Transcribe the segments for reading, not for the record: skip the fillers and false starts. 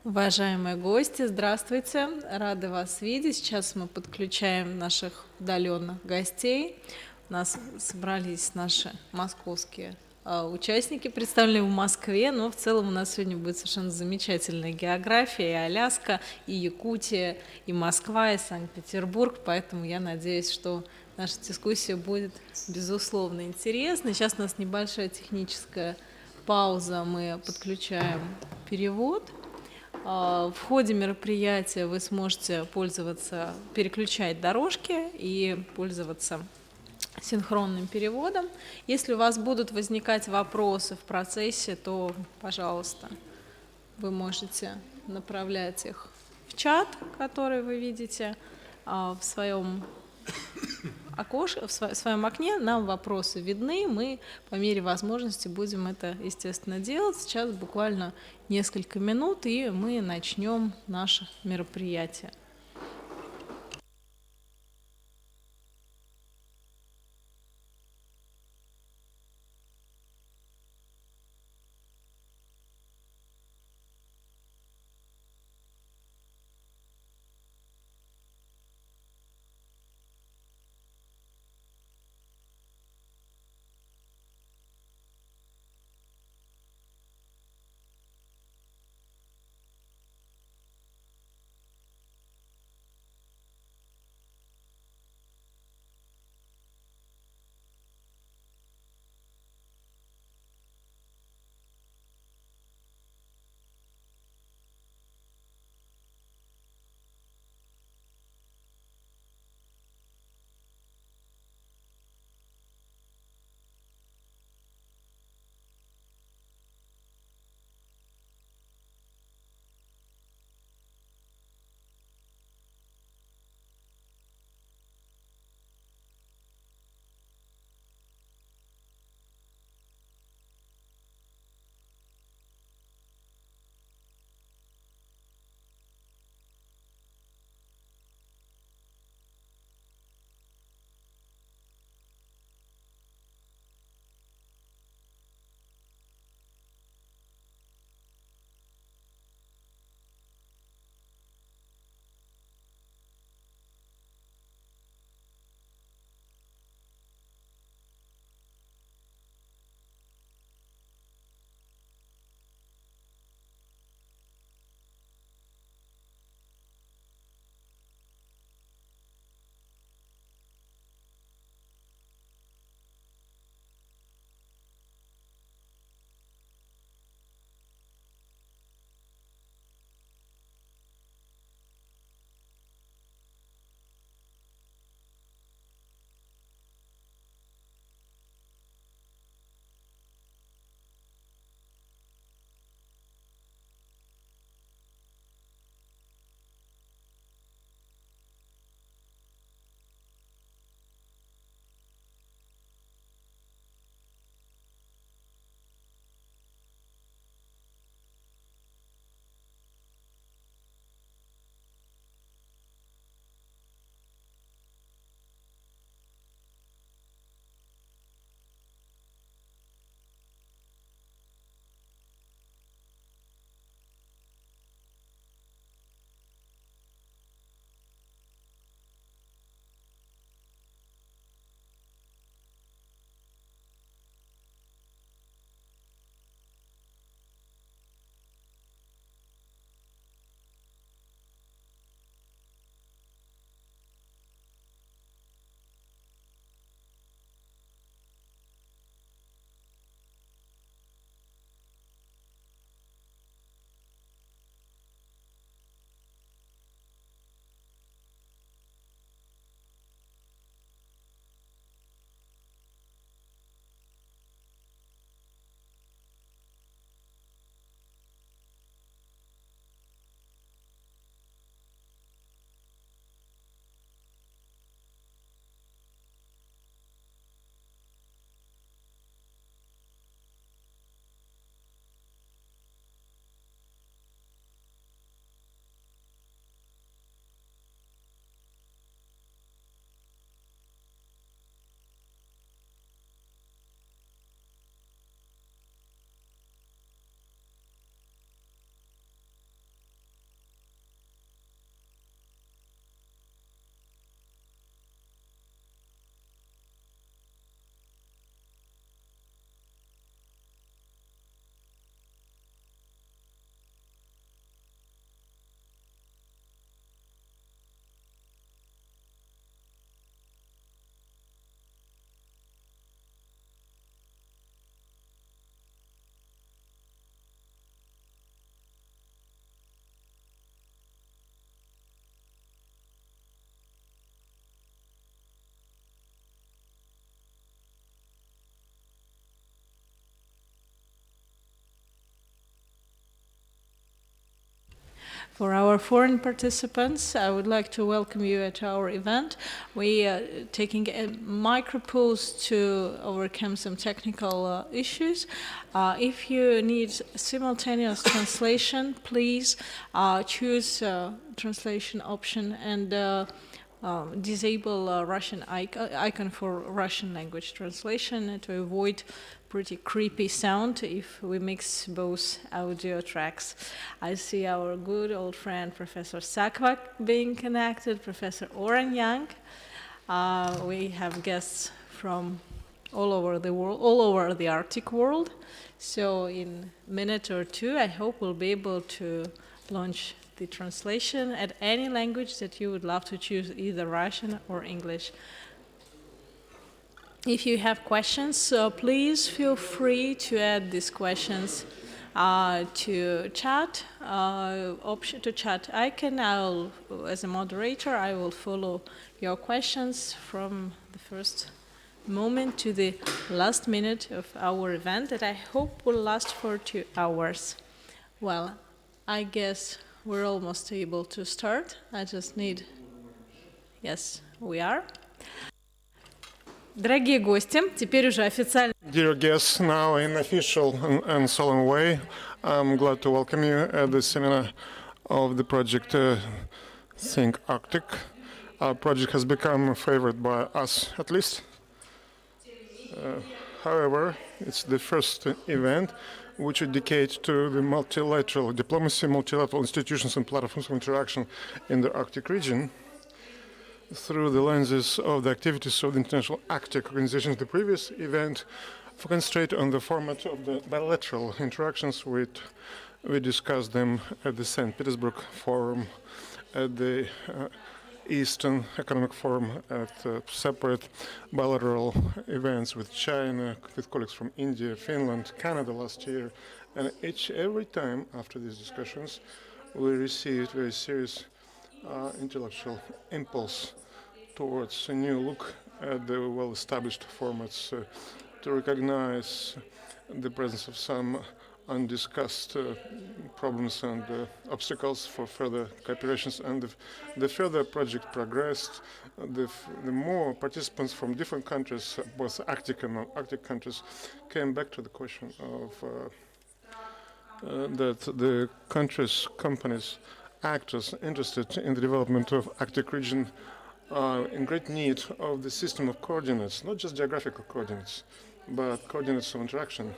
Уважаемые гости, здравствуйте! Рады вас видеть. Сейчас мы подключаем наших удаленных гостей. У нас собрались наши московские участники, представленные в Москве, но в целом у нас сегодня будет совершенно замечательная география, и Аляска, и Якутия, и Москва, и Санкт-Петербург, поэтому я надеюсь, что наша дискуссия будет, безусловно, интересной. Сейчас у нас небольшая техническая пауза, мы подключаем перевод. В ходе мероприятия вы сможете переключать дорожки и пользоваться синхронным переводом. Если у вас будут возникать вопросы в процессе, то, пожалуйста, вы можете направлять их в чат, который вы видите в своем в своем окне. Нам вопросы видны, мы по мере возможности будем это, естественно, делать. Сейчас буквально несколько минут, и мы начнем наше мероприятие. For our foreign participants, I would like to welcome you at our event. We are taking a micro pause to overcome some technical issues. If you need simultaneous translation, please choose translation option and disable Russian icon for Russian language translation to avoid pretty creepy sound if we mix both audio tracks. I see our good old friend Professor Sakvak being connected, Professor Oren Yang. We have guests from all over the world, all over the Arctic world. So in a minute or two, I hope we'll be able to launch the translation at any language that you would love to choose, either Russian or English. If you have questions, please feel free to add these questions to chat option, to chat icon. As a moderator, I will follow your questions from the first moment to the last minute of our event that I hope will last for 2 hours. Well, I guess we're almost able to start. I just need... Yes, we are. Дорогие гости, теперь уже официально... Dear guests, now in official and solemn way, I'm glad to welcome you at the seminar of the project ThinkArctic. Our project has become a favorite by us, at least. However, it's the first event which we dedicate to the multilateral diplomacy, multilateral institutions and platforms of interaction in the Arctic region through the lenses of the activities of the International Arctic Organization. The previous event concentrated on the format of the bilateral interactions. We discussed them at the St. Petersburg Forum, at the Eastern Economic Forum, at separate bilateral events with China, with colleagues from India, Finland, Canada last year. And every time after these discussions, we received very serious intellectual impulse towards a new look at the well-established formats, to recognize the presence of some undiscussed problems and obstacles for further cooperations. And the further project progressed, the more participants from different countries, both Arctic and non-Arctic countries, came back to the question of that the countries, companies, actors interested in the development of Arctic region are in great need of the system of coordinates, not just geographical coordinates, but coordinates of interaction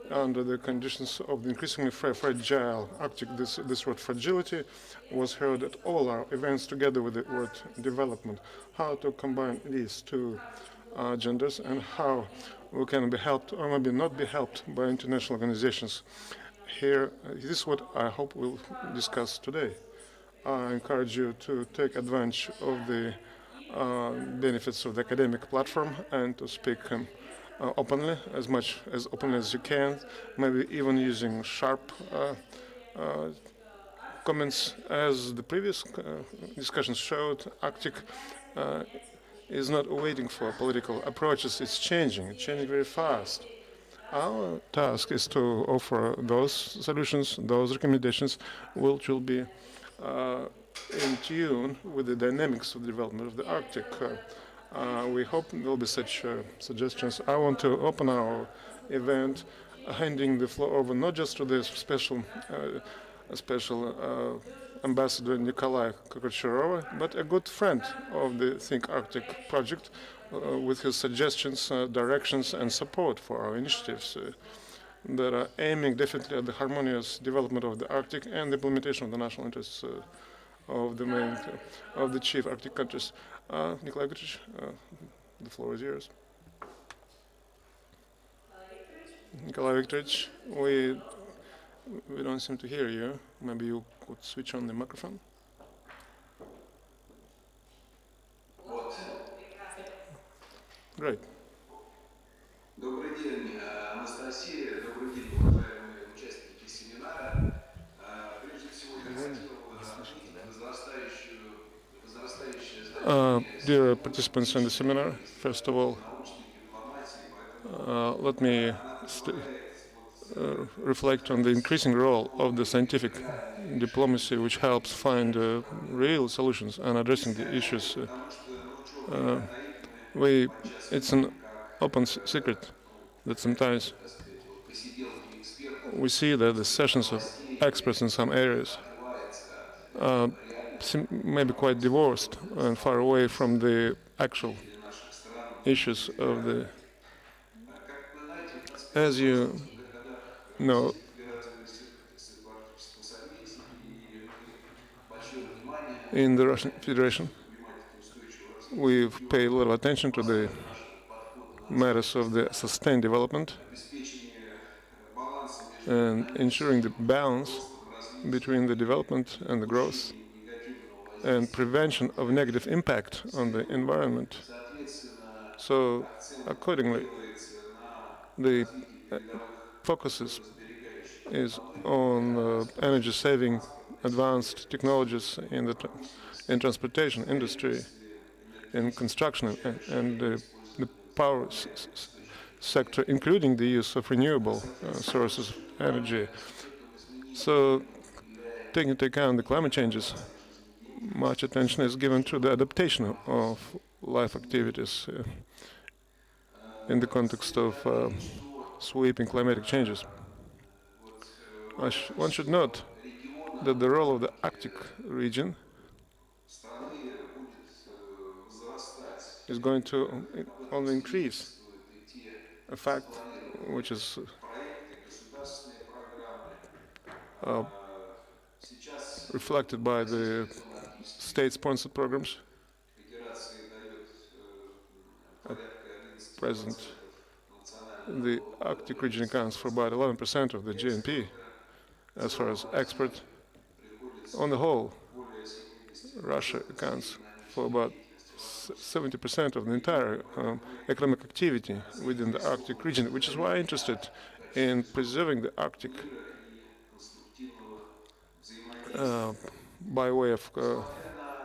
under the conditions of the increasingly fragile Arctic. This word fragility was heard at all our events together with the word development. How to combine these two genders and how we can be helped or maybe not be helped by international organizations. Here, this is what I hope we'll discuss today. I encourage you to take advantage of the benefits of the academic platform and to speak openly, as much as openly as you can, maybe even using sharp comments. As the previous discussions showed, Arctic is not waiting for political approaches. It's changing very fast. Our task is to offer those solutions, those recommendations, which will be in tune with the dynamics of the development of the Arctic. We hope there will be such suggestions. I want to open our event handing the floor over not just to the special Ambassador Nikolai Kokochirova, but a good friend of the ThinkArctic project with his suggestions, directions, and support for our initiatives that are aiming definitely at the harmonious development of the Arctic and the implementation of the national interests of the chief Arctic countries. Nikolai Viktorovich, the floor is yours. Nikolai Viktorovich, we don't seem to hear you. Maybe you could switch on the microphone. Great. Добрый день, Анастасия. Добрый день, уважаемые участники семинара. Прежде всего, я хотел отметить возрастающее значение Dear participants in the seminar, first of all, let me reflect on the increasing role of the scientific diplomacy, which helps find real solutions and addressing the issues. It's an open secret that sometimes we see that the sessions of experts in some areas may be quite divorced and far away from the actual issues of the. As you know, in the Russian Federation, we've paid a lot of attention to the matters of the sustained development and ensuring the balance between the development and the growth and prevention of negative impact on the environment. So, accordingly, the focus is on energy-saving advanced technologies in the transportation industry, in construction, and the power sector, including the use of renewable sources of energy. So, taking into account the climate changes, much attention is given to the adaptation of life activities in the context of sweeping climatic changes. One should note that the role of the Arctic region is going to only increase, a fact which is reflected by the state-sponsored programs. At present, the Arctic region accounts for about 11% of the GNP as far as export. On the whole, Russia accounts for about 70% of the entire economic activity within the Arctic region, which is why I'm interested in preserving the Arctic by way of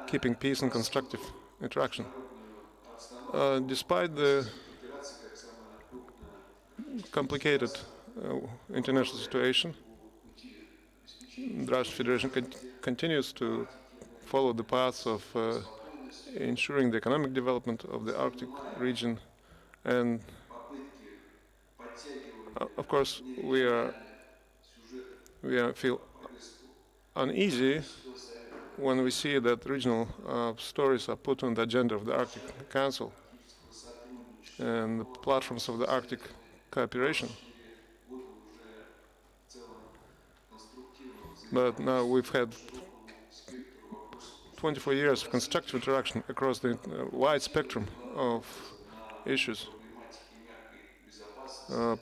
keeping peace and constructive interaction. Despite the complicated international situation, the Russian Federation continues to follow the path of ensuring the economic development of the Arctic region, and of course we feel uneasy when we see that regional stories are put on the agenda of the Arctic Council and the platforms of the Arctic cooperation. But now we've had 24 years of constructive interaction across the wide spectrum of issues,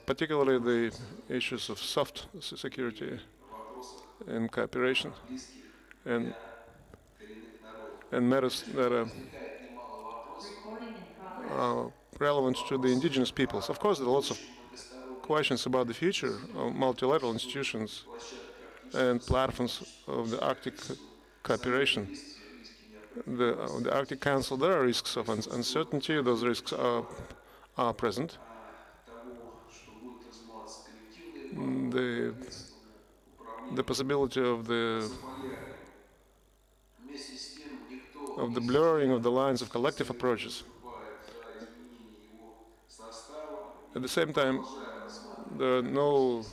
particularly the issues of soft security and cooperation, and matters that are relevant to the indigenous peoples. Of course, there are lots of questions about the future of multilateral institutions and platforms of the Arctic cooperation. The Arctic Council, there are risks of uncertainty. Those risks are present. The possibility of the blurring of the lines of collective approaches. At the same time, there are no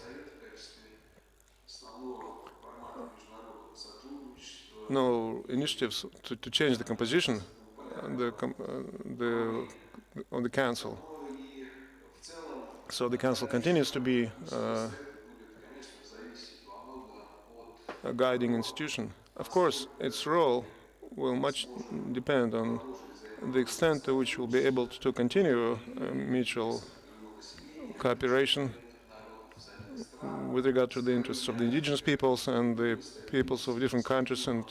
initiatives to change the composition of the Council. So the Council continues to be a guiding institution. Of course, its role will much depend on the extent to which we'll be able to continue mutual cooperation with regard to the interests of the indigenous peoples and the peoples of different countries, and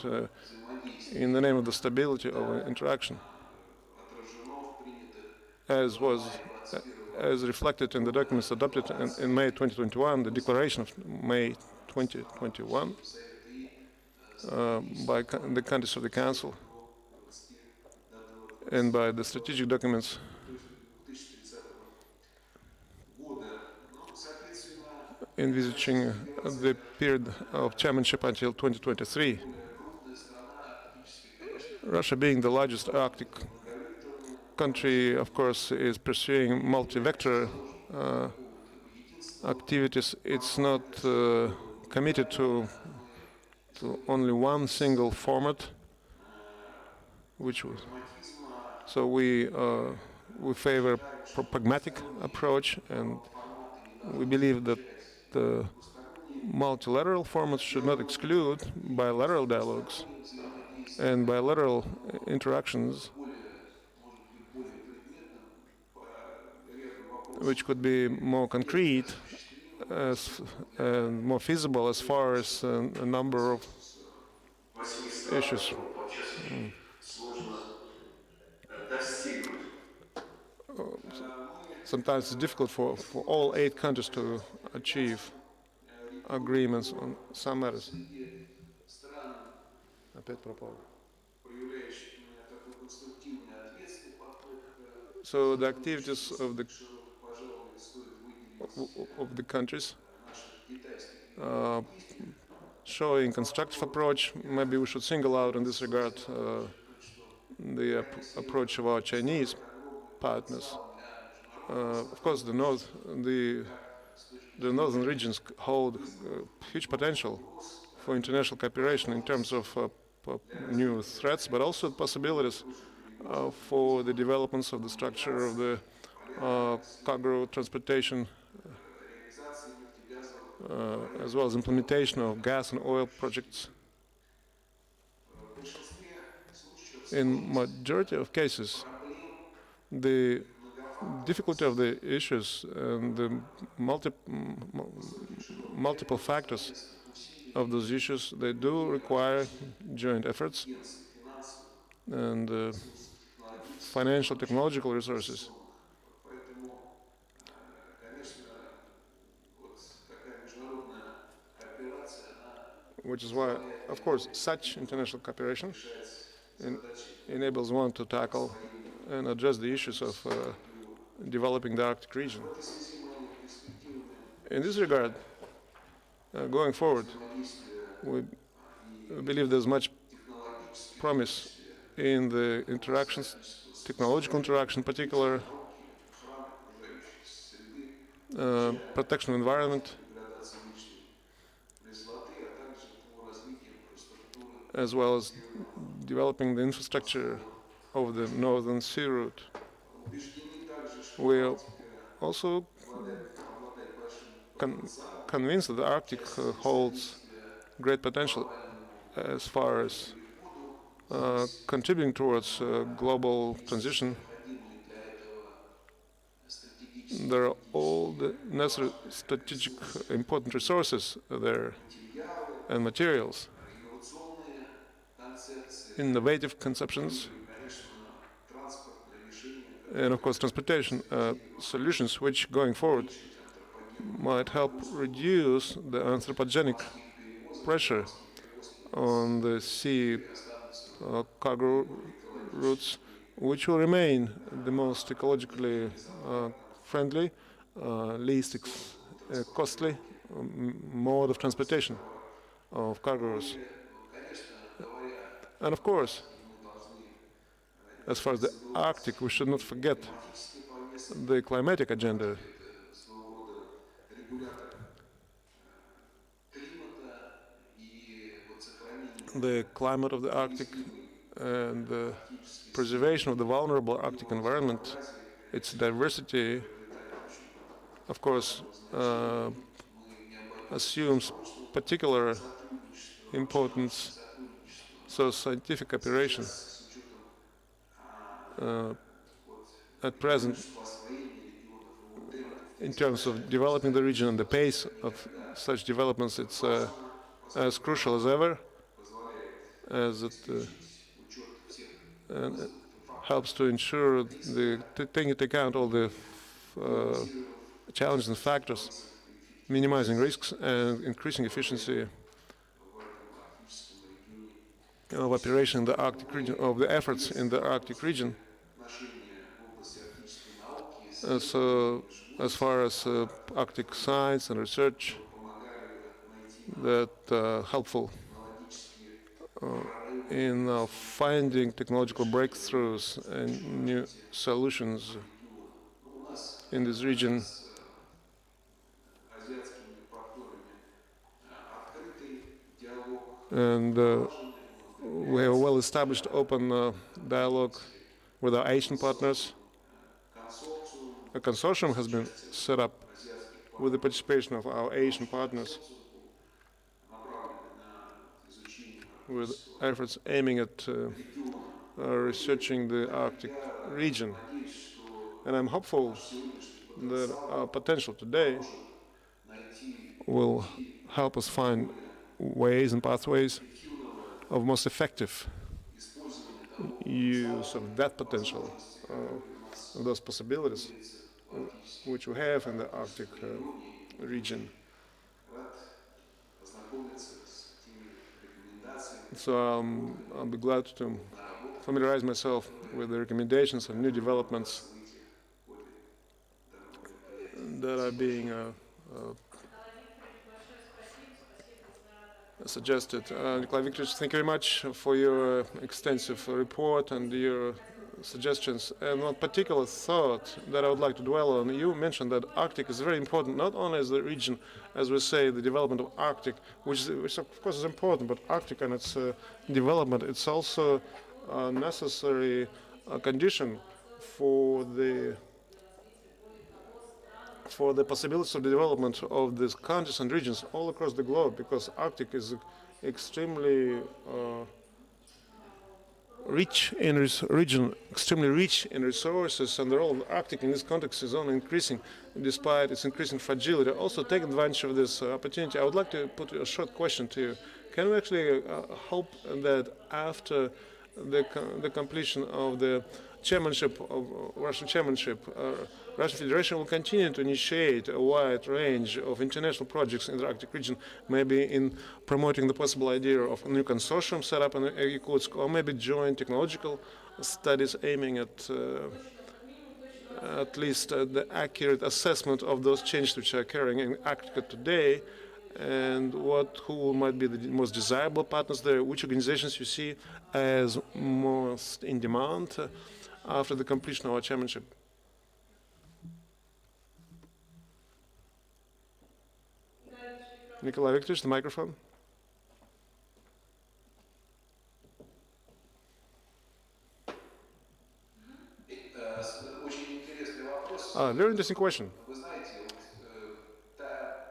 in the name of the stability of interaction, as reflected in the documents adopted in May 2021, the Declaration of May 2021 by the countries of the Council, and by the strategic documents envisaging the period of chairmanship until 2023. Russia, being the largest Arctic country, of course, is pursuing multi-vector activities. It's not committed to only one single format, so we favor a pragmatic approach, and we believe that the multilateral formats should not exclude bilateral dialogues and bilateral interactions, which could be more concrete and more feasible as far as a number of issues. Sometimes it's difficult for all 8 countries to achieve agreements on some matters. So the activities of the countries showing constructive approach. Maybe we should single out in this regard the approach of our Chinese partners. Of course, the northern regions hold huge potential for international cooperation in terms of new threats, but also possibilities for the developments of the structure of the cargo transportation, as well as implementation of gas and oil projects. In majority of cases, the difficulty of the issues and the multiple factors of those issues, they do require joint efforts and financial, technological resources. Which is why, of course, such international cooperation enables one to tackle and address the issues of developing the Arctic region. In this regard, going forward, we believe there's much promise in the interactions, technological interaction in particular, protection of environment, as well as developing the infrastructure of the Northern Sea route. We are also convinced that the Arctic holds great potential as far as contributing towards global transition. There are all the necessary strategic important resources there and materials, innovative conceptions, and of course transportation solutions which going forward might help reduce the anthropogenic pressure on the sea cargo routes, which will remain the most ecologically friendly, least costly mode of transportation of cargoes. And of course, as far as the Arctic, we should not forget the climatic agenda. The climate of the Arctic and the preservation of the vulnerable Arctic environment, its diversity, of course, assumes particular importance. So scientific cooperation at present, in terms of developing the region and the pace of such developments, it's as crucial as ever, as it helps to ensure taking into account all the challenges and factors, minimizing risks and increasing efficiency of operation in the Arctic region, of the efforts in the Arctic region. So, as far as Arctic science and research that helpful технологические in finding technological breakthroughs and new solutions у нас in this region. с азиатскими партнерами открытый диалог, And we have a well-established open dialogue with our Asian partners. консорциум A consortium has been set up азиатских with the participation of our Asian partners направленный на изучение with efforts aiming at researching the Arctic region. Надеюсь, что And I'm hopeful сегодняшний that потенциал our potential today может найти will help us find ways and pathways эффективного of most effective использования того use of that potential, которые у нас of those possibilities имеется в арктическом which we have in the Arctic region. рад познакомиться с теми рекомендациями So I'll be glad to на работу familiarize myself with the recommendations and new developments события в ходе данного мероприятия. that are being suggested. Nikolai Viktorovich, thank you very much for your extensive report and your suggestions. And one particular thought that I would like to dwell on, you mentioned that Arctic is very important, not only as the region, as we say, the development of Arctic, which of course is important, but Arctic and its development, it's also a necessary condition for the possibilities of the development of these countries and regions all across the globe, because Arctic is extremely rich in region, extremely rich in resources, and the role of the Arctic in this context is only increasing, despite its increasing fragility. Also, take advantage of this opportunity. I would like to put a short question to you. Can we actually hope that after the completion of the chairmanship of Russian chairmanship, Russian Federation will continue to initiate a wide range of international projects in the Arctic region, maybe in promoting the possible idea of a new consortium set up in Yakutsk, or maybe joint technological studies aiming at least the accurate assessment of those changes which are occurring in Arctica today, and who might be the most desirable partners there, which organizations you see as most in demand after the completion of our chairmanship. Nikolai Viktorovich, the microphone. Очень интересный вопрос. Very interesting question. Вы знаете, вот та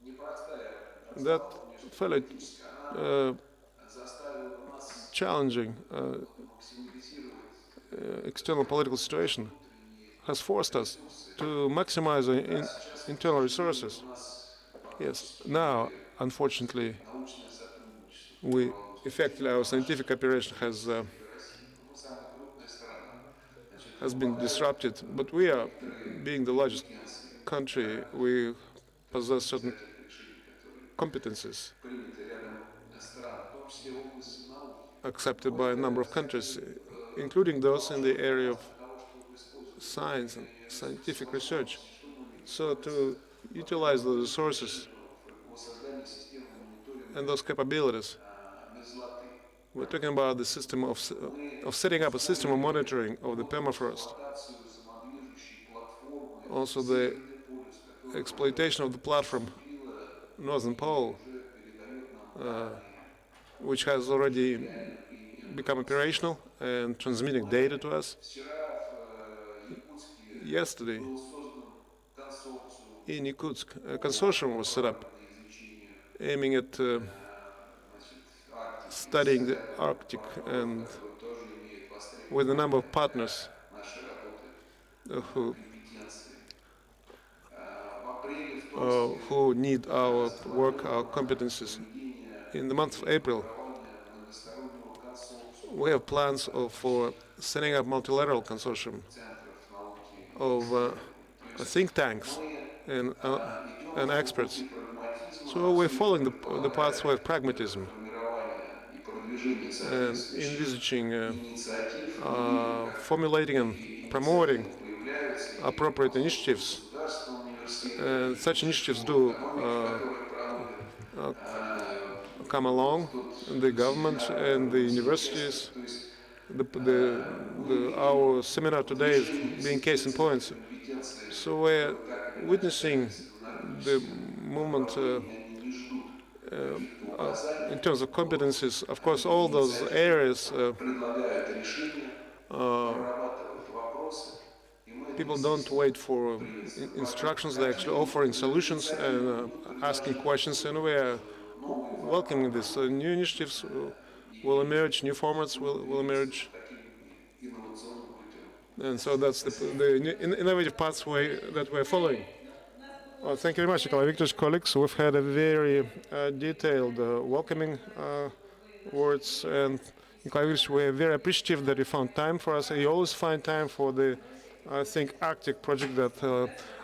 непростая That между fairly она заставила нас challenging максимализировать external political situation has forced us to maximize our internal resources. у нас Yes, now, unfortunately, научное сотрудничество. we effectively our scientific cooperation has Россия, ну, самая крупная страна. has been disrupted, but we are, being the largest country, we possess certain Решений, которые competences приняты рядом стран, в том числе в области науки. accepted by a number of countries, including those in the area of Того, чтобы использовать science and scientific research. So to utilize the resources о создании системы мониторинга and those capabilities, мерзлоты. we're talking about the system of setting up a system of monitoring of the permafrost, Эксплуатацию самодвижущей платформы also the Северный полюс, которая exploitation of the platform поступила Northern Pole, уже передает нам which has already become operational and transmitting data to us. Вчера в Якутске Yesterday, был создан консорциум in Yakutsk, a consortium was set up для изучения aiming at значит, Арктики, studying the Arctic, and который тоже имеет востребованные with a number of partners наши работы, who компетенции. В апреле в Томске who need our work, our competencies. проведение In the month of April, многостороннего консорциума we have plans for setting up multilateral consortium центров науки. of think tanks Мы and experts. идем прагматизма, So we're following the pathway of pragmatism формирования и продвижения and соответствующих envisaging, инициатив. formulating and promoting Появляются appropriate initiatives. государственные университеты, And such initiatives do которые проводят come along, the government and the universities. Our seminar today is being case in point. So we're witnessing the movement in terms of competencies. Of course, all those areas people don't wait for instructions, they're actually offering solutions and asking questions, and we're welcoming this. New initiatives will emerge, new formats will emerge. And so that's the innovative pathway that we're following. Well, thank you very much, Nikolai Viktorovich, colleagues. We've had a very detailed welcoming words, and Nikolai Viktorovich, we're very appreciative that you found time for us. You always find time for the ThinkArctic project that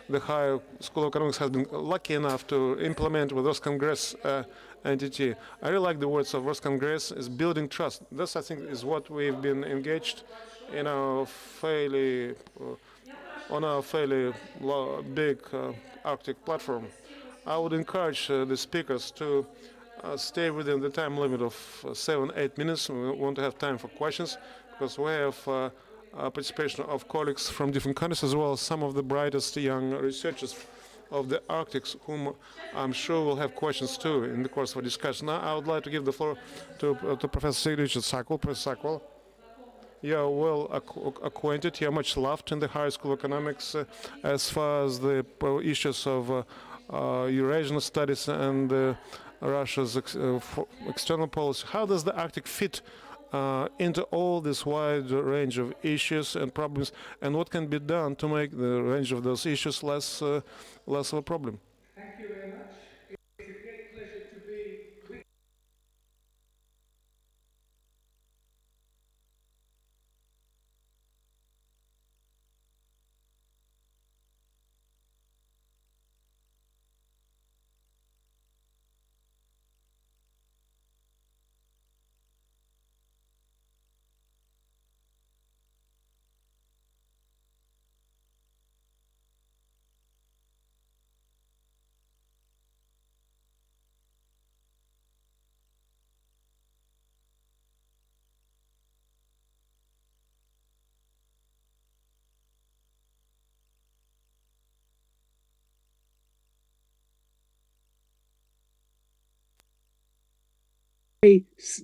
the Higher School of Economics has been lucky enough to implement with Roscongress entity. I really like the words of Roscongress is building trust. This, I think, is what we've been engaged in our fairly big Arctic platform. I would encourage the speakers to stay within the time limit of 7-8 minutes. We want to have time for questions because we have participation of colleagues from different countries as well as some of the brightest young researchers of the Arctic, whom I'm sure will have questions too in the course of our discussion. Now I would like to give the floor to Professor Richard Sakul. Professor Sakul, you're well acquainted, you're much loved in the Higher School of Economics as far as the issues of Eurasian studies and Russia's external policy. How does the Arctic fit into all this wide range of issues and problems, and what can be done to make the range of those issues less of a problem? Thank you very much. It's a great pleasure to be with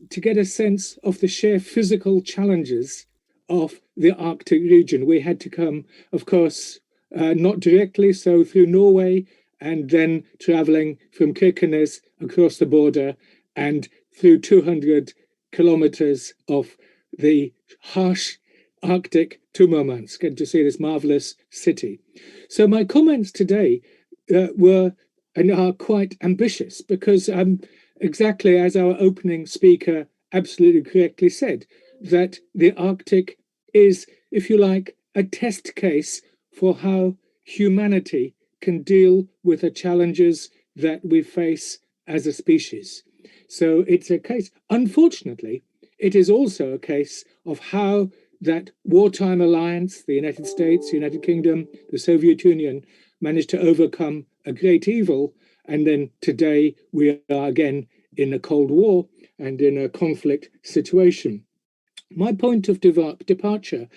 to get a sense of the sheer physical challenges of the Arctic region. We had to come, of course, not directly, so through Norway, and then traveling from Kirkenes across the border and through 200 kilometers of the harsh Arctic to Murmansk and to see this marvelous city. So my comments today were and are quite ambitious because exactly as our opening speaker absolutely correctly said, that the Arctic is, if you like, a test case for how humanity can deal with the challenges that we face as a species. So it's a case, unfortunately, it is also a case of how that wartime alliance, the United States, the United Kingdom, the Soviet Union, managed to overcome a great evil. And then today we are again in a Cold War and in a conflict situation. My point of departure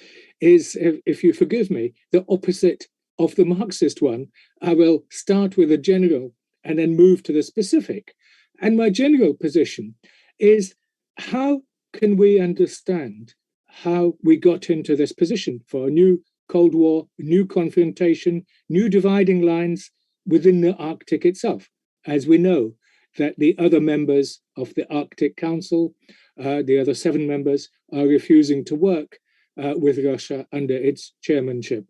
is, if you forgive me, the opposite of the Marxist one. I will start with a general and then move to the specific. And my general position is, how can we understand how we got into this position for a new Cold War, new confrontation, new dividing lines within the Arctic itself? As we know that the other members of the Arctic Council, the other 7 members, are refusing to work with Russia under its chairmanship.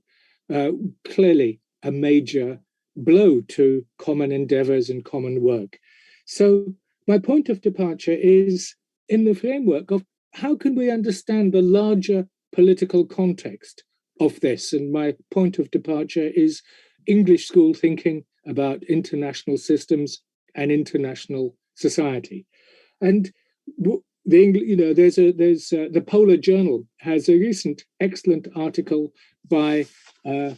Clearly a major blow to common endeavors and common work. So my point of departure is in the framework of how can we understand the larger political context of this? And my point of departure is English school thinking about international systems and international society. And the Polar Journal has a recent excellent article by a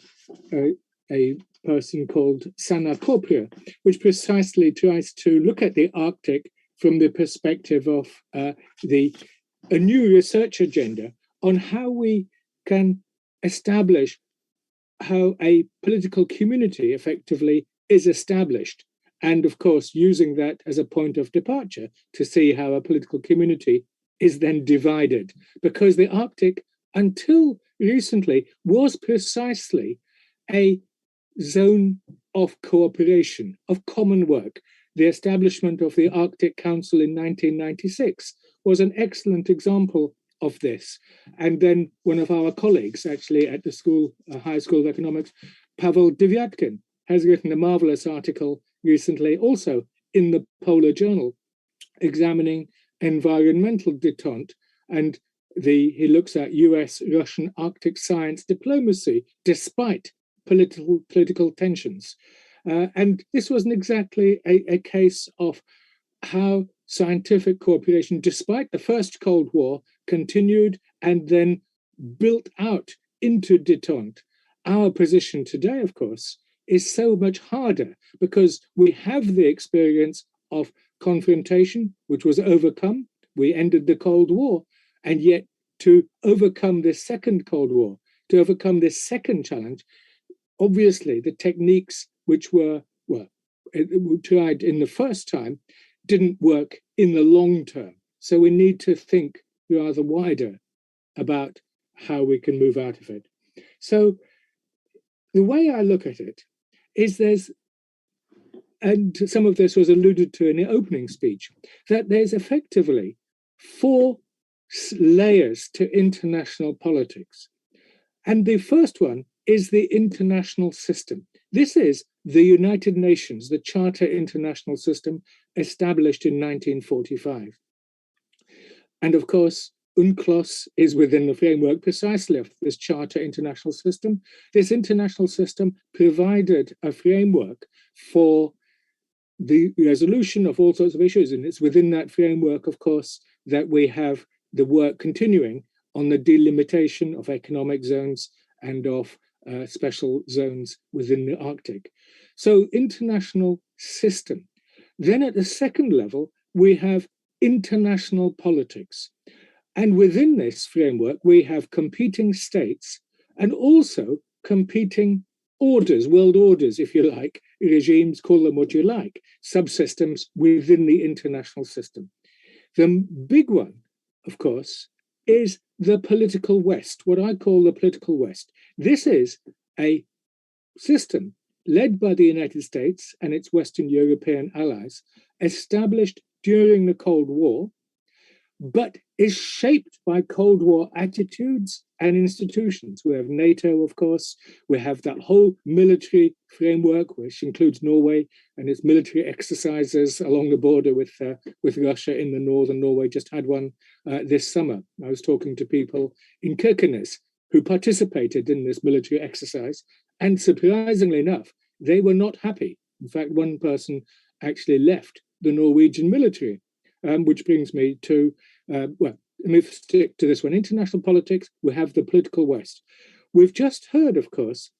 person called Sana Kopria, which precisely tries to look at the Arctic from the perspective of a new research agenda on how we can establish how a political community effectively is established. And of course, using that as a point of departure to see how a political community is then divided. Because the Arctic, until recently, was precisely a zone of cooperation, of common work. The establishment of the Arctic Council in 1996 was an excellent example of this. And then one of our colleagues, actually at the school, High School of Economics, Pavel Devyatkin, has written a marvelous article recently, also in the Polar Journal, examining environmental detente, and he looks at US-Russian Arctic science diplomacy despite political tensions. And this wasn't exactly a case of how scientific cooperation, despite the first Cold War, continued and then built out into detente. Our position today, of course, is so much harder because we have the experience of confrontation, which was overcome. We ended the Cold War, and yet to overcome this second Cold War, to overcome this second challenge, obviously the techniques which were tried in the first time didn't work in the long term. So we need to think rather wider about how we can move out of it. So the way I look at it is and some of this was alluded to in the opening speech, that there's effectively 4 layers to international politics. And the first one is the international system. This is the United Nations, the Charter International System established in 1945. And of course, UNCLOS is within the framework precisely of this Charter International System. This international system provided a framework for the resolution of all sorts of issues. And it's within that framework, of course, that we have the work continuing on the delimitation of economic zones and of special zones within the Arctic. So international system. Then at the second level, we have international politics. And within this framework, we have competing states and also competing orders, world orders, if you like, regimes, call them what you like, subsystems within the international system. The big one, of course, is the political West, what I call the political West. This is a system led by the United States and its Western European allies, established during the Cold War, but is shaped by Cold War attitudes and institutions. We have NATO, of course. We have that whole military framework, which includes Norway and its military exercises along the border with Russia in the north. And Norway just had one this summer. I was talking to people in Kirkenes who participated in this military exercise. And surprisingly enough, they were not happy. In fact, one person actually left the Norwegian military, which brings me to, let me stick to this one. International politics, we have the political West. We've just heard, of course,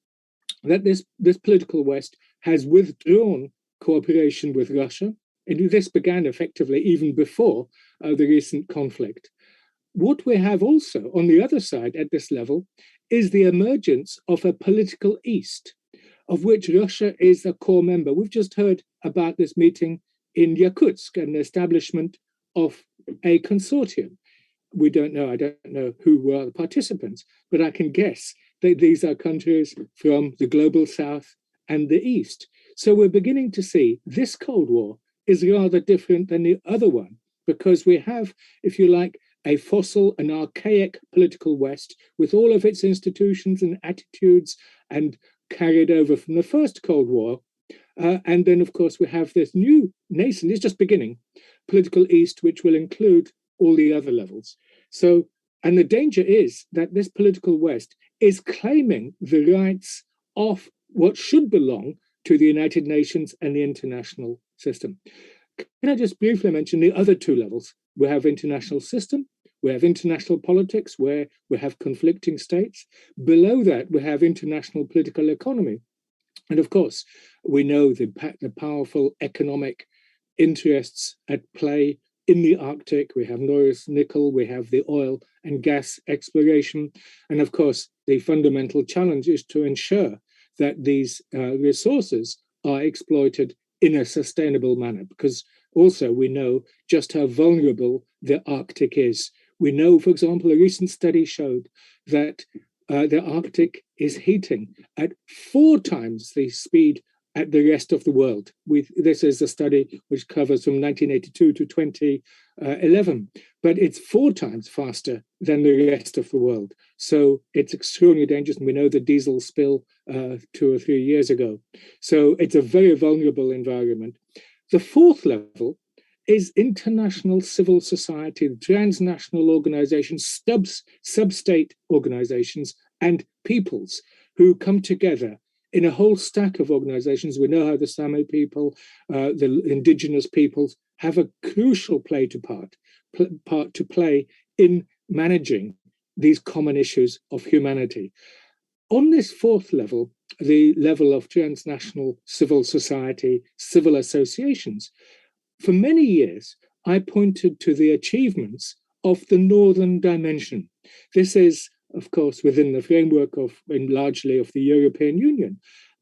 that this political West has withdrawn cooperation with Russia. And this began effectively even before the recent conflict. What we have also on the other side at this level is the emergence of a political East, of which Russia is a core member. We've just heard about this meeting in Yakutsk and the establishment of a consortium. I don't know who were the participants, but I can guess that these are countries from the global South and the East. So we're beginning to see this Cold War is rather different than the other one, because we have, if you like, a fossil, an archaic political West with all of its institutions and attitudes and carried over from the first Cold War. And then, of course, we have this new nascent, it's just beginning, political East, which will include all the other levels. So, and the danger is that this political West is claiming the rights of what should belong to the United Nations and the international system. Can I just briefly mention the other two levels? We have international system, we have international politics, where we have conflicting states. Below that, we have international political economy. And of course, we know the powerful economic interests at play in the Arctic. We have Norilsk nickel, we have the oil and gas exploration. And of course, the fundamental challenge is to ensure that these resources are exploited in a sustainable manner, because also we know just how vulnerable the Arctic is. We know, for example, a recent study showed that the Arctic is heating at 4 times the speed at the rest of the world. This is a study which covers from 1982 to 2011, but it's 4 times faster than the rest of the world. So it's extremely dangerous. And we know the diesel spill 2 or 3 years ago. So it's a very vulnerable environment. The 4th level is international civil society, transnational organizations, sub-state organizations, and peoples who come together in a whole stack of organizations. We know how the Sami people, the indigenous peoples, have a crucial part to play in managing these common issues of humanity. On this 4th level, the level of transnational civil society, civil associations, for many years, I pointed to the achievements of the Northern Dimension. This is, of course, within the framework of, and largely of the European Union.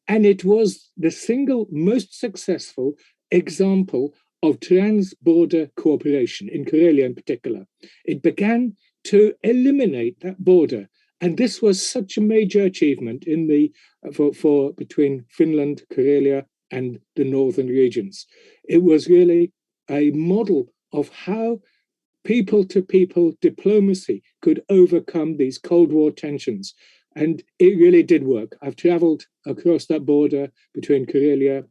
And it was the single most successful example of trans-border cooperation, in Karelia in particular. It began to eliminate that border. And this was such a major achievement in for between Finland, Karelia, and the northern regions. It was really a model of how people-to-people diplomacy could overcome these Cold War tensions. And it really did work. I've traveled across that border between Karelia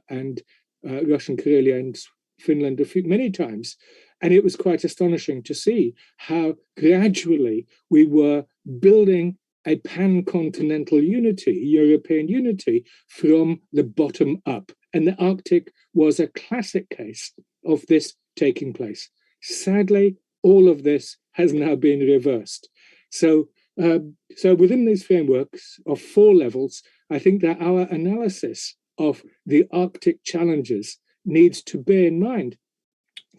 and Russian Karelia and Finland many times. And it was quite astonishing to see how gradually we were building a pan-continental unity, European unity, from the bottom up. And the Arctic was a classic case of this taking place. Sadly, all of this has now been reversed. So within these frameworks of 4 levels, I think that our analysis of the Arctic challenges needs to bear in mind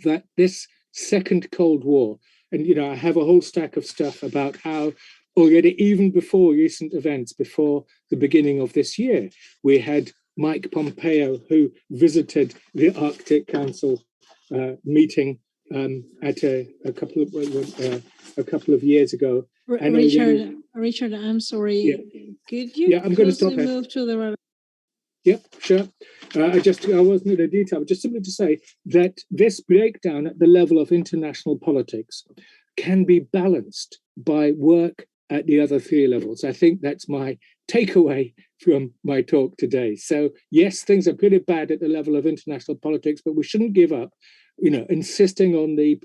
that this second Cold War, and I have a whole stack of stuff about how already, even before recent events, before the beginning of this year, we had Mike Pompeo, who visited the Arctic Council meeting at a couple of years ago. And Richard, I'm sorry. Yeah. Could you I'm going to stop move to the Yep, sure. I wasn't in the detail, but just simply to say that this breakdown at the level of international politics can be balanced by work at the other 3 levels. I think that's my takeaway from my talk today. So yes, things are pretty bad at the level of international politics, but we shouldn't give up, insisting on the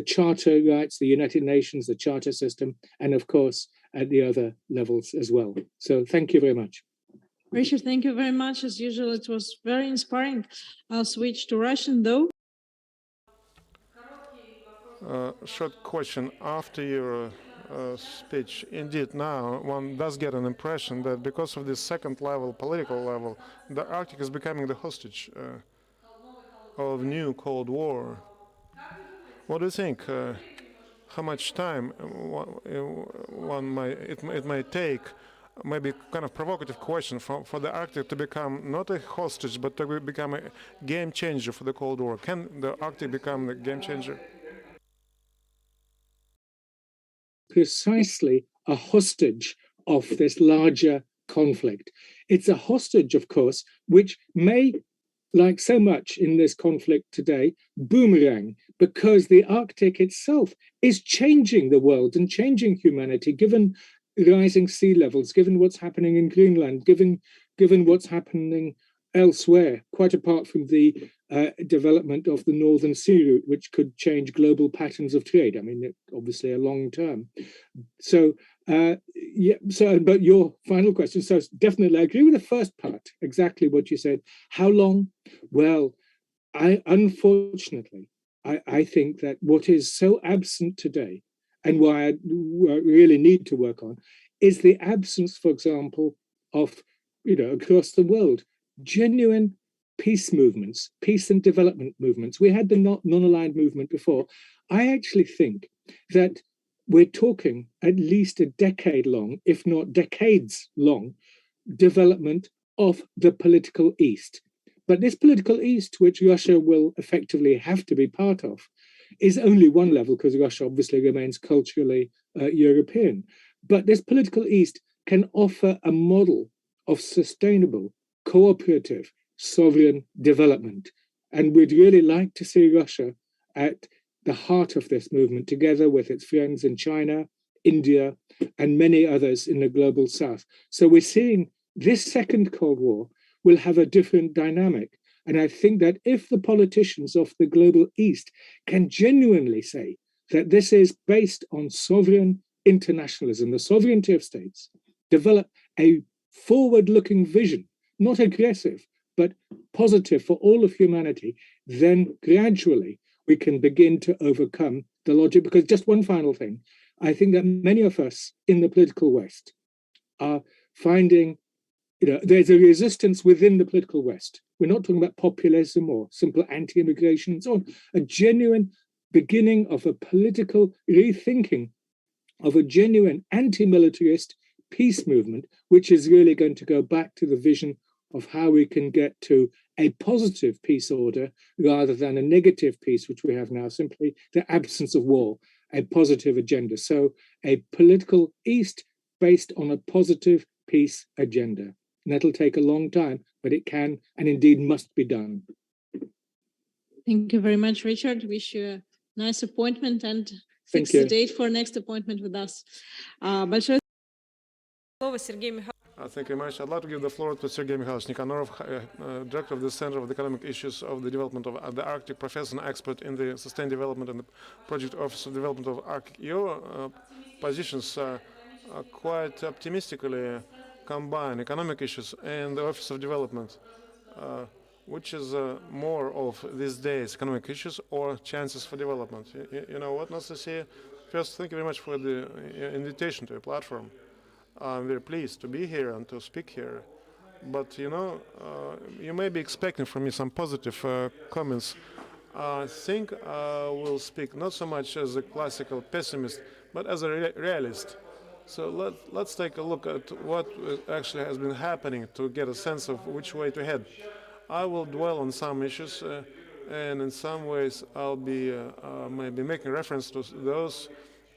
charter rights, the United Nations, the charter system, and of course, at the other levels as well. So thank you very much. Richard, thank you very much. As usual, it was very inspiring. I'll switch to Russian, though. Short question. After your speech, indeed, now one does get an impression that because of this second level, political level, the Arctic is becoming the hostage of new Cold War. What do you think? How much time it may take? Maybe kind of provocative question for the Arctic to become not a hostage, but to become a game changer for the Cold War. Can the Arctic become the game changer? Precisely a hostage of this larger conflict. It's a hostage, of course, which may, like so much in this conflict today, boomerang, because the Arctic itself is changing the world and changing humanity, given rising sea levels, given what's happening in Greenland, given what's happening elsewhere, quite apart from the development of the Northern Sea route, which could change global patterns of trade. I mean, obviously a long term. So, but your final question, so definitely I agree with the first part, exactly what you said. How long? Well, unfortunately, I think that what is so absent today, and why I really need to work on, is the absence, for example, of across the world, genuine peace movements, peace and development movements. We had the non-aligned movement before. I actually think that we're talking at least a decade long, if not decades long, development of the political East. But this political East, which Russia will effectively have to be part of, is only one level, because Russia obviously remains culturally European. But this political East can offer a model of sustainable, cooperative, sovereign development. And we'd really like to see Russia at the heart of this movement, together with its friends in China, India, and many others in the global south. So we're seeing this second Cold War will have a different dynamic. And I think that if the politicians of the global East can genuinely say that this is based on sovereign internationalism, the sovereignty of states, develop a forward-looking vision, not aggressive, but positive for all of humanity, then gradually we can begin to overcome the logic. Because just one final thing, I think that many of us in the political West are finding, there's a resistance within the political West. We're not talking about populism or simple anti-immigration and so on. A genuine beginning of a political rethinking of a genuine anti-militarist peace movement, which is really going to go back to the vision of how we can get to a positive peace order rather than a negative peace, which we have now, simply the absence of war, a positive agenda. So a political East based on a positive peace agenda. And that'll take a long time, but it can and indeed must be done. Thank you very much, Richard. Wish you a nice appointment and fix Thank the you. date for next appointment with us. Большое слово Сергею Михайловичу. Thank you very much. I'd like to give the floor to Sergei Mikhailovich Nikanov, Director of the Center of the Economic Issues of the Development of the Arctic, professor and expert in the Sustained Development and the Project Office of Development of Arctic. Your positions quite optimistically combine economic issues and the Office of Development. Which is more of these days, economic issues or chances for development? You know what, Anastasia? First, thank you very much for the invitation to your platform. I'm very pleased to be here and to speak here. But you may be expecting from me some positive comments. I think I will speak not so much as a classical pessimist, but as a realist. So let's take a look at what actually has been happening to get a sense of which way to head. I will dwell on some issues, and in some ways I'll be maybe making reference to those,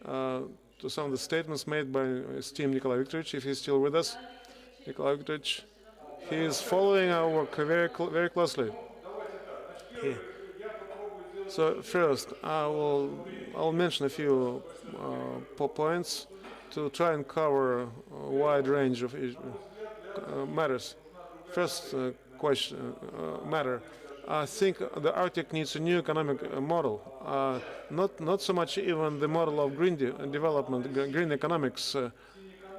to some of the statements made by esteemed Nikolai Viktorovich, if he's still with us. Nikolai Viktorovich, he is following our work very closely. So first, I'll mention a few points to try and cover a wide range of matters. First matter. I think the Arctic needs a new economic model, not so much even the model of green development, green economics,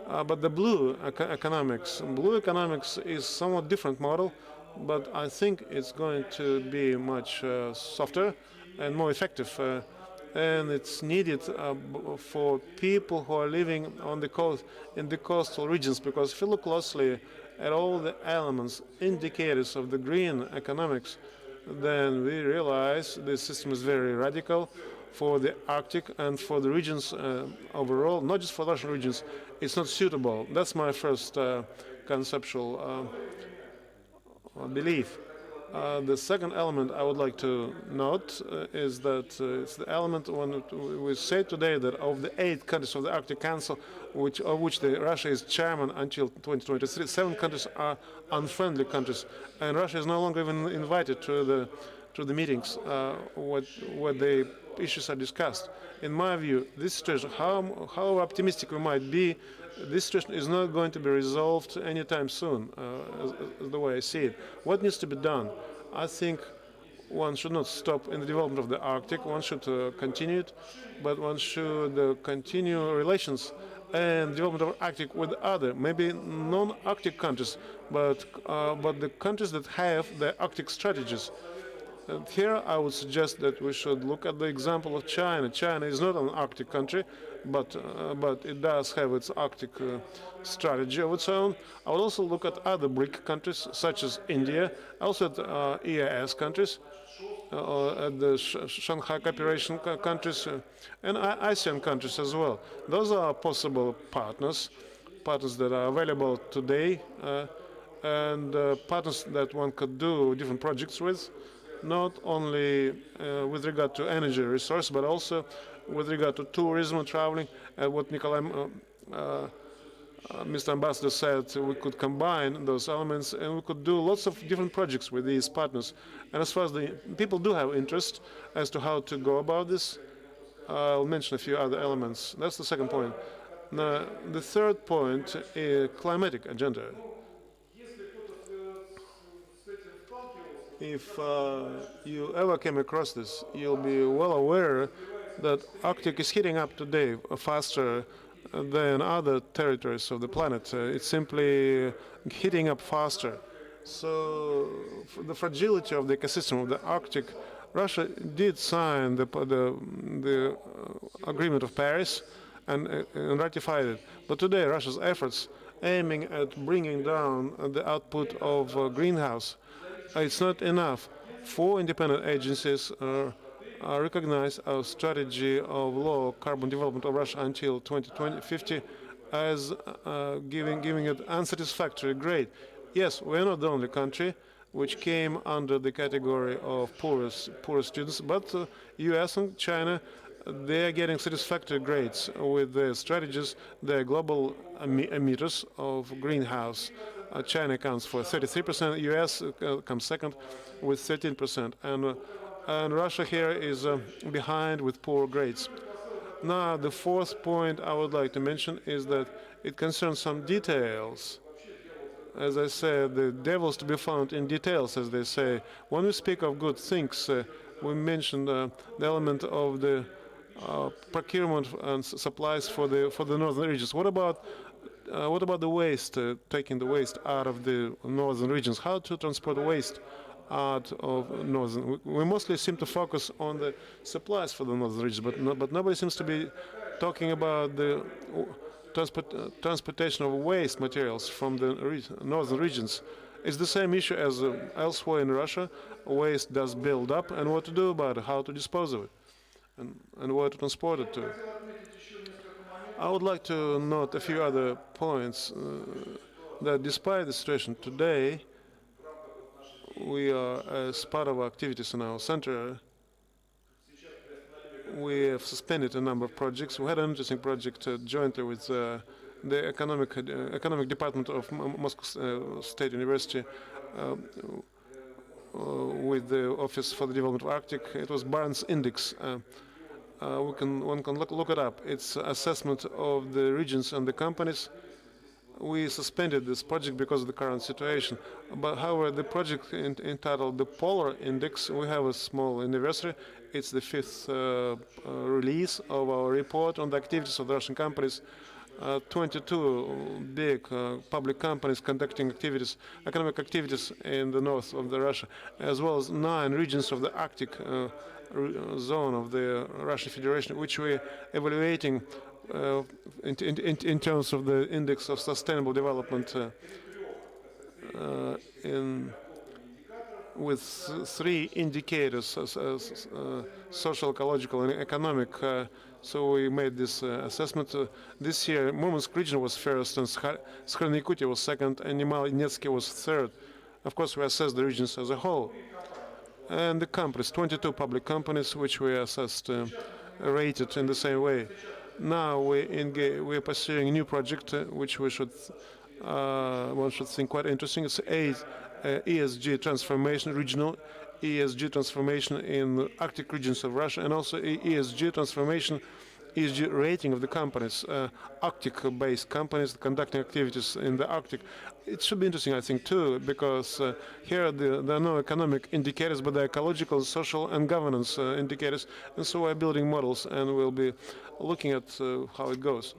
but the blue economics. Blue economics is somewhat different model, but I think it's going to be much softer and more effective. And it's needed for people who are living on the coast, in the coastal regions, because if you look closely at all the elements, indicators of the green economics, then we realize this system is very radical for the Arctic and for the regions overall, not just for Russian regions. It's not suitable. That's my first conceptual belief. The second element I would like to note is that it's the element when we say today that of the 8 countries of the Arctic Council, of which Russia is chairman until 2023, 7 countries are unfriendly countries, and Russia is no longer even invited to the meetings where the issues are discussed. In my view, this situation, how optimistic we might be, this situation is not going to be resolved anytime soon, the way I see it. What needs to be done? I think one should not stop in the development of the Arctic. One should continue it, but one should continue relations and development of Arctic with other, maybe non-Arctic countries, but the countries that have the Arctic strategies. And here I would suggest that we should look at the example of China. China is not an Arctic country, but it does have its Arctic strategy of its own. I would also look at other BRIC countries, such as India, also at EAS countries, at the Shanghai Cooperation countries, and ASEAN countries as well. Those are possible partners that are available today, and partners that one could do different projects with, not only with regard to energy resource, but also with regard to tourism and traveling. And what Mr. Ambassador said, we could combine those elements and we could do lots of different projects with these partners. And as far as the people do have interest as to how to go about this, I'll mention a few other elements. That's the second point. Now, the third point is climatic agenda. If you ever came across this, you'll be well aware that Arctic is heating up today faster than other territories of the planet. It's simply heating up faster. So the fragility of the ecosystem of the Arctic, Russia did sign the Agreement of Paris and ratified it. But today Russia's efforts aiming at bringing down the output of greenhouse, it's not enough. 4 independent agencies recognize our strategy of low carbon development of Russia until 2050 as giving it unsatisfactory grade. Yes, we're not the only country which came under the category of poorest students, but US and China, they are getting satisfactory grades with their strategies. They're global emitters of greenhouse. China accounts for 33%, US comes second with 13%, and Russia here is behind with poor grades. Now, the fourth point I would like to mention is that it concerns some details. As I said, the devil's to be found in details, as they say. When we speak of good things, we mentioned the element of the procurement and supplies for the northern regions. What about the waste? Taking the waste out of the northern regions. How to transport waste out of northern? We mostly seem to focus on the supplies for the northern regions, but nobody seems to be talking about the transportation of waste materials from the northern regions. It's the same issue as elsewhere in Russia. Waste does build up, and what to do about it, how to dispose of it, and where to transport it to. I would like to note a few other points that despite the situation today, we are, as part of our activities in our center, we have suspended a number of projects. We had an interesting project jointly with the economic department of Moscow State University with the Office for the Development of Arctic. It was Barnes Index. One can look it up. It's assessment of the regions and the companies. We suspended this project because of the current situation. But however, the project entitled the Polar Index, we have a small anniversary. It's the 5th release of our report on the activities of the Russian companies. 22 big public companies conducting economic activities in the north of Russia, as well as 9 regions of the Arctic zone of the Russian Federation, which we're evaluating in terms of the index of sustainable development with 3 indicators, social, ecological, and economic. So we made this assessment. This year, Murmansk region was first, and Sakhalin-Yakutia was second, and Yamal-Netsky was third. Of course, we assessed the regions as a whole. And the companies, 22 public companies, which we assessed, rated in the same way. Now we're pursuing a new project, which one should think quite interesting. It's ESG transformation, regional ESG transformation in the Arctic regions of Russia, and also ESG transformation, ESG rating of the companies, Arctic-based companies conducting activities in the Arctic. It should be interesting, I think, too, because here there are no economic indicators, but the ecological, social, and governance indicators. And so we're building models, and we'll be looking at how it goes.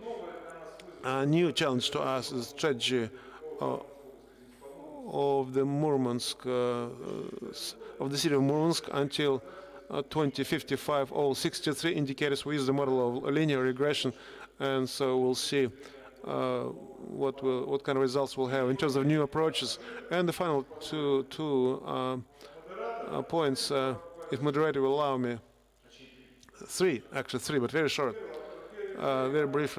A new challenge to us is strategy of the Murmansk, of the city of Murmansk until 2055, all 63 indicators. We use the model of linear regression, and so we'll see what kind of results we'll have in terms of new approaches. And the final two points, if moderator will allow me. Three, but very short, very brief.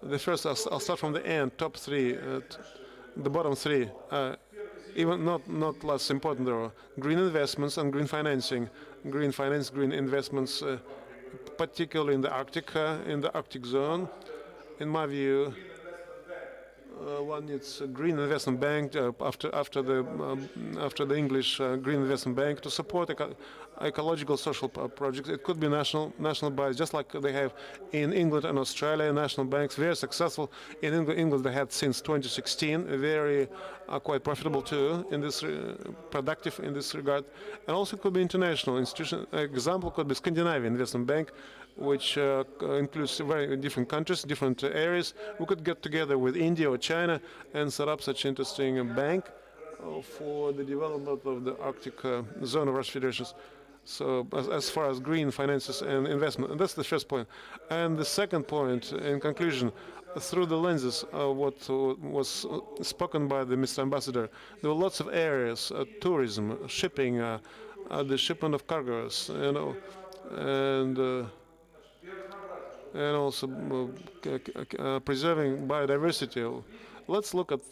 The first, I'll start from the end, top three, the bottom three. Even not less important though, green investments and green financing. Green finance, green investments, particularly in the Arctic zone. In my view, one needs a green investment bank after the English green investment bank to support ecological social projects. It could be national bodies, just like they have in England and Australia. National banks very successful. In England, they had since 2016, very quite profitable too in this productive in this regard, and also could be international institution. Example could be Scandinavian Investment Bank, which includes very different countries, different areas. We could get together with India or China and set up such interesting bank for the development of the Arctic zone of Russian Federation. So as far as green finances and investment, and that's the first point. And the second point, in conclusion, through the lenses of what was spoken by the Mr. Ambassador, there were lots of areas: tourism, shipping, the shipment of cargoes, and also preserving biodiversity. Let's look at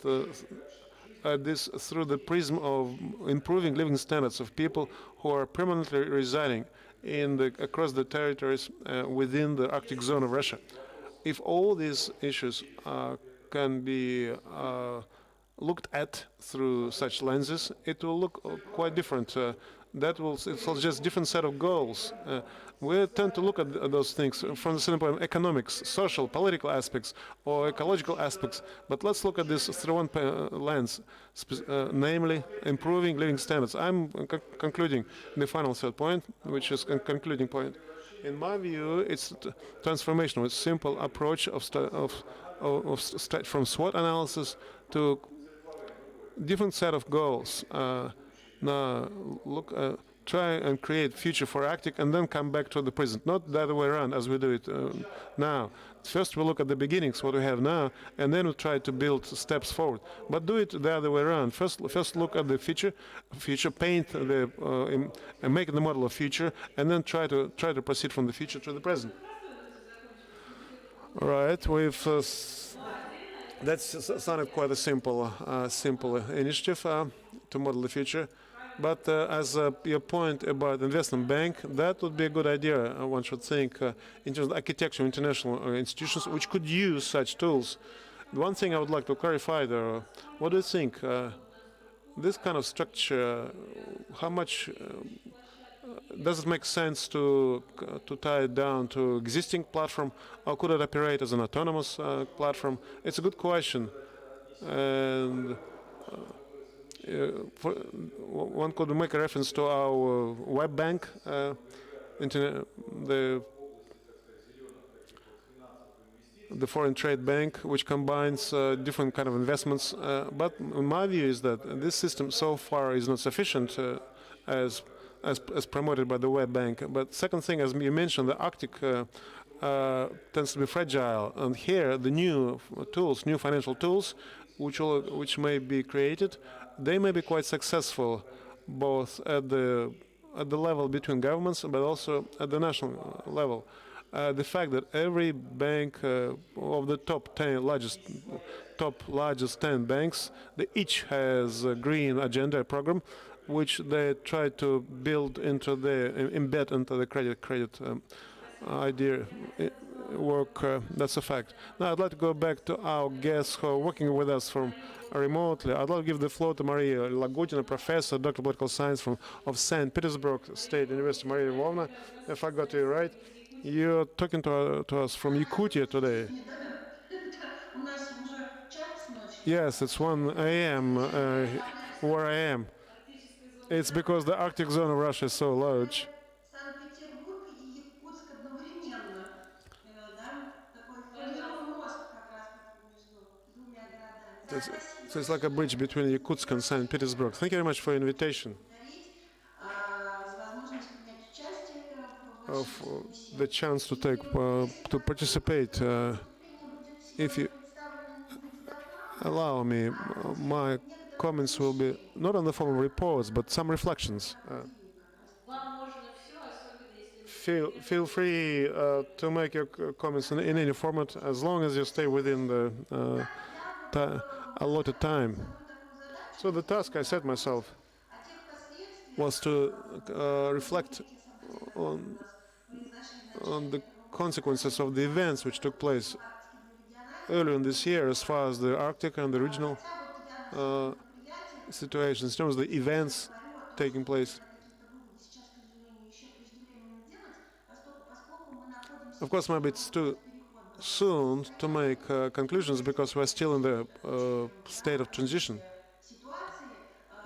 this through the prism of improving living standards of people who are permanently residing across the territories within the Arctic zone of Russia. If all these issues can be looked at through such lenses, it will look quite different. It's just different set of goals. We tend to look at those things from the standpoint of economics, social, political aspects, or ecological aspects. But let's look at this through one lens, namely improving living standards. I'm concluding the final third point, which is a concluding point. In my view, it's transformational. It's a simple approach from SWOT analysis to different set of goals. Now, try and create future for Arctic and then come back to the present, not the other way around as we do it now. First we look at the beginnings, what we have now, and then we try to build steps forward. But do it the other way around. First look at the future, paint and make the model of future, and then try to proceed from the future to the present. All right, that sounded quite a simple initiative to model the future. But as your point about investment bank, that would be a good idea. One should think in terms of architecture, international institutions which could use such tools. One thing I would like to clarify there: what do you think? This kind of structure, how much does it make sense to tie it down to existing platform, or could it operate as an autonomous platform? It's a good question, and one could make a reference to our web bank, the foreign trade bank, which combines different kind of investments. But my view is that this system so far is not sufficient as promoted by the web bank. But second thing, as you mentioned, the Arctic tends to be fragile, and here the new tools, new financial tools, which may be created, they may be quite successful, both at the level between governments, but also at the national level. The fact that every bank of the top largest 10 banks, they each has a green agenda program, which they try to embed into the credit idea work. That's a fact. Now I'd like to go back to our guests who are working with us from remotely. I'd like to give the floor to Maria Lagutina, professor, Doctor of Political Science of St. Petersburg State University. Maria Lvovna, if I got you right, you're talking to us from Yakutia today. Yes, it's 1 a.m. Where I am. It's because the Arctic zone of Russia is so large. So it's like a bridge between Yakutsk and St. Petersburg. Thank you very much for your invitation. of the chance to participate. If you allow me, my comments will be not in the form of reports, but some reflections. Feel free to make your comments in any format, as long as you stay within the allotted time. So the task I set myself was to reflect on the consequences of the events which took place earlier in this year, as far as the Arctic and the regional situations, in terms of the events taking place. Of course, maybe it's too soon to make conclusions, because we're still in the state of transition.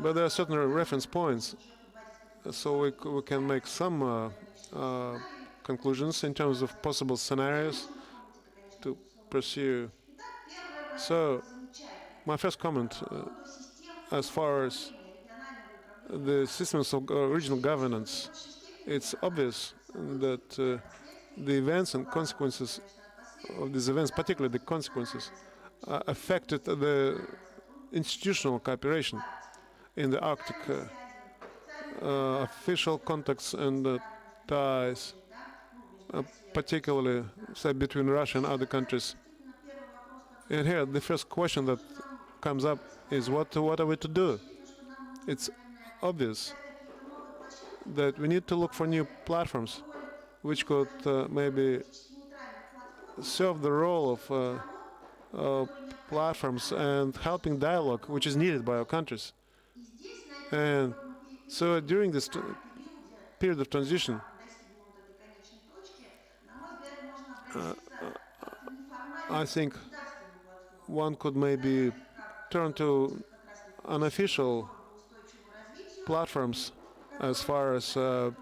But there are certain reference points, so we can make some conclusions in terms of possible scenarios to pursue. So, my first comment, as far as the systems of regional governance, it's obvious that the events and consequences of these events, particularly the consequences, affected the institutional cooperation in the Arctic, official contacts and ties, particularly say, between Russia and other countries. And here, the first question that comes up is what are we to do? It's obvious that we need to look for new platforms which could maybe serve the role of platforms and helping dialogue, which is needed by our countries. And so during this period of transition, I think one could maybe turn to unofficial platforms as far as the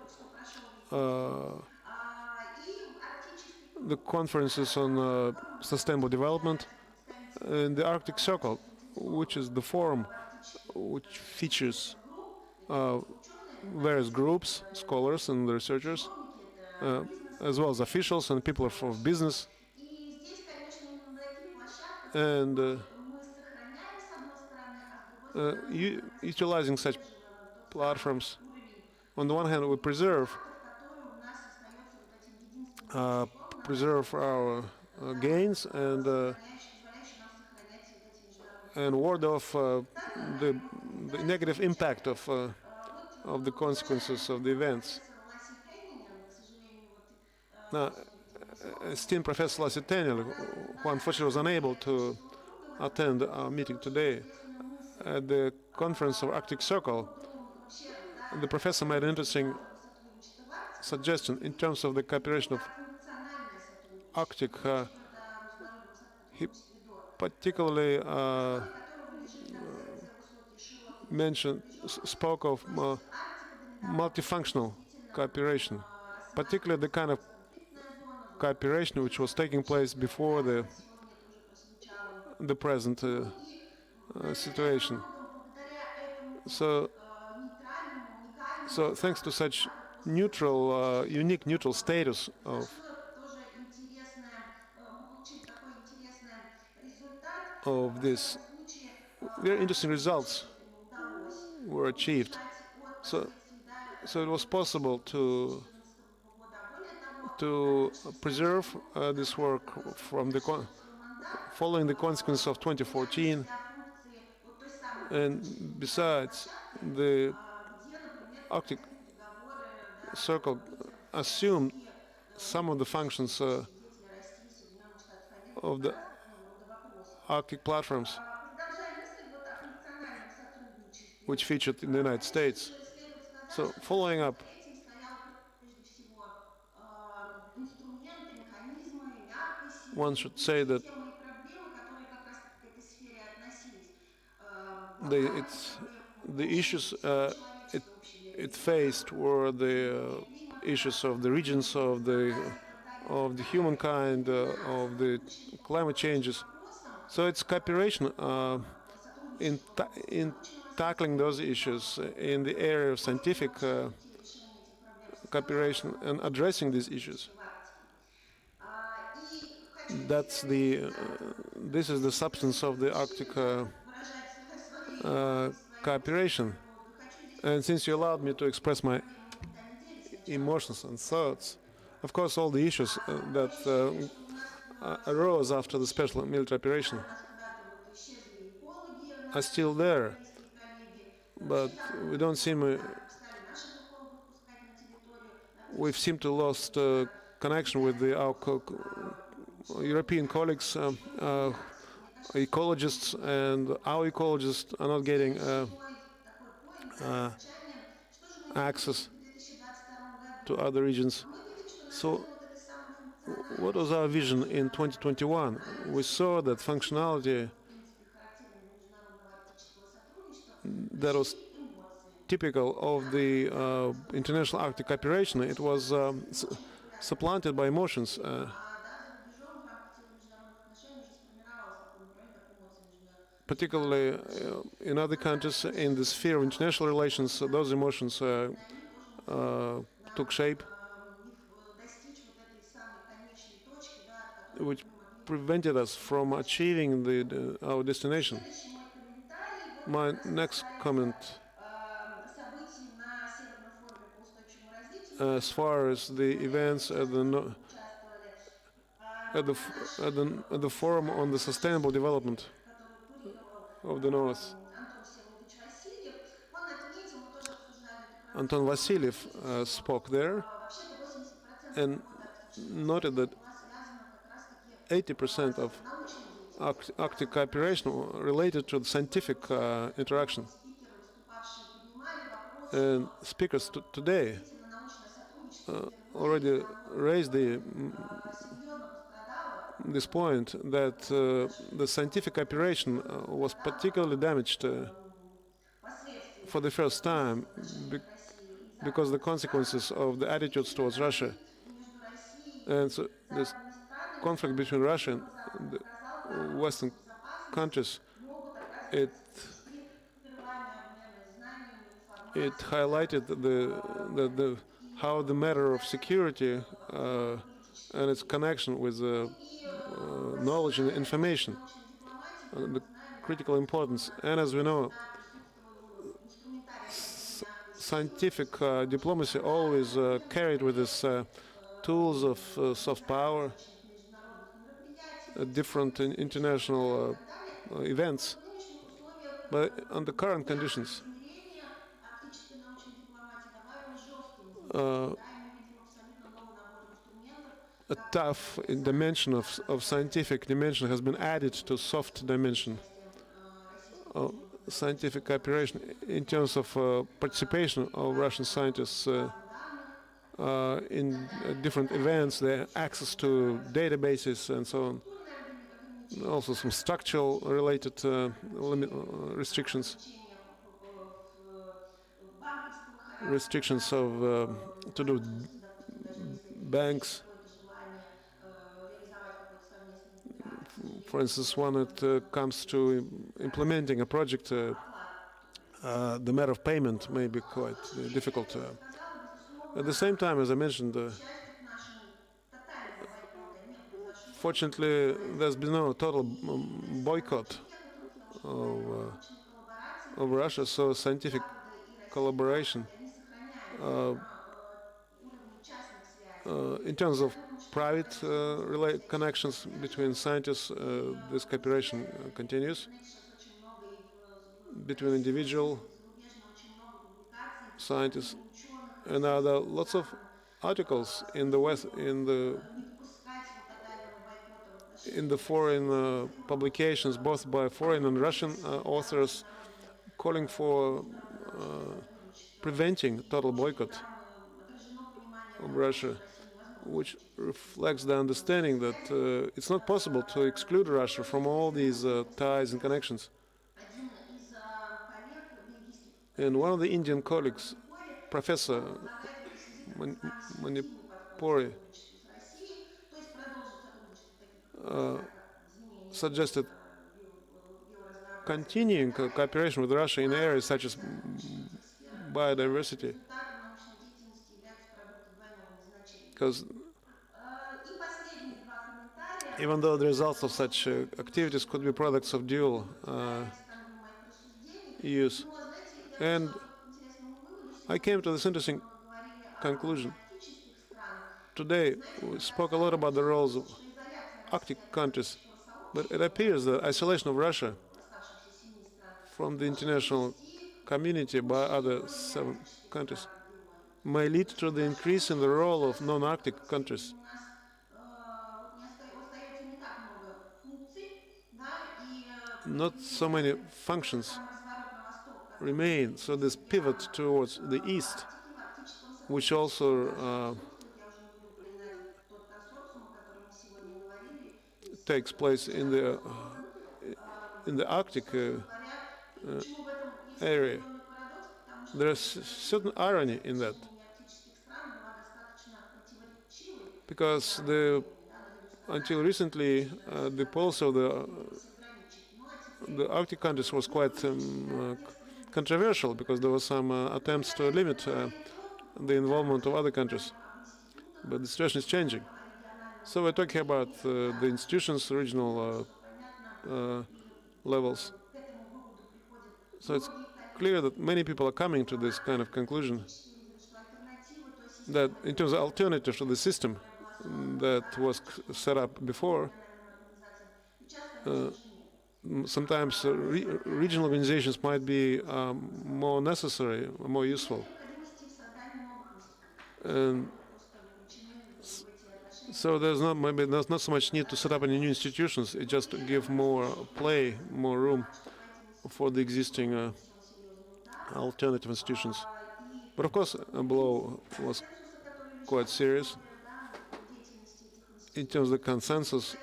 conferences on sustainable development and the Arctic Circle, which is the forum which features various groups, scholars and researchers, as well as officials and people of business. And utilizing such platforms, on the one hand, we preserve our gains and ward off the negative impact of the consequences of the events. Now, esteemed Professor Lasitenel, who unfortunately was unable to attend our meeting today, at the conference of Arctic Circle, the professor made an interesting suggestion in terms of the cooperation of Arctic. He particularly spoke of multifunctional cooperation, particularly the kind of cooperation which was taking place before the present situation. So thanks to such neutral, unique neutral status of this, very interesting results were achieved. So it was possible to preserve this work from the following the consequences of 2014, and besides, the Arctic Circle assumed some of the functions of the Arctic platforms which featured in the United States. So following up, one should say that the issues it faced were the issues of the regions, of the humankind, of the climate changes. So it's cooperation in tackling those issues in the area of scientific cooperation and addressing these issues. This is the substance of the Arctic cooperation. And since you allowed me to express my emotions and thoughts, of course, all the issues that arose after the special military operation are still there, but we don't seem we've seemed to lost connection with our European colleagues, ecologists, and our ecologists are not getting access to other regions. So what was our vision in 2021? We saw that functionality that was typical of the international Arctic cooperation, it was supplanted by emotions. Particularly in other countries, in the sphere of international relations, those emotions took shape, which prevented us from achieving our destination. My next comment, as far as the events at the Forum on the Sustainable Development of the North, Anton Vasilyev spoke there and noted that 80% of Arctic cooperation related to the scientific interaction. And speakers today already raised this point that the scientific cooperation was particularly damaged for the first time because of the consequences of the attitudes towards Russia. And so this conflict between Russia and the Western countries, it highlighted how the matter of security and its connection with knowledge and information, the critical importance. And as we know, scientific diplomacy always carried with us tools of soft power, different international events. But under current conditions, a tough dimension of scientific dimension has been added to soft dimension of scientific cooperation in terms of participation of Russian scientists in different events, their access to databases and so on. Also some structural related restrictions of to do with banks. For instance, when it comes to implementing a project, the matter of payment may be quite difficult. At the same time, as I mentioned, fortunately, there's been no total boycott of Russia, so scientific collaboration in terms of private connections between scientists, this cooperation continues between individual scientists, and there are lots of articles in the West, in the foreign publications, both by foreign and Russian authors, calling for preventing total boycott of Russia, which reflects the understanding that it's not possible to exclude Russia from all these ties and connections. And one of the Indian colleagues, Professor Manipuri, suggested continuing cooperation with Russia in areas such as biodiversity because even though the results of such activities could be products of dual use. And I came to this interesting conclusion. Today, we spoke a lot about the roles of Arctic countries, but it appears that isolation of Russia from the international community by other 7 countries may lead to the increase in the role of non-Arctic countries. Not so many functions remain, so this pivot towards the east, which also takes place in the Arctic area. There is certain irony in that, because until recently the policy of the Arctic countries was quite controversial, because there were some attempts to limit the involvement of other countries. But the situation is changing. So we're talking about the institutions, regional levels. So it's clear that many people are coming to this kind of conclusion, that in terms of alternative to the system that was set up before, sometimes regional organizations might be more necessary, more useful. And so there's not so much need to set up any new institutions, it just to give more play, more room for the existing alternative institutions. But of course, a blow was quite serious in terms of the consensus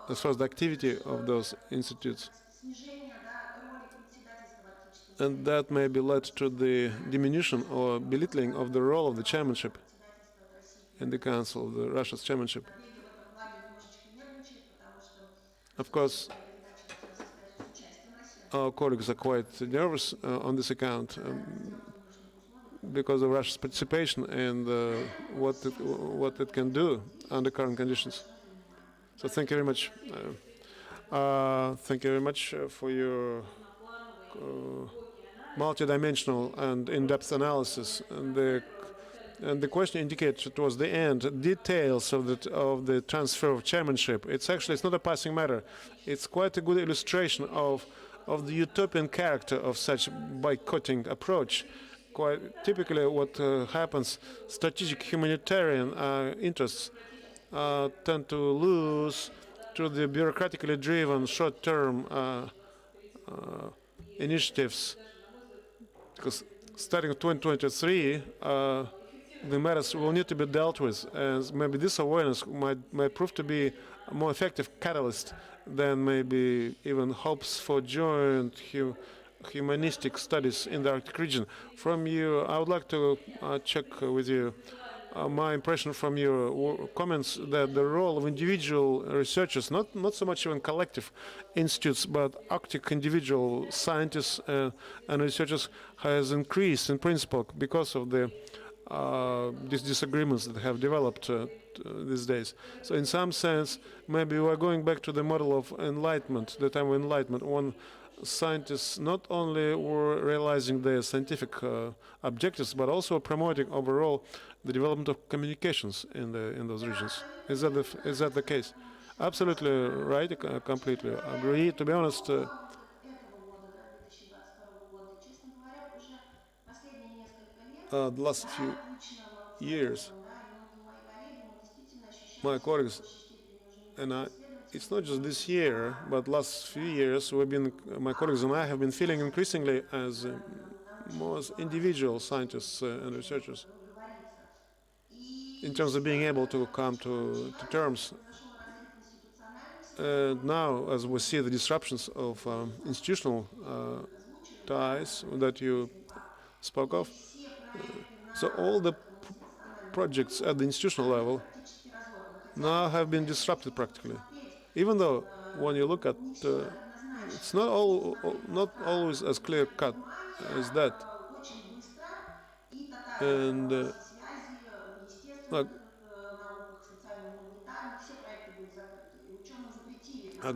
as far as the activity of those institutes. And that maybe led to the diminution or belittling of the role of the chairmanship in the Council, the Russia's chairmanship. Of course, our colleagues are quite nervous on this account because of Russia's participation and what it can do under current conditions. So thank you very much. Thank you very much for your multidimensional and in-depth analysis. And the question indicates towards the end details of the transfer of chairmanship. It's not a passing matter. It's quite a good illustration of the utopian character of such boycotting approach. Quite typically, what happens, strategic humanitarian interests tend to lose to the bureaucratically driven short-term initiatives. Because starting 2023, the matters will need to be dealt with, and maybe this awareness might prove to be a more effective catalyst than maybe even hopes for joint humanistic studies in the Arctic region. From you, I would like to check with you my impression from your comments that the role of individual researchers, not so much even collective institutes, but Arctic individual scientists and researchers has increased in principle because of these disagreements that have developed these days. So in some sense, maybe we are going back to the model of enlightenment, the time of enlightenment, when scientists not only were realizing their scientific objectives, but also promoting overall the development of communications in those regions. Is that the case? Absolutely right. I completely agree. To be honest, the last few years, my colleagues and I, it's not just this year, but last few years, my colleagues and I have been feeling increasingly as more as individual scientists and researchers in terms of being able to come to terms. And now, as we see the disruptions of institutional ties that you spoke of, so all the projects at the institutional level now have been disrupted practically. Even though, when you look at, it's not always as clear-cut as that. And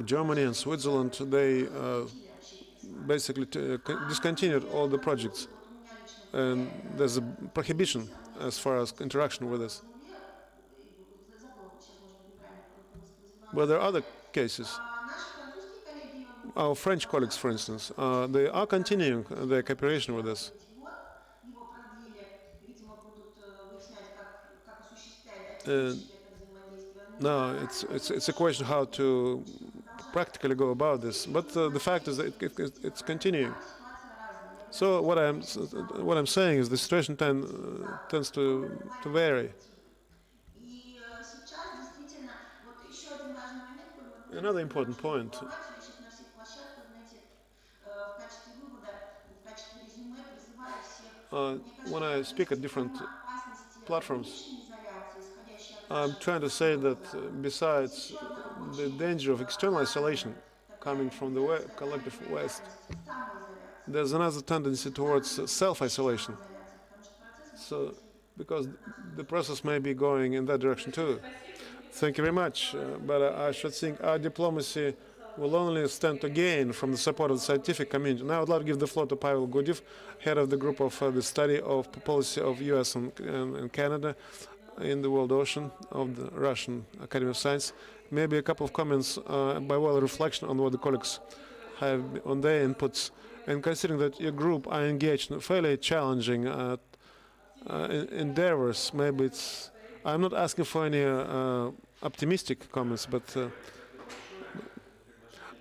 Germany and Switzerland, they basically discontinued all the projects, and there's a prohibition as far as interaction with this. But there are other cases. Our French colleagues, for instance, they are continuing their cooperation with us. Now it's a question how to practically go about this, but the fact is that it's continuing. So what I'm saying is the situation tends to vary. Another important point. When I speak at different platforms, I'm trying to say that besides the danger of external isolation coming from the collective West, there's another tendency towards self-isolation. So, because the process may be going in that direction too. Thank you very much. But I should think our diplomacy will only stand to gain from the support of the scientific community. Now I'd like to give the floor to Pavel Gudiv, head of the group of the study of policy of US and Canada in the world ocean of the Russian Academy of Science. Maybe a couple of comments by way of reflection on what the colleagues have on their inputs. And considering that your group are engaged in fairly challenging endeavors, maybe it's... I'm not asking for any optimistic comments, but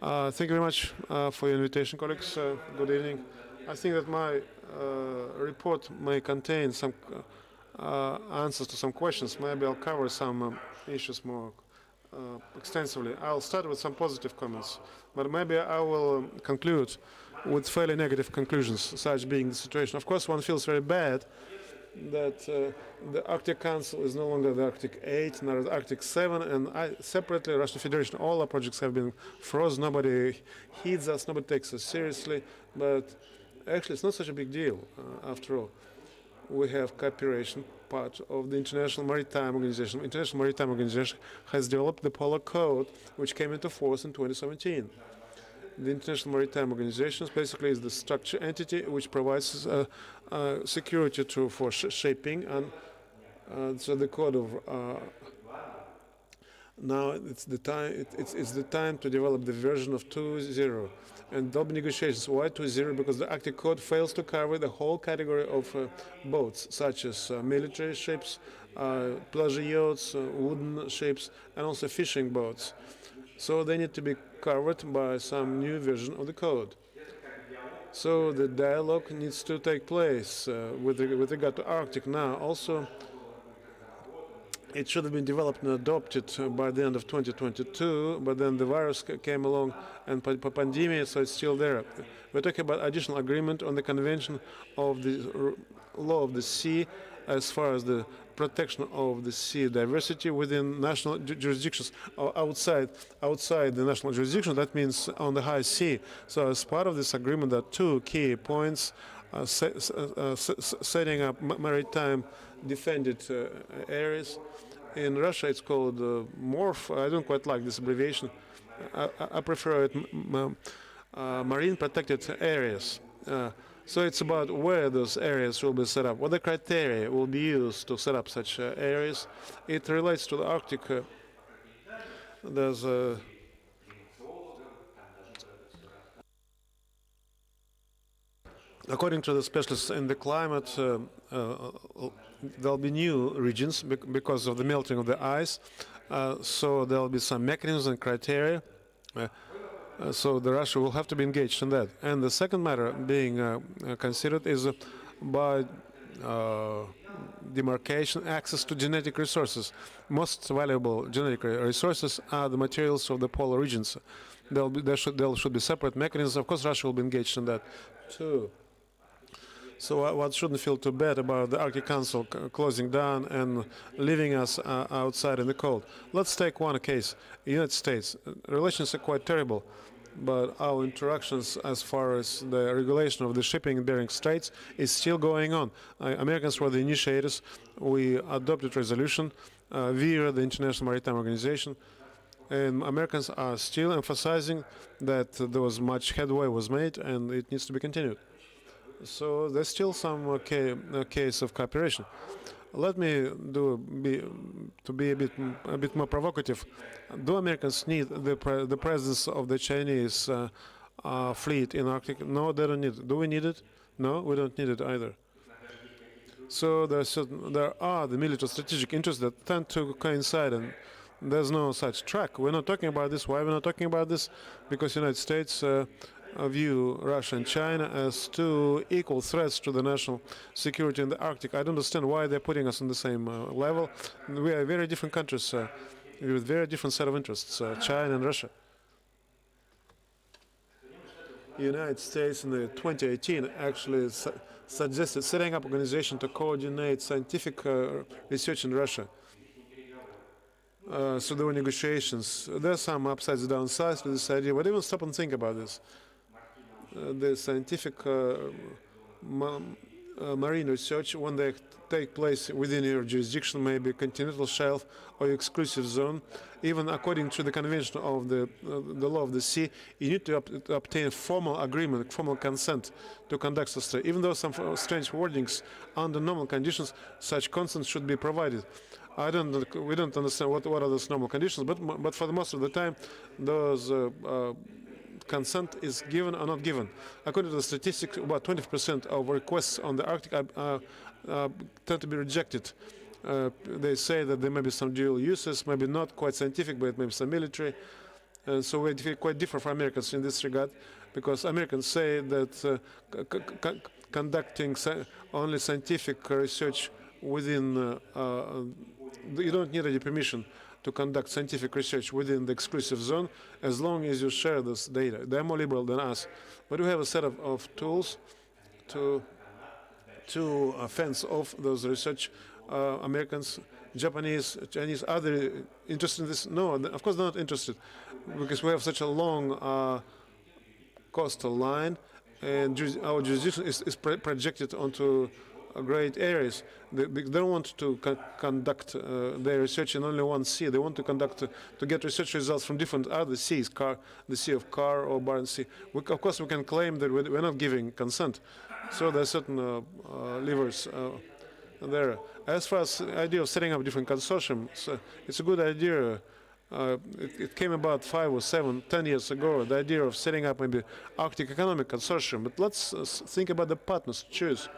thank you very much for your invitation, colleagues. Good evening. I think that my report may contain some answers to some questions. Maybe I'll cover some issues more extensively. I'll start with some positive comments, but maybe I will conclude with fairly negative conclusions, such being the situation. Of course, one feels very bad that the Arctic Council is no longer the Arctic 8, nor the Arctic 7, and separately, Russian Federation, all our projects have been frozen. Nobody heeds us, nobody takes us seriously, but actually it's not such a big deal, after all. We have cooperation, part of the International Maritime Organization. International Maritime Organization has developed the Polar Code, which came into force in 2017. The International Maritime Organization basically is the structure entity which provides security for shipping, and so the code of now it's the time. It's the time to develop the version of 2.0, and there'll be negotiations. Why 2.0? Because the Arctic Code fails to cover the whole category of boats, such as military ships, pleasure yachts, wooden ships, and also fishing boats. So they need to be covered by some new version of the code. So the dialogue needs to take place with regard to Arctic now. Also, it should have been developed and adopted by the end of 2022, but then the virus came along and pandemic, so it's still there. We're talking about additional agreement on the Convention of the Law of the Sea as far as the protection of the sea diversity within national jurisdictions or outside the national jurisdiction. That means on the high sea. So as part of this agreement, there are two key points: setting up maritime defended areas. In Russia, it's called MORF. I don't quite like this abbreviation. I prefer it marine protected areas. So it's about where those areas will be set up, what the criteria will be used to set up such areas. It relates to the Arctic. There's a according to the specialists in the climate, there'll be new regions because of the melting of the ice. So there'll be some mechanisms and criteria. So the Russia will have to be engaged in that. And the second matter being considered is by demarcation access to genetic resources. Most valuable genetic resources are the materials of the polar regions. There should be separate mechanisms. Of course, Russia will be engaged in that too. So one shouldn't feel too bad about the Arctic Council closing down and leaving us outside in the cold. Let's take one case. United States. Relations are quite terrible, but our interactions as far as the regulation of the shipping in Bering Straits is still going on. Americans were the initiators. We adopted resolution via the International Maritime Organization. And Americans are still emphasizing that there was much headway was made and it needs to be continued. So there's still some case of cooperation. Let me be a bit more provocative. Do Americans need the presence of the Chinese fleet in Arctic? No, they don't need it. Do we need it? No, we don't need it either. So there are the military strategic interests that tend to coincide, and there's no such track. We're not talking about this. Why we're not talking about this? Because the United States view Russia and China as two equal threats to the national security in the Arctic. I don't understand why they're putting us on the same level. We are very different countries with very different set of interests, China and Russia. The United States in the 2018 actually suggested setting up organization to coordinate scientific research in Russia. So there were negotiations. There are some upsides and downsides to this idea, but even stop and think about this. The scientific marine research, when they take place within your jurisdiction, maybe continental shelf or exclusive zone, even according to the convention of the law of the sea, you need to obtain formal agreement, formal consent to conduct such study. Even though some strange wordings, under normal conditions, such consent should be provided. We don't understand what are those normal conditions, but for the most of the time, those consent is given or not given. According to the statistics, about 20% of requests on the Arctic tend to be rejected. They say that there may be some dual uses, maybe not quite scientific, but maybe some military. And so we quite differ from Americans in this regard, because Americans say that conducting only scientific research within, you don't need any permission to conduct scientific research within the exclusive zone as long as you share this data. They're more liberal than us. But we have a set of tools to fence off those research. Americans, Japanese, Chinese, are they interested in this? No, of course they're not interested, because we have such a long coastal line, and our jurisdiction is projected onto great areas. They don't want to conduct their research in only one sea. They want to get research results from different other seas, the Sea of Kar or Barents Sea. Of course, we can claim that we're not giving consent. So there are certain levers there. As far as the idea of setting up different consortiums, it's a good idea. It came about 5 or 7, 10 years ago, the idea of setting up maybe Arctic Economic Consortium. But let's think about the partners to choose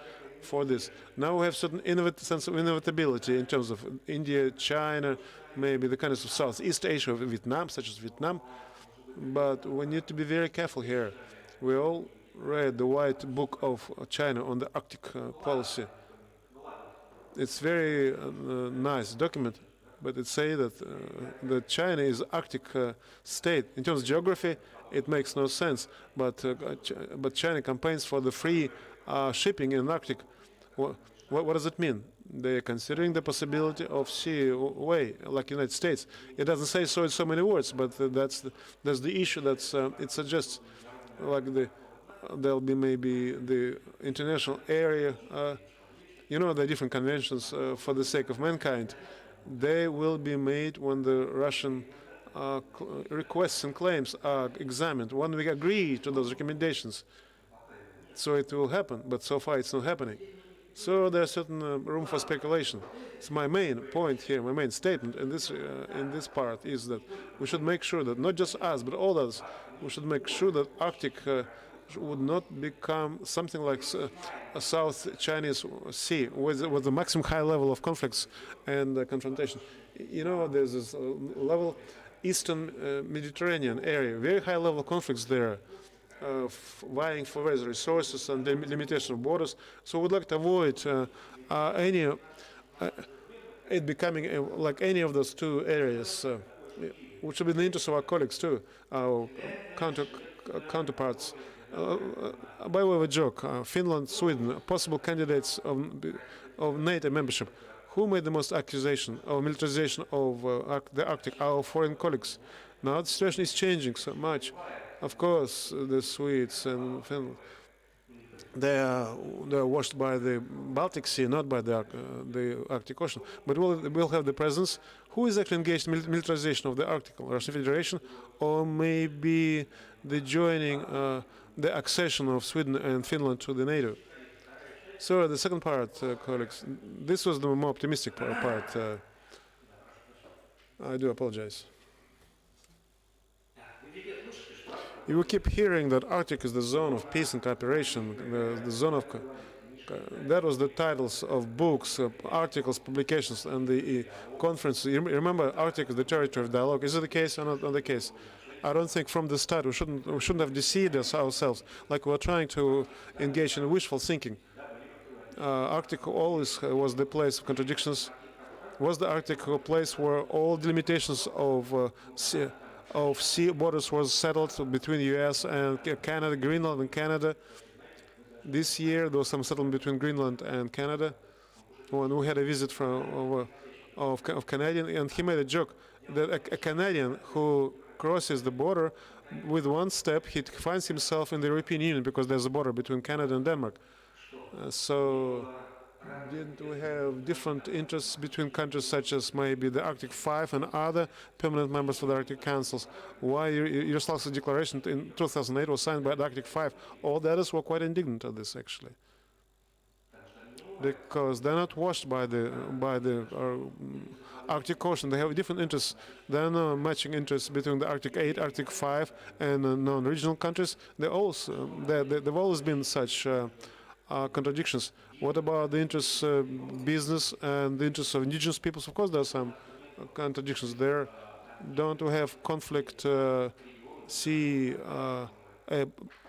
for this. Now we have certain sense of inevitability in terms of India, China, maybe the countries of Southeast Asia, Vietnam, such as Vietnam. But we need to be very careful here. We all read the white book of China on the Arctic policy. It's very nice document, but it says that China is Arctic state. In terms of geography, it makes no sense. But China campaigns for the free shipping in Arctic. What does it mean? They are considering the possibility of sea way, like United States. It doesn't say so in so many words, but that's the issue that it suggests. Like there'll be maybe the international area. You know, the different conventions for the sake of mankind. They will be made when the Russian requests and claims are examined. When we agree to those recommendations, so it will happen. But so far, it's not happening. So there's certain room for speculation. So my main point here, my main statement in this part is that we should make sure that not just us, but all others, we should make sure that Arctic would not become something like a South Chinese Sea with the maximum high level of conflicts and confrontation. You know, there's this level Eastern Mediterranean area, very high level conflicts there. Vying for various resources and the limitation of borders. So we'd like to avoid it becoming like any of those two areas, which will be in the interest of our colleagues too, our counterparts. By way of a joke, Finland, Sweden, possible candidates of NATO membership. Who made the most accusation of militarization of the Arctic? Our foreign colleagues. Now the situation is changing so much. Of course, the Swedes and Finland. they're washed by the Baltic Sea, not by the Arctic Ocean. But we'll have the presence. Who is actually engaged in militarization of the Arctic? Russian Federation, or maybe the joining, the accession of Sweden and Finland to the NATO? So the second part, colleagues, this was the more optimistic part. I do apologize. You will keep hearing that Arctic is the zone of peace and cooperation, the zone of. That was the titles of books, articles, publications, and the conference. You remember, Arctic is the territory of dialogue. Is it the case or not the case? I don't think from the start we shouldn't have deceived ourselves, like we were trying to engage in wishful thinking. Arctic always was the place of contradictions. Was the Arctic a place where all delimitations of sea borders was settled between the U.S. and Canada, Greenland and Canada? This year there was some settlement between Greenland and Canada. When we had a visit of Canadian, and he made a joke that a Canadian who crosses the border with one step, he finds himself in the European Union because there's a border between Canada and Denmark. So didn't we have different interests between countries such as maybe the Arctic 5 and other permanent members of the Arctic Councils? Why Yaroslavl's declaration in 2008 was signed by the Arctic 5? All the others were quite indignant at this, actually, because they're not watched by the Arctic Ocean. They have different interests. There are no matching interests between the Arctic 8, Arctic 5, and non-regional countries. They've always been such contradictions. What about the interests of business and the interests of indigenous peoples? Of course, there are some contradictions there. Don't we have conflict sea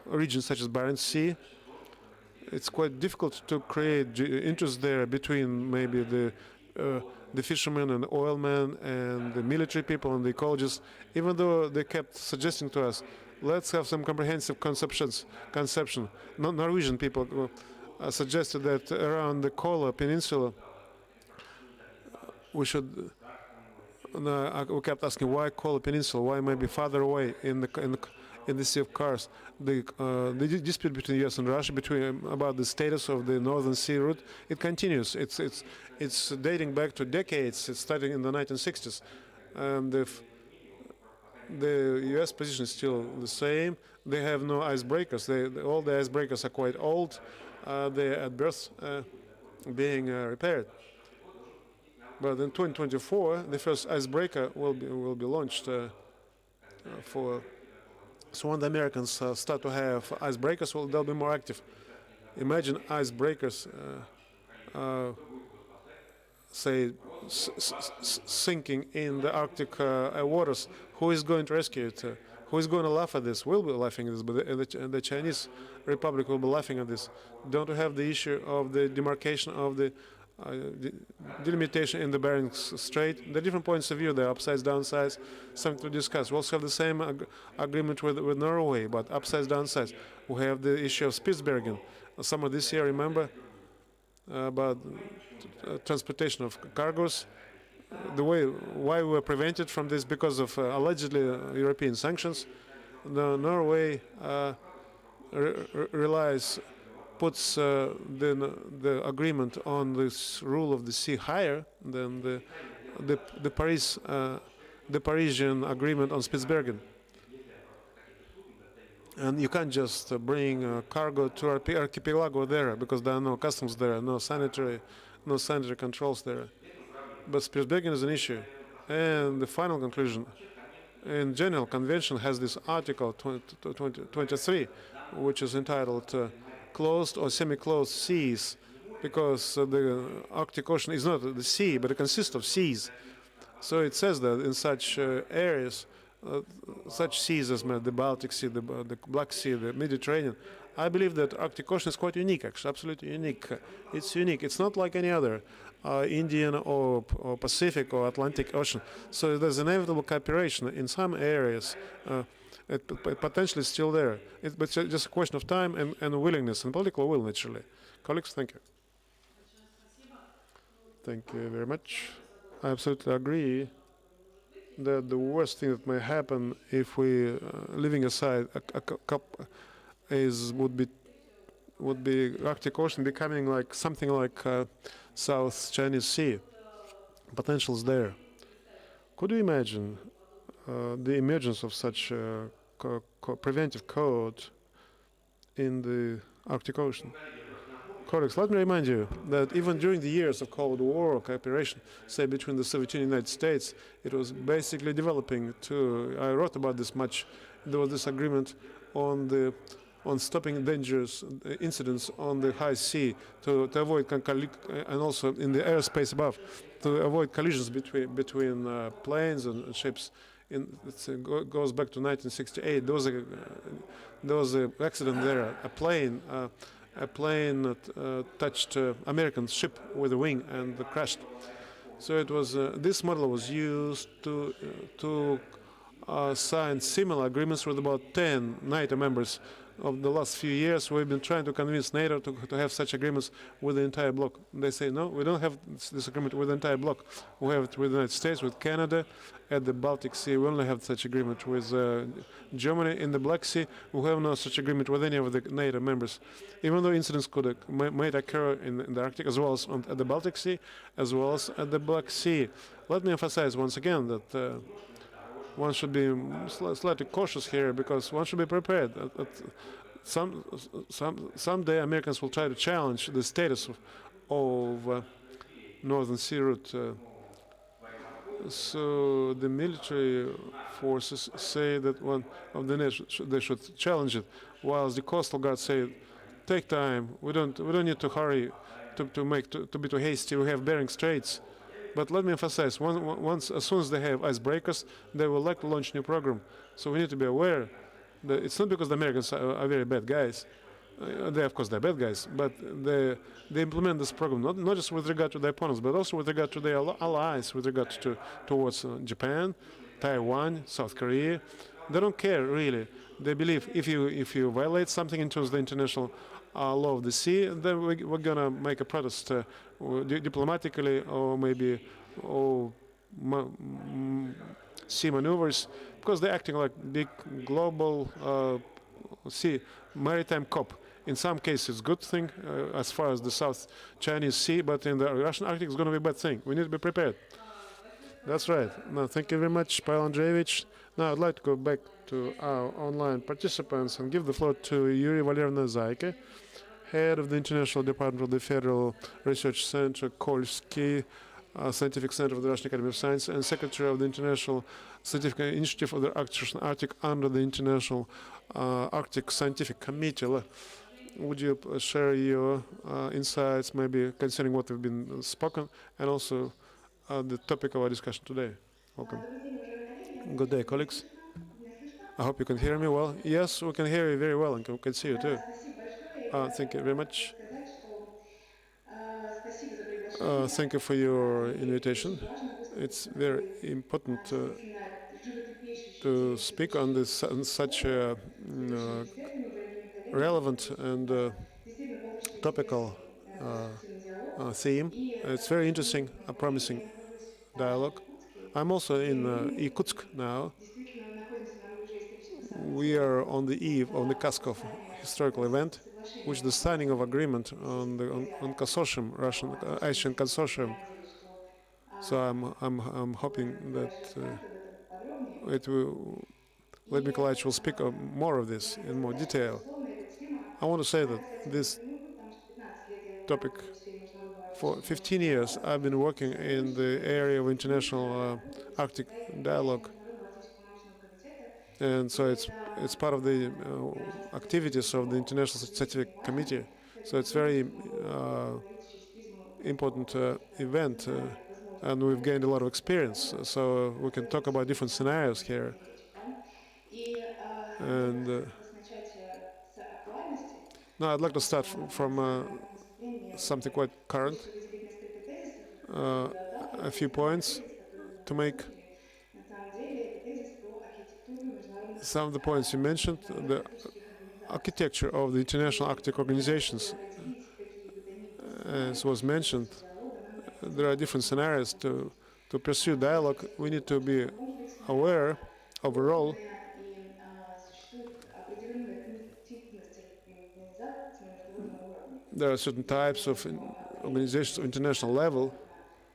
regions such as Barents Sea? It's quite difficult to create interest there between maybe the fishermen and the oilmen and the military people and the ecologists, even though they kept suggesting to us, let's have some comprehensive conception. Norwegian people suggested that around the Kola Peninsula, we should. We kept asking why Kola Peninsula, why maybe farther away in the Sea of Kars. The dispute between U.S. and Russia about the status of the Northern Sea route, it continues. It's dating back to decades. It's starting in the 1960s, and the U.S. position is still the same. They have no icebreakers. All the icebreakers are quite old. They're at birth being repaired. But in 2024, the first icebreaker will be launched for. So when the Americans start to have icebreakers, well, they'll be more active. Imagine icebreakers, say, sinking in the Arctic waters. Who is going to rescue it? Who is going to laugh at this? We'll be laughing at this, but the Chinese Republic will be laughing at this. Don't we have the issue of the demarcation of the delimitation in the Bering Strait? The different points of view, the upsides, downsides, something to discuss. We also have the same agreement with Norway, but upsides, downsides. We have the issue of Spitsbergen. Summer this year, remember, about transportation of cargoes. Why we were prevented from this because of allegedly European sanctions. Norway puts the agreement on this rule of the sea higher than the Parisian agreement on Spitsbergen. And you can't just bring cargo to archipelago there because there are no customs there, no sanitary controls there. But Spitsbergen is an issue. And the final conclusion, in General Convention has this Article 23, which is entitled closed or semi-closed seas, because the Arctic Ocean is not the sea, but it consists of seas. So it says that in such areas, such seas as the Baltic Sea, the Black Sea, the Mediterranean, I believe that Arctic Ocean is quite unique, actually, absolutely unique. It's unique. It's not like any other Indian or Pacific or Atlantic Ocean. So there's inevitable cooperation in some areas. It potentially is still there. But it's just a question of time and willingness, and political will, naturally. Colleagues, thank you. Thank you very much. I absolutely agree that the worst thing that may happen if we, leaving aside would be would be Arctic Ocean becoming like something like South Chinese Sea. Potential is there. Could you imagine the emergence of such preventive code in the Arctic Ocean? Colleagues, let me remind you that even during the years of Cold War cooperation, say between the Soviet Union and the United States, it was basically developing to. I wrote about this much. There was this agreement on stopping dangerous incidents on the high sea to avoid and also in the airspace above to avoid collisions between planes and ships. It goes back to 1968. There was an accident there. A plane touched American ship with a wing and crashed. So it was this model was used to sign similar agreements with about 10 NATO members. Of the last few years, we've been trying to convince NATO to have such agreements with the entire bloc. They say, no, we don't have this agreement with the entire bloc. We have it with the United States, with Canada, at the Baltic Sea. We only have such agreement with Germany in the Black Sea. We have no such agreement with any of the NATO members. Even though incidents might occur in the Arctic, as well as at the Baltic Sea, as well as at the Black Sea. Let me emphasize once again that one should be slightly cautious here because one should be prepared. Someday Americans will try to challenge the status of Northern Sea route. So the military forces say that one of the nations they should challenge it, whilst the coastal guards say, "Take time. We don't need to hurry to be too hasty. We have Bering Straits." But let me emphasize, as soon as they have icebreakers, they will like to launch new program. So we need to be aware that it's not because the Americans are very bad guys. Of course, they're bad guys, but they implement this program not just with regard to their opponents, but also with regard to their allies, with regard towards Japan, Taiwan, South Korea. They don't care really. They believe if you violate something in terms of the international law of the sea, then we're gonna make a protest diplomatically or maybe sea maneuvers, because they're acting like big global sea maritime cop. In some cases, good thing as far as the South Chinese Sea, but in the Russian Arctic, it's going to be a bad thing. We need to be prepared. That's right. No, thank you very much, Pavel Andreevich. Now I'd like to go back to our online participants and give the floor to Yuri Valerna Zayke, head of the International Department of the Federal Research Center, Kolsky Scientific Center of the Russian Academy of Science, and secretary of the International Scientific Initiative of the Arctic under the International Arctic Scientific Committee. Would you share your insights, maybe concerning what have been spoken, and also the topic of our discussion today? Welcome. Good day, colleagues. I hope you can hear me well. Yes, we can hear you very well, and we can see you too. Thank you very much. Thank you for your invitation. It's very important to speak on this on such a relevant and topical theme. It's very interesting, a promising dialogue. I'm also in Irkutsk now. We are on the eve, on the cusp of a historical event, which is the signing of agreement on consortium, Russian Asian consortium. So I'm hoping that Let Nikolaevich will speak more of this in more detail. I want to say that this topic, for 15 years, I've been working in the area of international Arctic dialogue, and so it's part of the activities of the International Scientific Committee. So it's very important event, and we've gained a lot of experience. So we can talk about different scenarios here. And now I'd like to start from something quite current, a few points to make. Some of the points you mentioned, the architecture of the international Arctic organizations, as was mentioned, there are different scenarios to pursue dialogue. We need to be aware overall there are certain types of organizations of international level.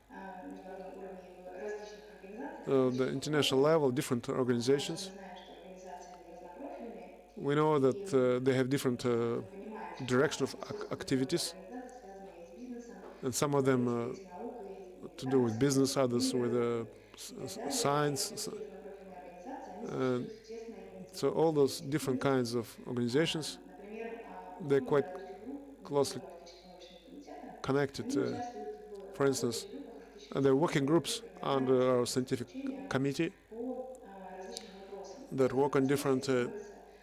на международном уровне в различных организациях. The international level, different organizations. Мы знаем, что организации они разнопрофильные. We know that they have different Мы понимаем, что direction of высокие activities, организации связаны и с бизнесом, and some of them и с наукой, и с to do with business, others with и так далее. science. Такие разнопрофильные организации, они существуют в тесной So all those different kinds of organizations, Например, they're quite групп closely арктического научного комитета, connected. они участвуют For instance, there are working groups under our scientific committee по различным вопросам. that work on different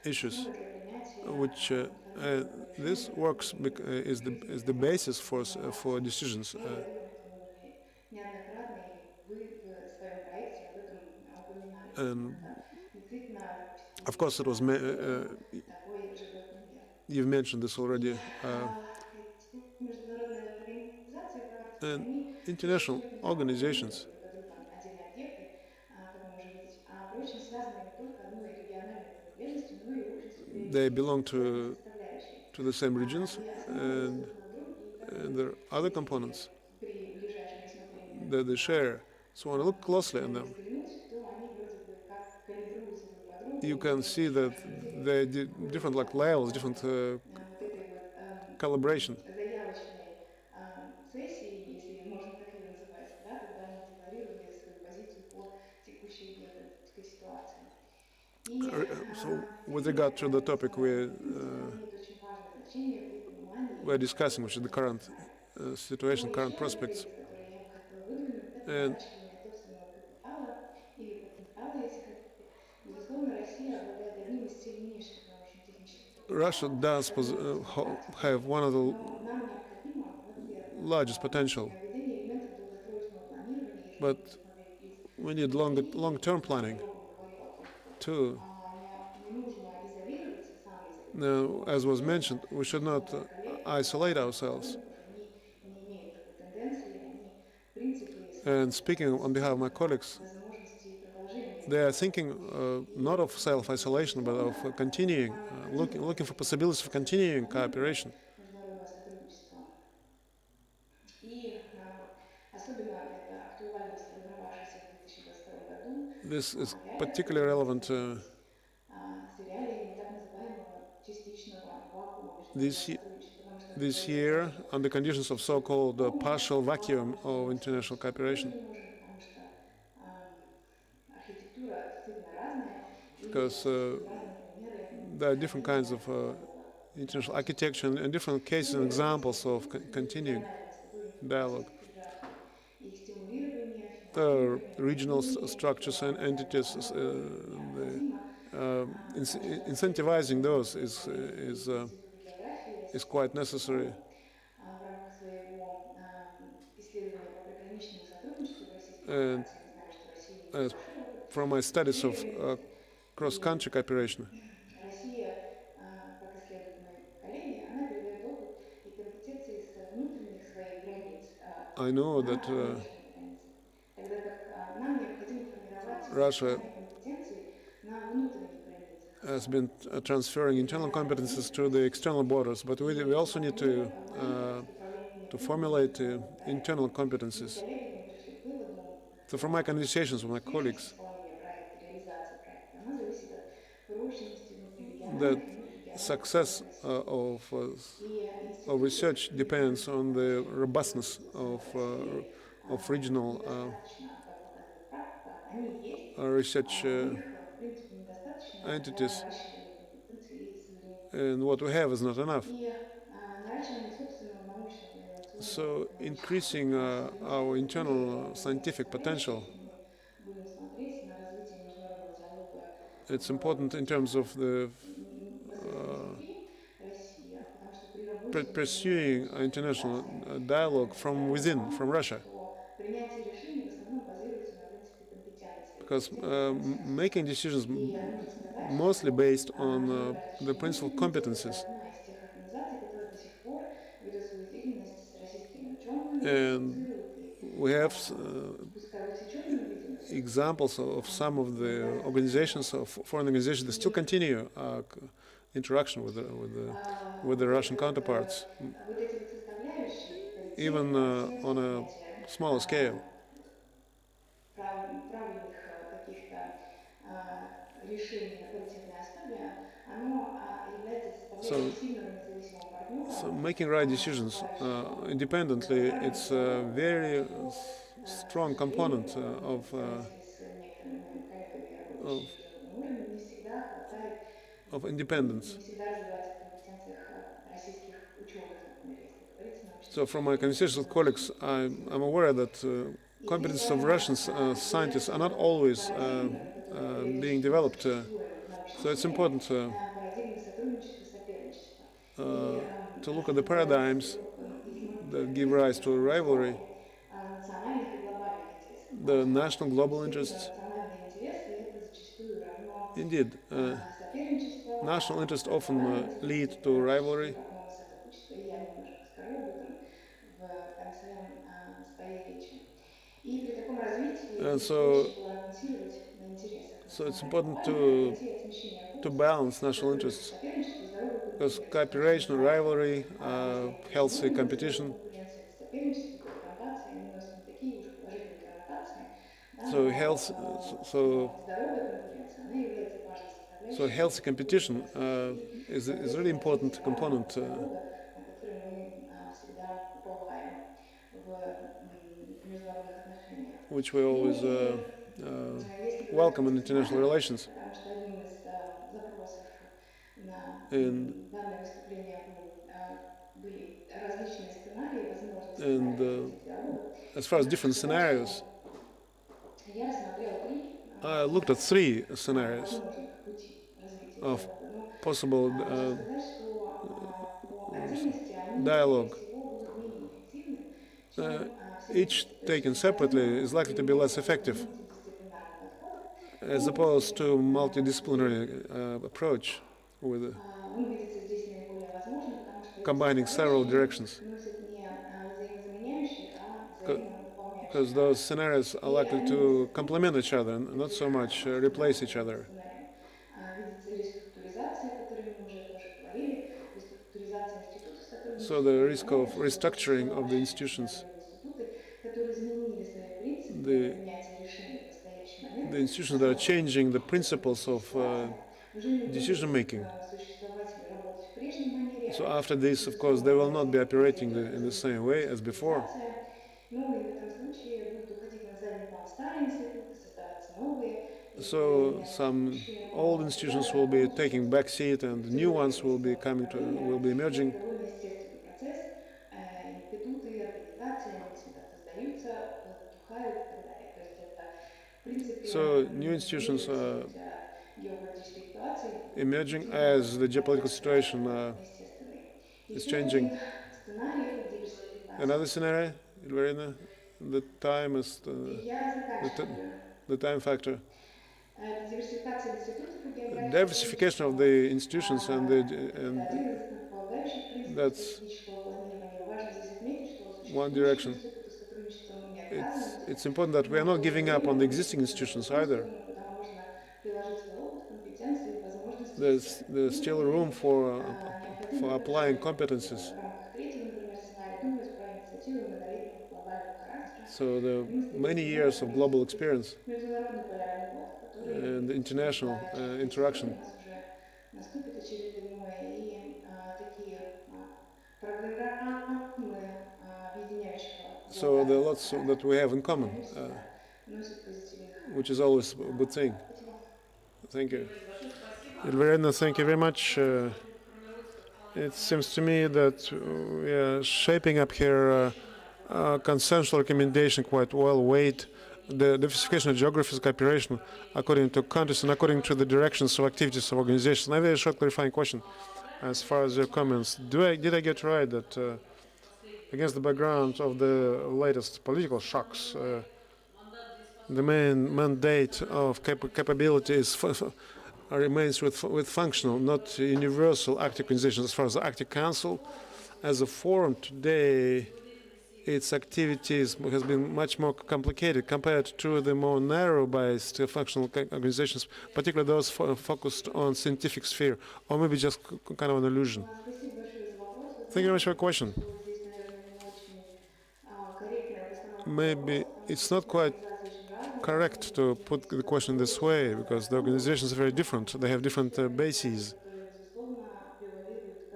issues, Основой для принятия which this works is the basis for decisions. мы об этом говорили неоднократно, и вы в своем проекте об этом упоминали. And Действительно, of course, it was такой живой пример. you've mentioned this already. Международные организации практики, And они international organizations, отдельные объекты, как мы можем видеть, они очень связаны не только одной региональной принадлежностью, но и общей they belong составляющей. to the same regions, and there are other components При ближайшем рассмотрении that they share. So when I look closely at them, взглянуть, то они вроде бы как калибруются друг по другу. you can see that they're different like levels, different Вот этой вот calibration. заявочной сессии, если можно так ее называть, да, когда они декларировали свою позицию по текущей геополитической ситуации. И So with regard to the topic имеет очень важное значение при понимании we're discussing, which is the current situation, current prospects, которые я бы хотела выдвинуть, это and наращивание собственного капитала или потенциала, если хотите. Безусловно, Россия обладает одним из сильнейших научно-технических Russia does have one of the но нам необходимо, во-первых, largest potential, введение элементов долгосрочного планирования, если but мы смотреть из we need long-term planning too. не нужно изолироваться, самоизолироваться. Now, as was mentioned, we should not isolate ourselves. Они не имеют такой тенденции, они, в принципе, And speaking on behalf of my colleagues, возможности продолжения they are thinking not of self-isolation, but of continuing, looking for possibilities of continuing cooperation. международного сотрудничества. И особенно это актуально сформировавшееся в 2022 году This is particularly relevant с реалиями так называемого частичного вакуума this международного сотрудничества, потому что this year under conditions of so-called partial vacuum of international cooperation, мы можем, потому что архитектура действительно разная, и because разные примеры there are different kinds of international architecture and different cases and examples of continuing dialogue. их стимулирование, Regional structures and entities, incentivizing those is quite necessary. в рамках своего исследования по приграничному сотрудничеству в Российской And Федерации, мы знаем, что Россия as from my studies of cross-country cooperation, Россия, как исследуют мои коллеги, она передает опыт и компетенции с внутренних своих границ I know на that внешние границы. Тогда как нам необходимо формировать Russia компетенции на внутренних границах. has been transferring internal competences to the external borders, but we also need to formulate internal competences. Коллеги мы пришли к выводу, So from my conversations with my colleagues, исполнение проекта, реализация проекта, она зависит от прочности внутрирегиональной that и межрегиональной success of research depends on the robustness of regional достаточно, как показывает практика, они есть, research их, в принципе, недостаточно entities, для наращивания компетенций и исследований. and what we have is not enough. И наращивание собственного научного и инновационного So increasing our internal scientific potential, мы будем смотреть на развитие международного диалога it's important in terms of the внутри России, потому что при работе pursuing international dialogue from within, from Russia, то принятие решений в основном базируется на принципе компетенции. because making decisions И нужно сказать, mostly based on the principle of competences. одна из тех организаций, которая до сих пор ведет свою деятельность с российскими учеными, And we have пускай с учеными деятельностью, examples of some of the organizations, of foreign organizations that still continue interaction with the Russian counterparts, вот эти вот составляющие, как говорится, even on a smaller scale. правильных каких-то решений на коллективной основе, оно является составляющей сильного независимого партнера. So making right decisions independently, it's a very strong component of independence. Не всегда развивается в компетенциях российских ученых, например, если говорить научно. So from my conversations with colleagues, I'm aware that competence of Russian scientists are not always being developed. So it's important to look at the paradigms that give rise to a rivalry, the national global interests. Indeed, national interests often lead to rivalry. So it's important to balance national interests, because cooperation, rivalry, healthy competition. So healthy competition is a really important component which we always welcome in international relations. And as far as different scenarios, I looked at 3 scenarios of possible dialogue. Each taken separately is likely to be less effective, as opposed to multidisciplinary approach with combining several directions, because those scenarios are likely to complement each other and not so much replace each other. So the risk of restructuring of the institutions, the institutions that are changing the principles of decision making. So after this, of course, they will not be operating in the same way as before. So some old institutions will be taking back seat, and new ones will be emerging. So new institutions are emerging as the geopolitical situation is changing. Another scenario, Elverina, the time is the time factor. Diversification of the institutions and that's one direction. It's important that we are not giving up on the existing institutions either. There's still room for applying competences. So the many years of global experience and international interaction. So there are lots that we have in common, which is always a good thing. Thank you. Elverina, thank you very much. It seems to me that we are shaping up here a consensual recommendation quite well weighed. The diversification of geographies, cooperation according to countries and according to the directions of activities of organizations. I have a very short clarifying question as far as your comments. Did I get right that against the background of the latest political shocks, the main mandate of capability remains with functional, not universal Arctic organizations, as far as the Arctic Council as a forum today its activities has been much more complicated compared to the more narrow-based functional organizations, particularly those focused on scientific sphere, or maybe just kind of an illusion. Спасибо большое за вопрос. Вы Thank you very much знаете, for your мне кажется, question. что здесь, наверное, не очень корректная постановка Maybe вопроса, потому что it's not действительно quite организации очень разные, у каждой correct to put the ситуация question this другой, way, ситуация because the особая. organizations are very different. They have different Есть организации, bases. которые, безусловно, превалируют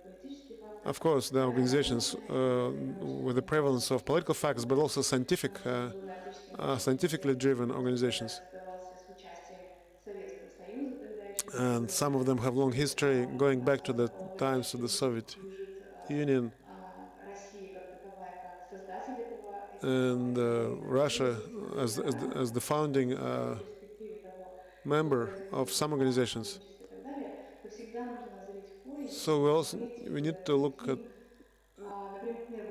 политические факторы, Of course, there are organizations научные, научные with the prevalence of political facts, but also Было отечественное scientifically driven когда organizations. создавался с участием Советского Союза тогда еще, And some of them have long history going back to the times of the Soviet служит Union России как таковая, как создатель and Russia as the founding в перспективе того, что member of произойдет some в organizations. сотрудничестве и так далее, то всегда нужно назреть в корень So и посмотреть, we need to look каким, например,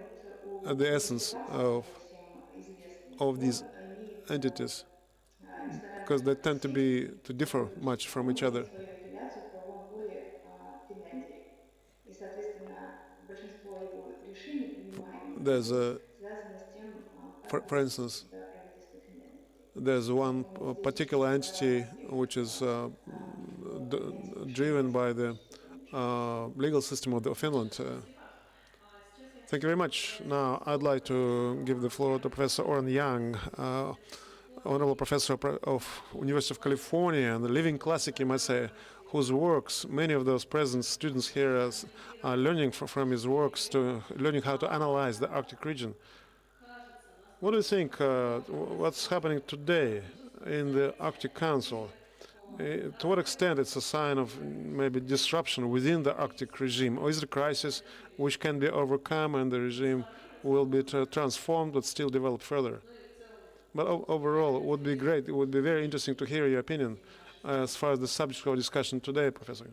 вот at у the Российской essence Федерации, который всем известный, of он these имеет entities, because they национальную tend to differ much from он each имеет other. свою аффилиацию в правовом поле Финляндии. И, соответственно, большинство его решений, принимаемых, There's связано с тем, как for instance, правительство Финляндии. there's one particular entity which is driven by the legal system of Finland. Thank you very much. Now I'd like to give the floor to Professor Oren Young, Honorable Professor of University of California and the living classic, you might say, whose works many of those present students here are learning from his works, to learning how to analyze the Arctic region. What do you think? What's happening today in the Arctic Council? To what extent it's a sign of maybe disruption within the Arctic regime, or is it a crisis which can be overcome and the regime will be transformed but still develop further? But overall, it would be great. It would be very interesting to hear your opinion as far as the subject of discussion today, Professor.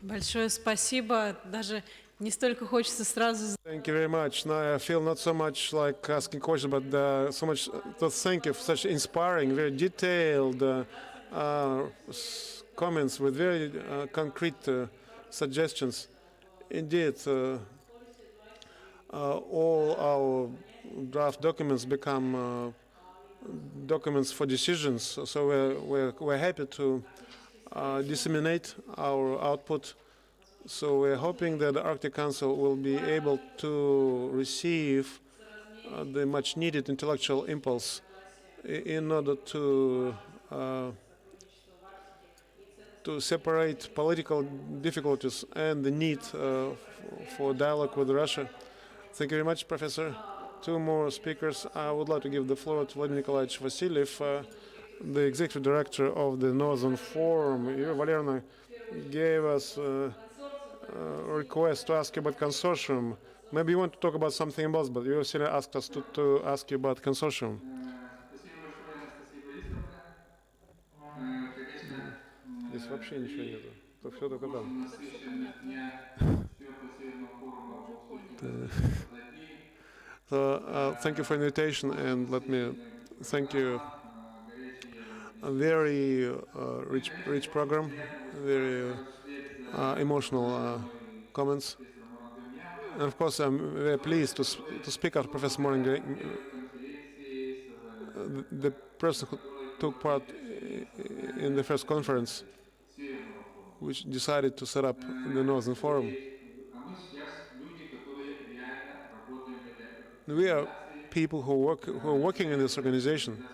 Большое спасибо. Даже не столько хочется сразу Thank you very much. Now I feel not so much like asking questions, but so much to thank you for such inspiring, very detailed comments with very concrete suggestions. Indeed, all our draft documents become documents for decisions. So we're happy to disseminate our output. So we're hoping that the Arctic Council will be able to receive the much needed intellectual impulse in order to separate political difficulties and the need for dialogue with Russia. Thank you very much, Professor. Two more speakers. I would like to give the floor to Vladimir Nikolaevich Vasilyev, the Executive Director of the Northern Forum. Valerna gave us a request to ask you about consortium. Maybe you want to talk about something else, but you Vasily asked us to ask you about consortium. Спасибо большое, Анастасия Борисовна. Конечно, Здесь вообще ничего нету. То все только после там. насыщенных дня 4-го Северного форума по устойчивости воды, So thank you for the invitation, and let me thank you. A very rich program, very emotional comments. And of course, I'm very pleased to speak after Professor Moringa, the person who took part in the first conference, which decided to set up the Northern Forum. We are people who are working in this organization.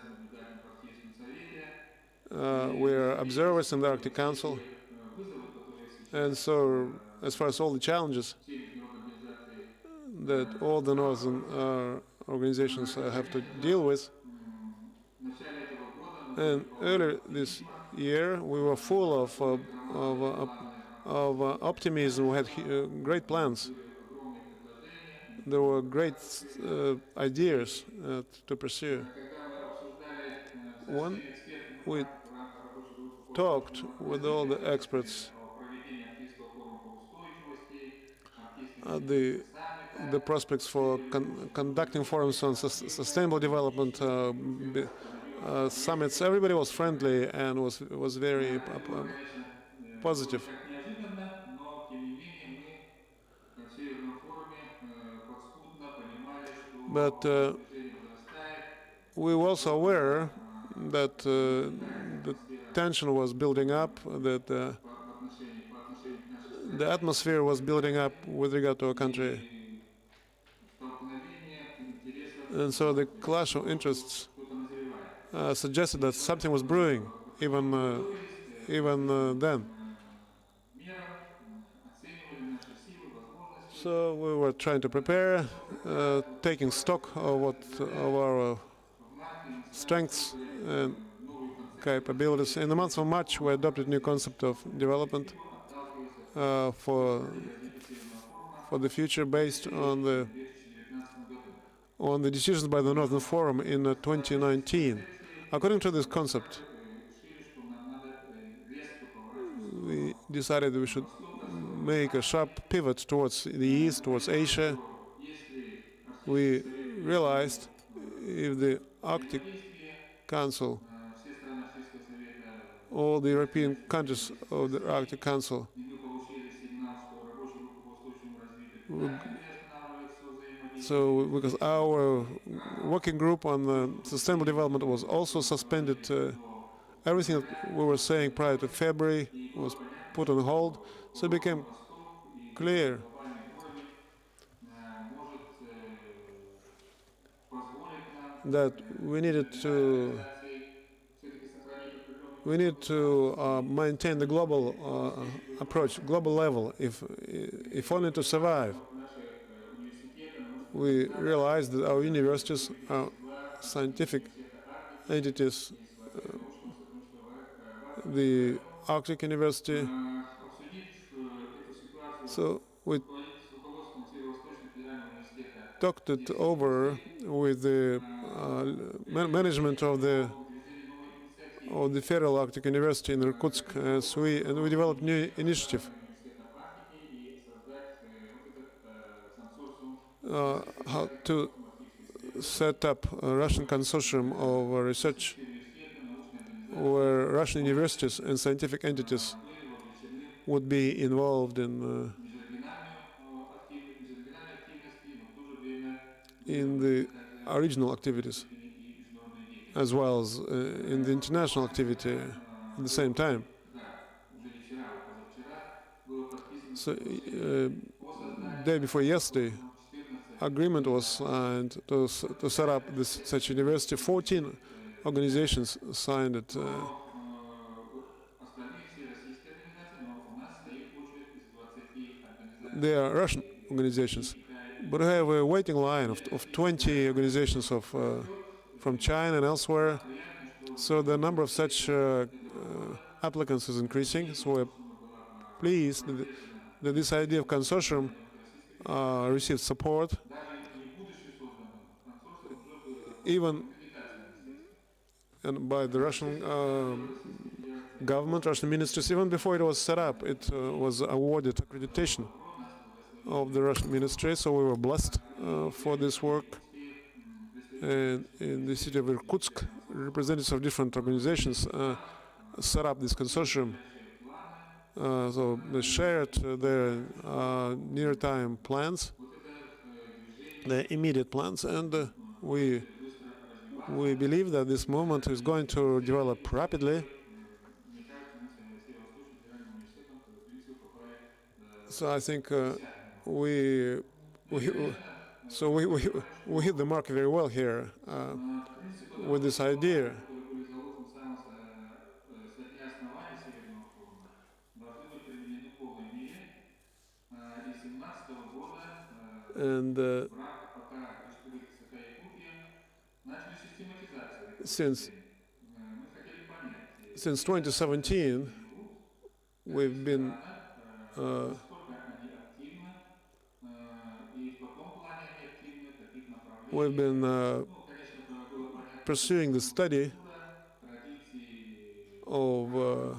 We are observers in the Arctic Council, and so as far as all the challenges that all the northern organizations have to deal with, and earlier this year we were full of optimism. We had great plans. There were great ideas to pursue. When we talked with all the experts, the prospects for conducting forums on sustainable development summits, everybody was friendly and was very positive. But we were also aware that the tension was building up, that the atmosphere was building up with regard to our country. And so the clash of interests suggested that something was brewing, even then. So we were trying to prepare, taking stock of our strengths and capabilities. In the month of March, we adopted a new concept of development for the future, based on the decisions by the Northern Forum in 2019. According to this concept, we decided we should make a sharp pivot towards the east, towards Asia. We realized if the Arctic Council, all the European countries of the Arctic Council, so because our working group on sustainable development was also suspended, everything that we were saying prior to February was put on hold, so it became clear that we needed to maintain the global approach, global level, if only to survive. We realized that our universities, our scientific entities, the Arctic University, so we talked it over with the management of the Federal Arctic University in Irkutsk, and we developed new initiative. how to set up a Russian consortium of research where Russian universities and scientific entities would be involved in the original activities as well as in the international activity at the same time. So, day before yesterday, agreement was signed to set up such university. 14 organizations signed it. They are Russian organizations, but we have a waiting line of 20 organizations from China and elsewhere. So the number of such applicants is increasing. So we're pleased that this idea of consortium received support, even and by the Russian government, Russian ministries. Even before it was set up, it was awarded accreditation of the Russian ministry. So we were blessed for this work. And in the city of Irkutsk, representatives of different organizations set up this consortium. So they shared their near-time plans, the immediate plans, and we believe that this movement is going to develop rapidly. So I think we hit the mark very well here with this idea. And since 2017, we've been pursuing the study of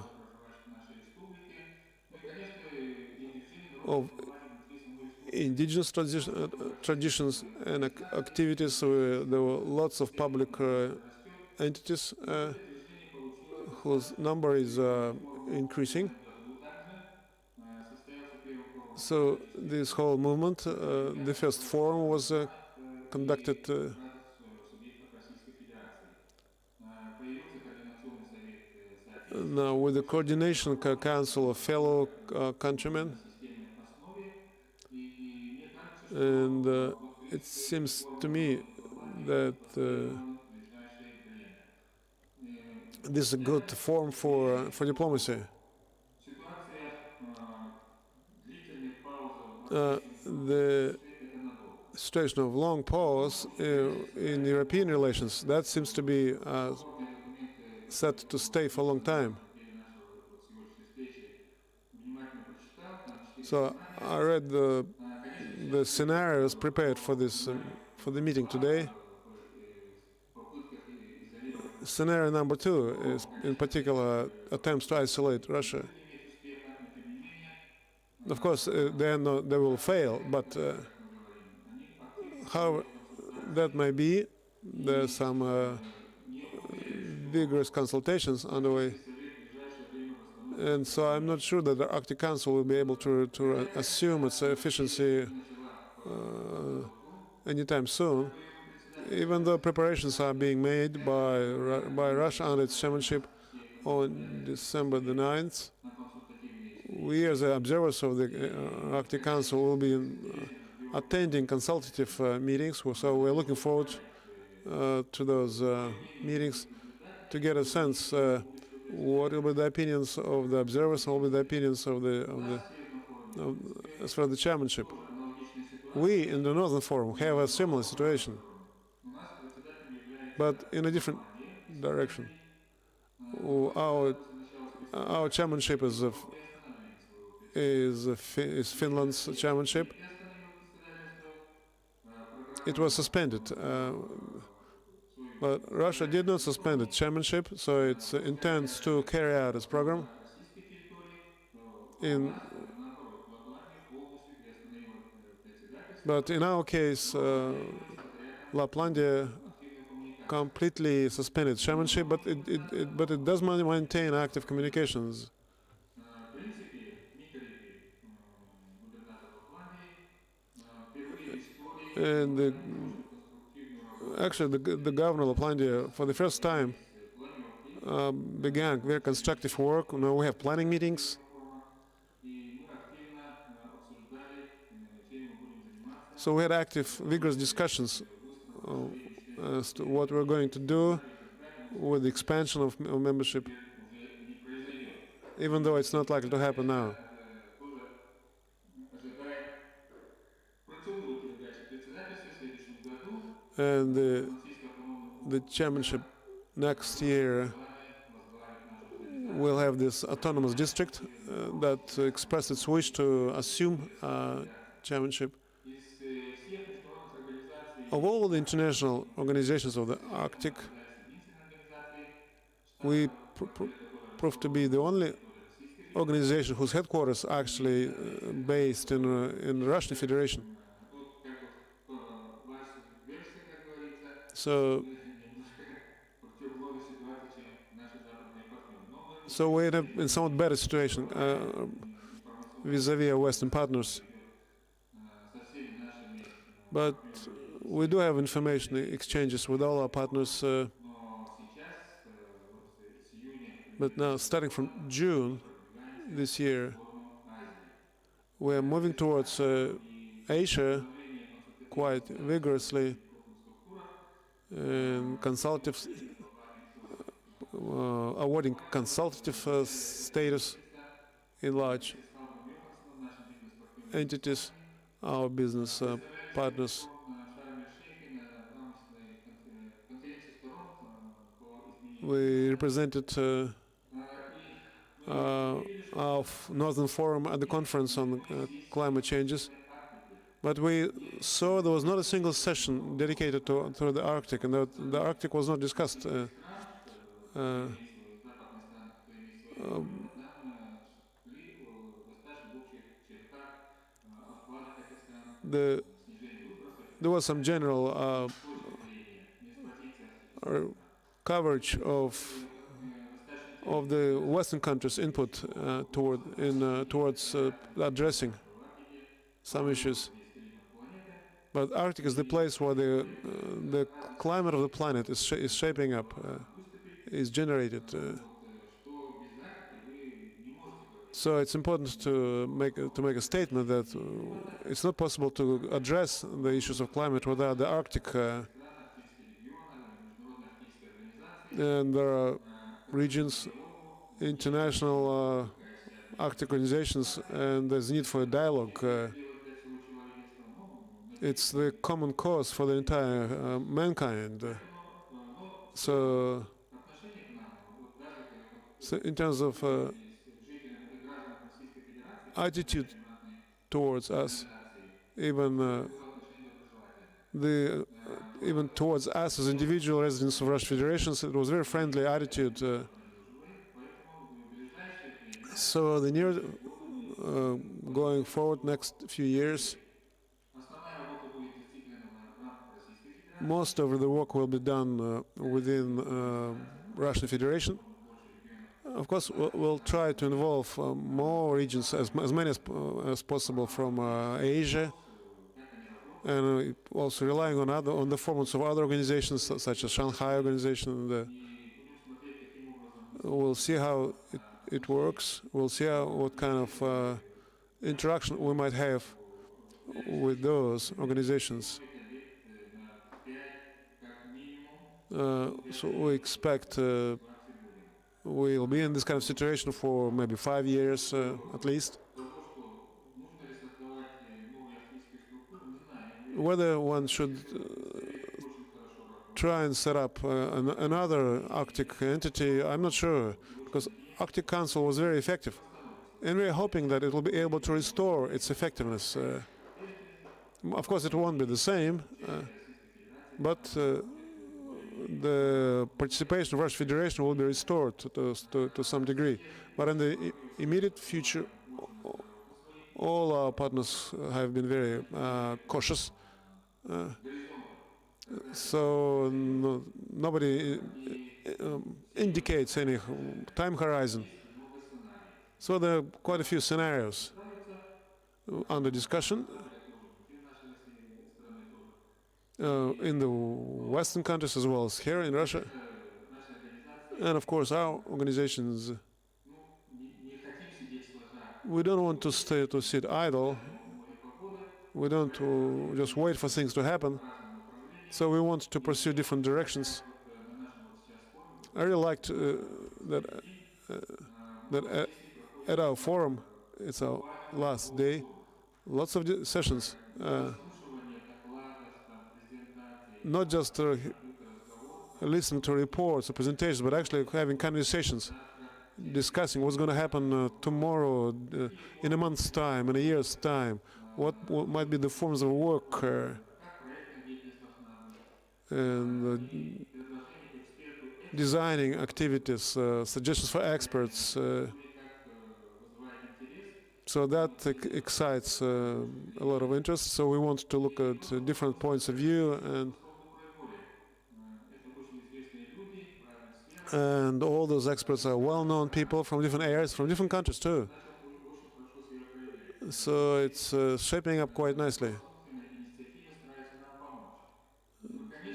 indigenous traditions and activities. There were lots of public entities whose number is increasing. So this whole movement, the first forum was conducted now with the coordination council of fellow countrymen. And it seems to me that this is a good forum for diplomacy. The situation of long pause in European relations, that seems to be set to stay for a long time. So I read the scenarios prepared for this for the meeting today. Scenario number 2 is, in particular, attempts to isolate Russia. Of course, they will fail, but however that may be, there are some vigorous consultations underway. And so I'm not sure that the Arctic Council will be able to assume its efficiency anytime soon, even though preparations are being made by Russia under its chairmanship on December the 9th. We, as observers of the Arctic Council, will be attending consultative meetings, so we're looking forward to those meetings to get a sense what will be the opinions of the observers, what will be the opinions of as far as the chairmanship. We in the Northern Forum have a similar situation, but in a different direction. Our chairmanship is Finland's chairmanship. It was suspended, but Russia did not suspend its chairmanship, so it intends to carry out its program But in our case, Laplandia completely suspended chairmanship, but it does maintain active communications. В принципе, Микаревич, губернатор Лапландии, впервые в истории And начал конструктивную работу actually, the governor of Laplandia, for the first time, с планировкой began very constructive work. Now we have planning meetings, форума, и мы активно обсуждали, чем мы будем заниматься, so we had active, vigorous discussions as to what we're going to do with the expansion of membership, уже не произойдет. even though it's not likely to happen now. Тоже ожидаем протянуть передачу председательства в следующем году. And Франциско автономный the chairmanship next year возглавит нашу организацию. will have this autonomous district that expressed its wish to assume chairmanship. Из всех международных организаций Of all the international organizations of the Arctic, единственной организацией, we proved to be the only organization whose headquarters are actually based in the Russian Federation. тут как вот ваша версия, как говорится, So, немножко противоположная ситуация, чем наши западные партнеры. Но мы so we're in a somewhat better situation vis-a-vis our Western partners. со всеми нашими, But we do have information exchanges with all our partners. но сейчас, вот с июня, But now, starting from June this year, we are moving towards Asia quite vigorously and consultative, awarding consultative status in large entities, our business partners. We represented our Northern Forum at the conference on climate changes, but we saw there was not a single session dedicated to the Arctic, and the Arctic was not discussed. There was some general coverage of the Western countries' input towards addressing some issues. But Arctic is the place where the climate of the planet is shaping up, is generated. So it's important to make a statement that it's not possible to address the issues of climate without the Arctic. And there are regions, international Arctic organizations, and there's need for a dialogue. It's the common cause for the entire mankind. So in terms of attitude towards us, even towards us as individual residents of Russian Federation, it was a very friendly attitude. So the near going forward next few years, most of the work will be done within Russian Federation. Of course, we'll try to involve more regions, as many as possible from Asia, and also relying on the performance of other organizations such as Shanghai organization. We'll see how it works. We'll see what kind of interaction we might have with those organizations. So we expect we'll be in this kind of situation for maybe 5 years at least. Whether one should try and set up another Arctic entity, I'm not sure, because Arctic Council was very effective, and we're hoping that it will be able to restore its effectiveness. Of course, it won't be the same, but the participation of Russian Federation will be restored to some degree. But in the immediate future, all our partners have been very cautious. So nobody indicates any time horizon. So there are quite a few scenarios under discussion in the Western countries as well as here in Russia. And of course, our organizations, we don't want to sit idle. We don't just wait for things to happen. So we want to pursue different directions. I really liked that at our forum, it's our last day, lots of sessions, not just listening to reports or presentations, but actually having conversations, discussing what's going to happen tomorrow, in a month's time, in a year's time, what might be the forms of work, and designing activities, suggestions for experts. So that excites a lot of interest. So we want to look at different points of view, and all those experts are well-known people from different areas, from different countries too. So it's shaping up quite nicely.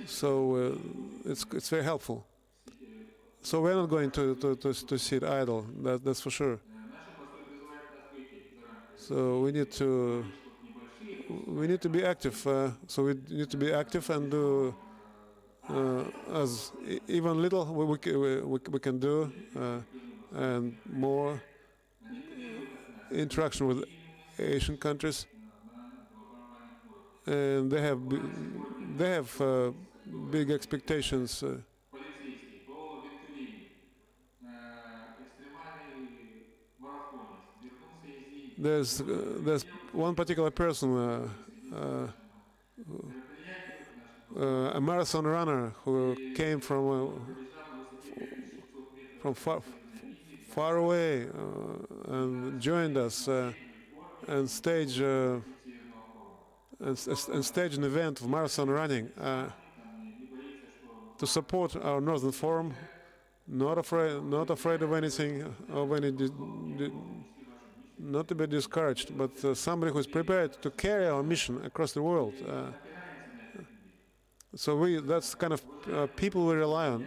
So it's very helpful. So we're not going to sit idle. That's for sure. So we need to be active. So we need to be active and do as even little we can do, and more interaction with Asian countries, and they have big expectations. There's one particular person, a marathon runner who came from far away and joined us and staged an event of marathon running to support our Northern Forum. Not afraid of anything, of any, not to be discouraged, but somebody who is prepared to carry our mission across the world. So that's the kind of people we rely on.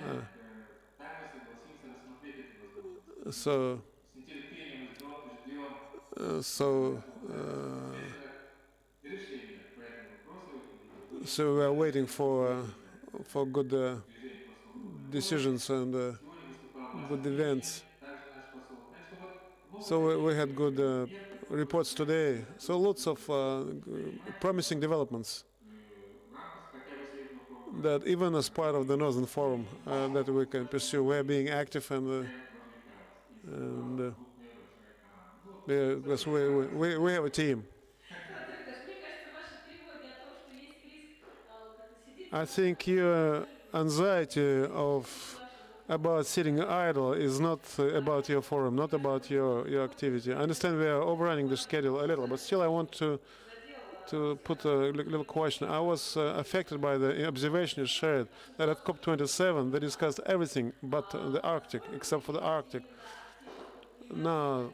So we are waiting for good decisions and good events. So we had good reports today. So lots of promising developments that even as part of the Northern Forum that we can pursue. We're being active and because we have a team. I think your anxiety about sitting idle is not about your forum, not about your activity. I understand we are overrunning the schedule a little, but still I want to put a little question. I was affected by the observation you shared that at COP27 they discussed everything but the Arctic, except for the Arctic. Now,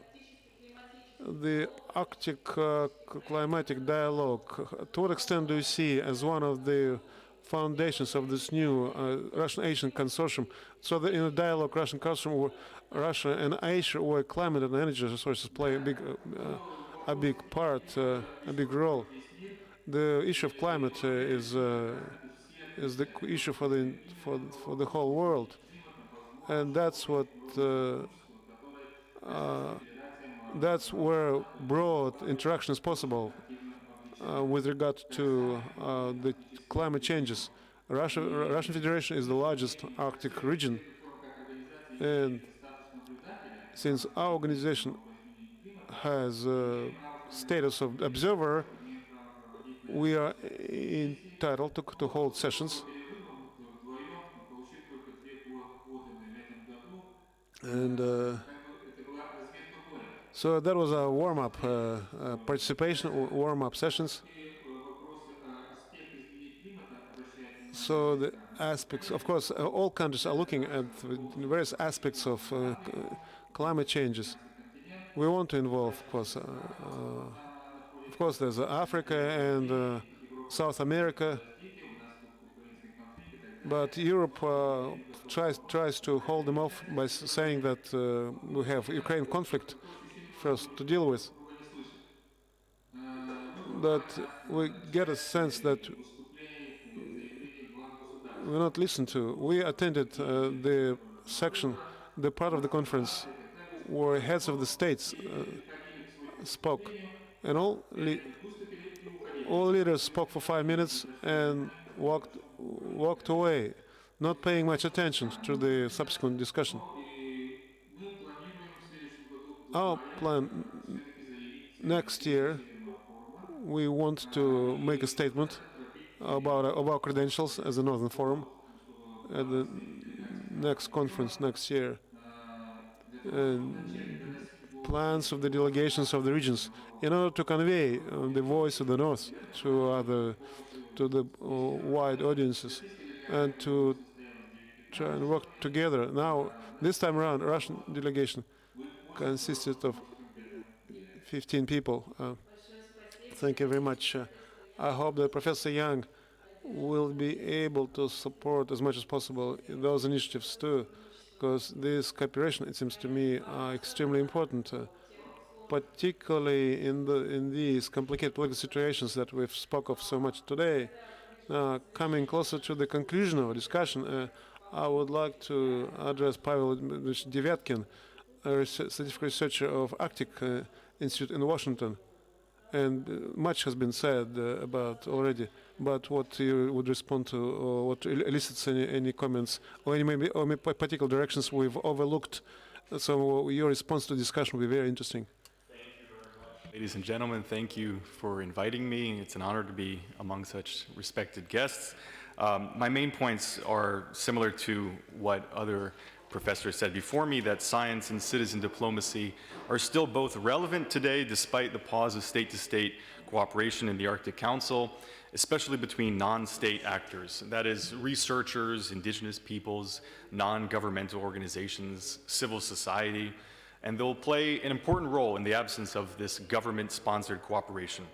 the Arctic climatic dialogue, to what extent do you see as one of the foundations of this new Russian-Asian consortium? So that in a dialogue, Russian consortium, Russia and Asia, where climate and energy resources play a big part, a big role. The issue of climate is the issue for the whole world, and that's what that's where broad interaction is possible with regard to the climate changes. Russian Federation is the largest Arctic region, and since our organization has status of observer, we are entitled to hold sessions. And So that was a warm-up participation, warm-up sessions. So the aspects, of course, all countries are looking at various aspects of climate changes. We want to involve, of course, there's Africa and South America, but Europe tries to hold them off by saying that we have Ukraine conflict first to deal with. But we get a sense that we're not listened to. We attended the section, the part of the conference where heads of the states spoke, and all leaders spoke for 5 minutes and walked away, not paying much attention to the subsequent discussion. Our plan next year, we want to make a statement about our credentials as a Northern Forum at the next conference next year. And plans of the delegations of the regions in order to convey the voice of the North to the wide audiences and to try and work together. Now, this time around, Russian delegation consisted of 15 people. Thank you very much. I hope that Professor Young will be able to support as much as possible those initiatives too, because this cooperation, it seems to me, are extremely important, particularly in these complicated political situations that we've spoke of so much today. Coming closer to the conclusion of our discussion, I would like to address Pavel Devyatkin, a scientific researcher of Arctic Institute in Washington. And much has been said about already, but what you would respond to, or what elicits any comments, or any particular directions we've overlooked. So your response to the discussion will be very interesting. Thank you very much. Ladies and gentlemen, thank you for inviting me. It's an honor to be among such respected guests. My main points are similar to what other professors said before me, that science and citizen diplomacy are still both relevant today despite the pause of state-to-state cooperation in the Arctic Council, especially between non-state actors, that is, researchers, indigenous peoples, non-governmental organizations, civil society, and they'll play an important role in the absence of this government-sponsored cooperation.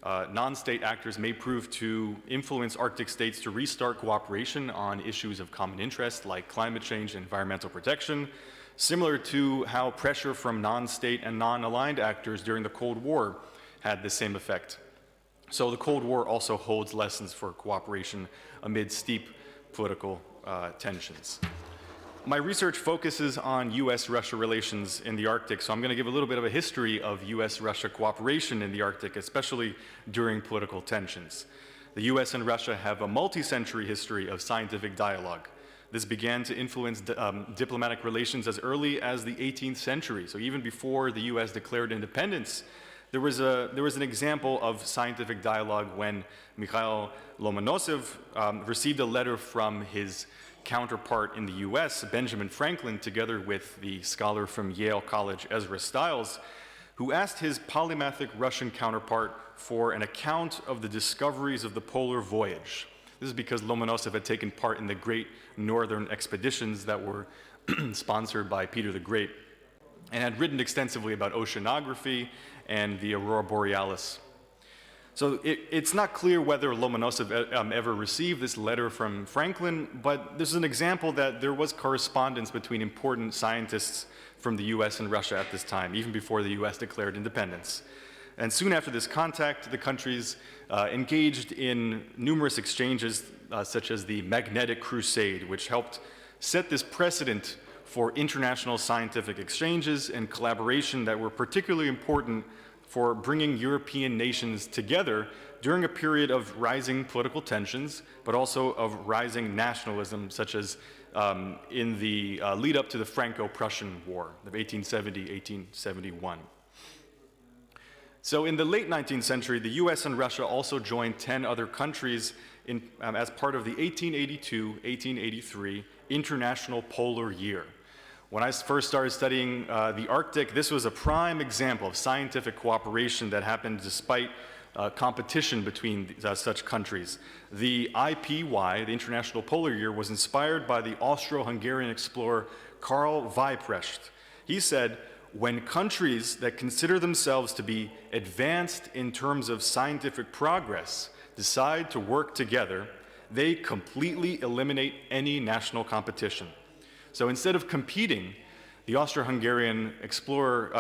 Non-state actors may prove to influence Arctic states to restart cooperation on issues of common interest like climate change and environmental protection, similar to how pressure from non-state and non-aligned actors during the Cold War had the same effect. So the Cold War also holds lessons for cooperation amid steep political tensions. My research focuses on U.S.-Russia relations in the Arctic, so I'm going to give a little bit of a history of U.S.-Russia cooperation in the Arctic, especially during political tensions. The U.S. and Russia have a multi-century history of scientific dialogue. This began to influence diplomatic relations as early as the 18th century, so even before the U.S. declared independence, there was an example of scientific dialogue when Mikhail Lomonosov received a letter from his counterpart in the US, Benjamin Franklin, together with the scholar from Yale College, Ezra Stiles, who asked his polymathic Russian counterpart for an account of the discoveries of the polar voyage. This is because Lomonosov had taken part in the great northern expeditions that were sponsored by Peter the Great and had written extensively about oceanography and the aurora borealis. So it's not clear whether Lomonosov ever received this letter from Franklin, but this is an example that there was correspondence between important scientists from the US and Russia at this time, even before the US declared independence. And soon after this contact, the countries engaged in numerous exchanges, such as the Magnetic Crusade, which helped set this precedent for international scientific exchanges and collaboration that were particularly important for bringing European nations together during a period of rising political tensions, but also of rising nationalism, such as in the lead up to the Franco-Prussian War of 1870-1871. So in the late 19th century, the US and Russia also joined 10 other countries as part of the 1882-1883 International Polar Year, When I first started studying the Arctic, this was a prime example of scientific cooperation that happened despite competition between such countries. The IPY, the International Polar Year, was inspired by the Austro-Hungarian explorer Karl Weiprecht. He said, when countries that consider themselves to be advanced in terms of scientific progress decide to work together, they completely eliminate any national competition. So instead of competing, the Austro-Hungarian explorer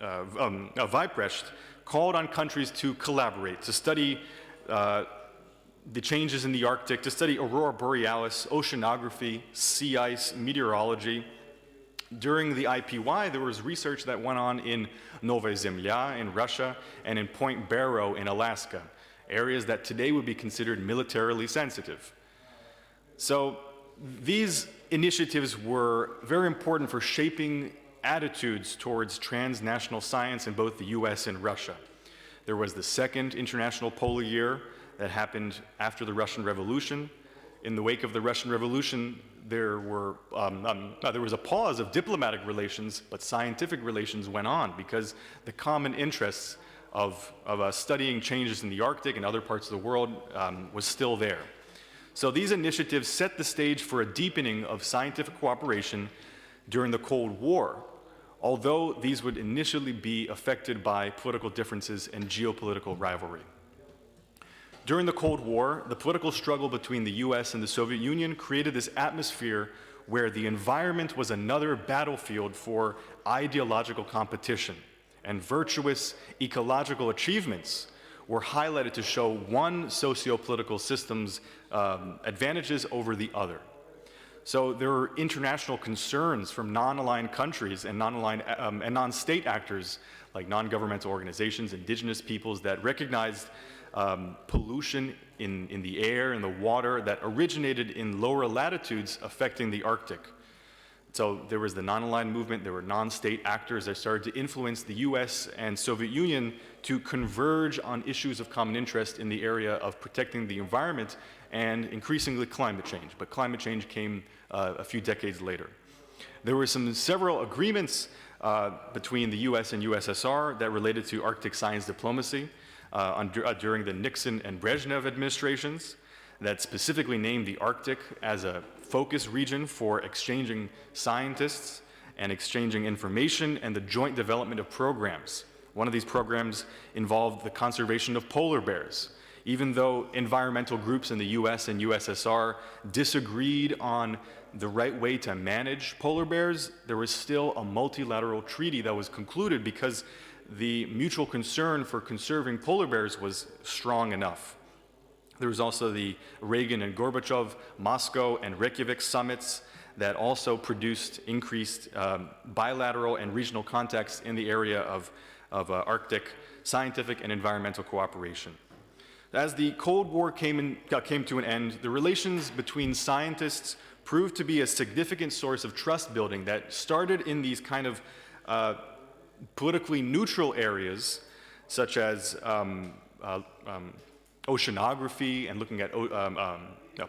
Weiprecht called on countries to collaborate, to study the changes in the Arctic, to study aurora borealis, oceanography, sea ice, meteorology. During the IPY, there was research that went on in Novaya Zemlya in Russia and in Point Barrow in Alaska, areas that today would be considered militarily sensitive. So these initiatives were very important for shaping attitudes towards transnational science in both the US and Russia. There was the second International Polar Year that happened after the Russian Revolution. In the wake of the Russian Revolution, there was a pause of diplomatic relations, but scientific relations went on because the common interests of studying changes in the Arctic and other parts of the world was still there. So these initiatives set the stage for a deepening of scientific cooperation during the Cold War, although these would initially be affected by political differences and geopolitical rivalry. During the Cold War, the political struggle between the US and the Soviet Union created this atmosphere where the environment was another battlefield for ideological competition, and virtuous ecological achievements were highlighted to show one socio-political system's advantages over the other. So there were international concerns from non-aligned countries and non-state actors like non-governmental organizations, indigenous peoples that recognized pollution in the air and the water that originated in lower latitudes affecting the Arctic. So there was the non-aligned movement, there were non-state actors that started to influence the US and Soviet Union to converge on issues of common interest in the area of protecting the environment and increasingly climate change. But climate change came a few decades later. There were several agreements between the US and USSR that related to Arctic science diplomacy during the Nixon and Brezhnev administrations that specifically named the Arctic as a focus region for exchanging scientists and exchanging information and the joint development of programs. One of these programs involved the conservation of polar bears. Even though environmental groups in the US and USSR disagreed on the right way to manage polar bears, there was still a multilateral treaty that was concluded because the mutual concern for conserving polar bears was strong enough. There was also the Reagan and Gorbachev, Moscow and Reykjavik summits that also produced increased bilateral and regional contacts in the area of Arctic scientific and environmental cooperation. As the Cold War came to an end, the relations between scientists proved to be a significant source of trust building that started in these kind of politically neutral areas, such as oceanography and looking at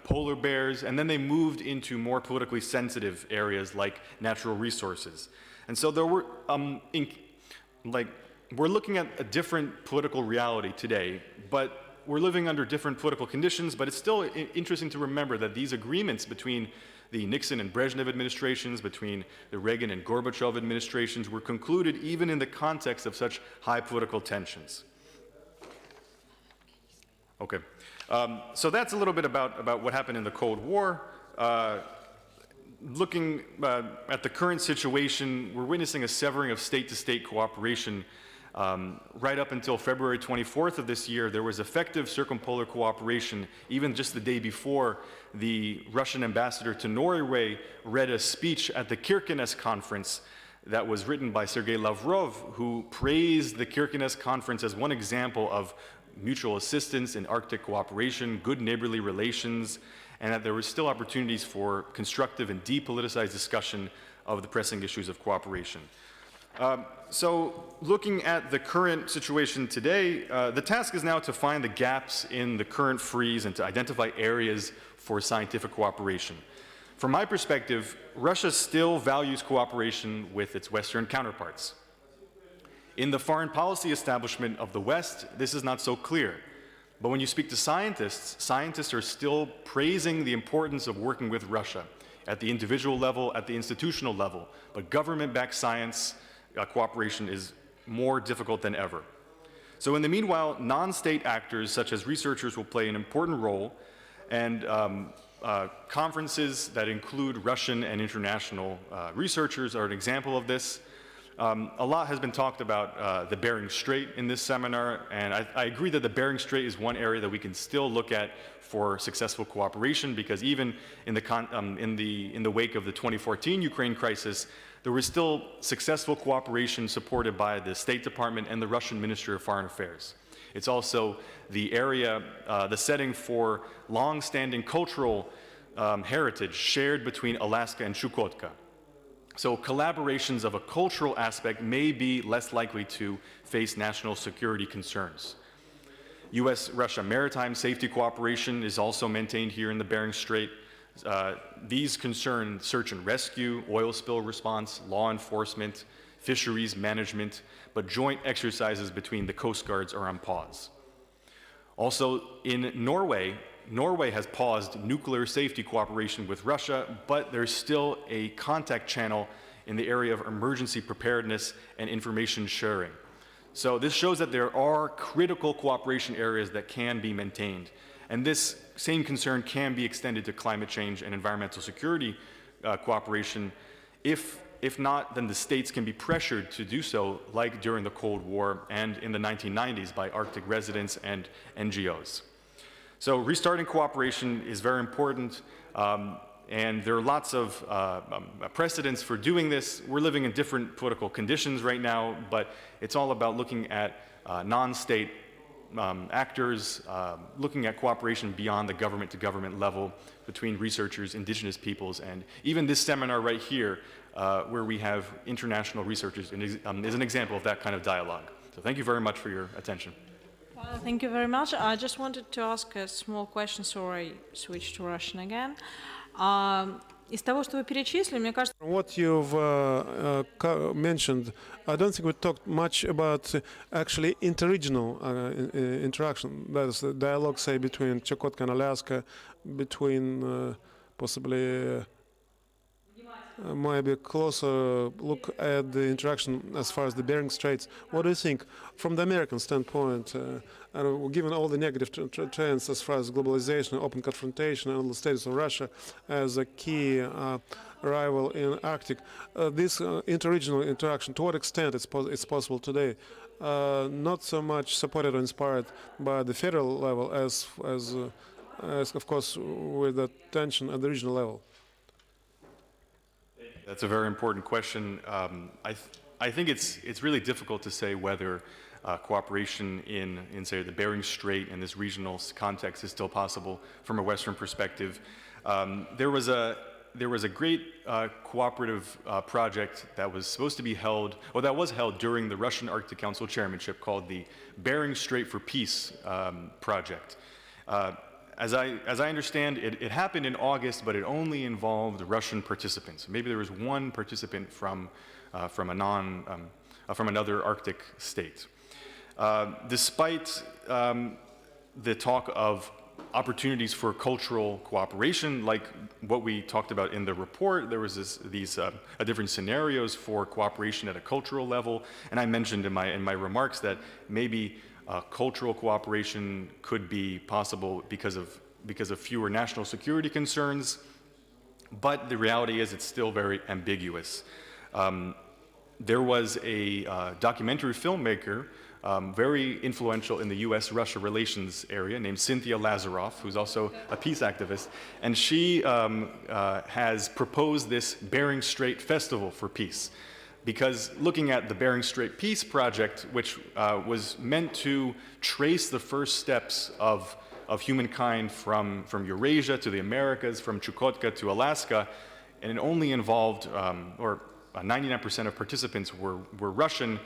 polar bears, and then they moved into more politically sensitive areas like natural resources. And so there were, we're looking at a different political reality today, but we're living under different political conditions, but it's still interesting to remember that these agreements between the Nixon and Brezhnev administrations, between the Reagan and Gorbachev administrations, were concluded even in the context of such high political tensions. Okay, so that's a little bit about what happened in the Cold War. Looking at the current situation, we're witnessing a severing of state-to-state cooperation. Right up until February 24th of this year, there was effective circumpolar cooperation. Even just the day before, the Russian ambassador to Norway read a speech at the Kirkenes conference that was written by Sergei Lavrov, who praised the Kirkenes conference as one example of mutual assistance in Arctic cooperation, good neighborly relations, and that there were still opportunities for constructive and depoliticized discussion of the pressing issues of cooperation. So looking at the current situation today, the task is now to find the gaps in the current freeze and to identify areas for scientific cooperation. From my perspective, Russia still values cooperation with its Western counterparts. In the foreign policy establishment of the West, this is not so clear. But when you speak to scientists, scientists are still praising the importance of working with Russia at the individual level, at the institutional level. But government-backed science cooperation is more difficult than ever. So in the meanwhile, non-state actors such as researchers will play an important role, and conferences that include Russian and international researchers are an example of this. A lot has been talked about the Bering Strait in this seminar, and I agree that the Bering Strait is one area that we can still look at for successful cooperation, because even in the wake of the 2014 Ukraine crisis, there was still successful cooperation supported by the State Department and the Russian Ministry of Foreign Affairs. It's also the area, the setting for long-standing cultural heritage shared between Alaska and Chukotka. So collaborations of a cultural aspect may be less likely to face national security concerns. U.S.-Russia maritime safety cooperation is also maintained here in the Bering Strait. These concern search and rescue, oil spill response, law enforcement, fisheries management, but joint exercises between the coast guards are on pause. Also, in Norway, Norway has paused nuclear safety cooperation with Russia, but there's still a contact channel in the area of emergency preparedness and information sharing. So this shows that there are critical cooperation areas that can be maintained. And this same concern can be extended to climate change and environmental security cooperation. If not, then the states can be pressured to do so, like during the Cold War and in the 1990s by Arctic residents and NGOs. So restarting cooperation is very important, and there are lots of precedents for doing this. We're living in different political conditions right now, but it's all about looking at non-state actors, looking at cooperation beyond the government-to-government level between researchers, indigenous peoples, and even this seminar right here, where we have international researchers, is an example of that kind of dialogue. So thank you very much for your attention. Thank you very much. I just wanted to ask a small question, so I switch to Russian again. Из того, что вы перечислили, мне кажется... What you've mentioned, I don't think we talked much about actually interregional interaction. That is the dialogue, say, between Chukotka and Alaska, between possibly maybe closer look at the interaction as far as the Bering Straits. What do you think from the American standpoint, given all the negative trends as far as globalization, open confrontation, and the status of Russia as a key rival in Arctic, this interregional interaction, to what extent it's possible today? Not so much supported or inspired by the federal level as of course, with the tension at the regional level. That's a very important question. I think it's really difficult to say whether cooperation in say the Bering Strait and this regional context is still possible from a Western perspective. There was a great cooperative project that was supposed to be held, or that was held during the Russian Arctic Council chairmanship, called the Bering Strait for Peace project. As I understand, it happened in August, but it only involved Russian participants. Maybe there was one participant from another Arctic state. Despite the talk of opportunities for cultural cooperation, like what we talked about in the report, there was these different scenarios for cooperation at a cultural level, and I mentioned in my remarks that maybe cultural cooperation could be possible because of fewer national security concerns, but the reality is it's still very ambiguous. There was a documentary filmmaker, very influential in the U.S.-Russia relations area, named Cynthia Lazaroff, who's also a peace activist, and she has proposed this Bering Strait Festival for Peace. Because looking at the Bering Strait Peace Project, which was meant to trace the first steps of humankind from Eurasia to the Americas, from Chukotka to Alaska, and it only involved, or 99% of participants were Russian,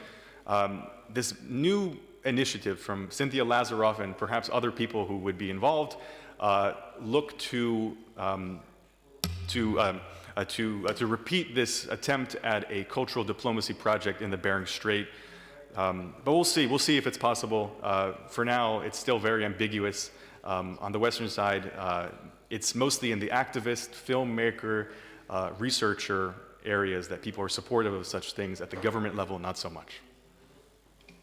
this new initiative from Cynthia Lazaroff and perhaps other people who would be involved look to to repeat this attempt at a cultural diplomacy project in the Bering Strait. But we'll see. We'll see if it's possible. For now, it's still very ambiguous. On the Western side, it's mostly in the activist, filmmaker, researcher areas that people are supportive of such things. At the government level, not so much.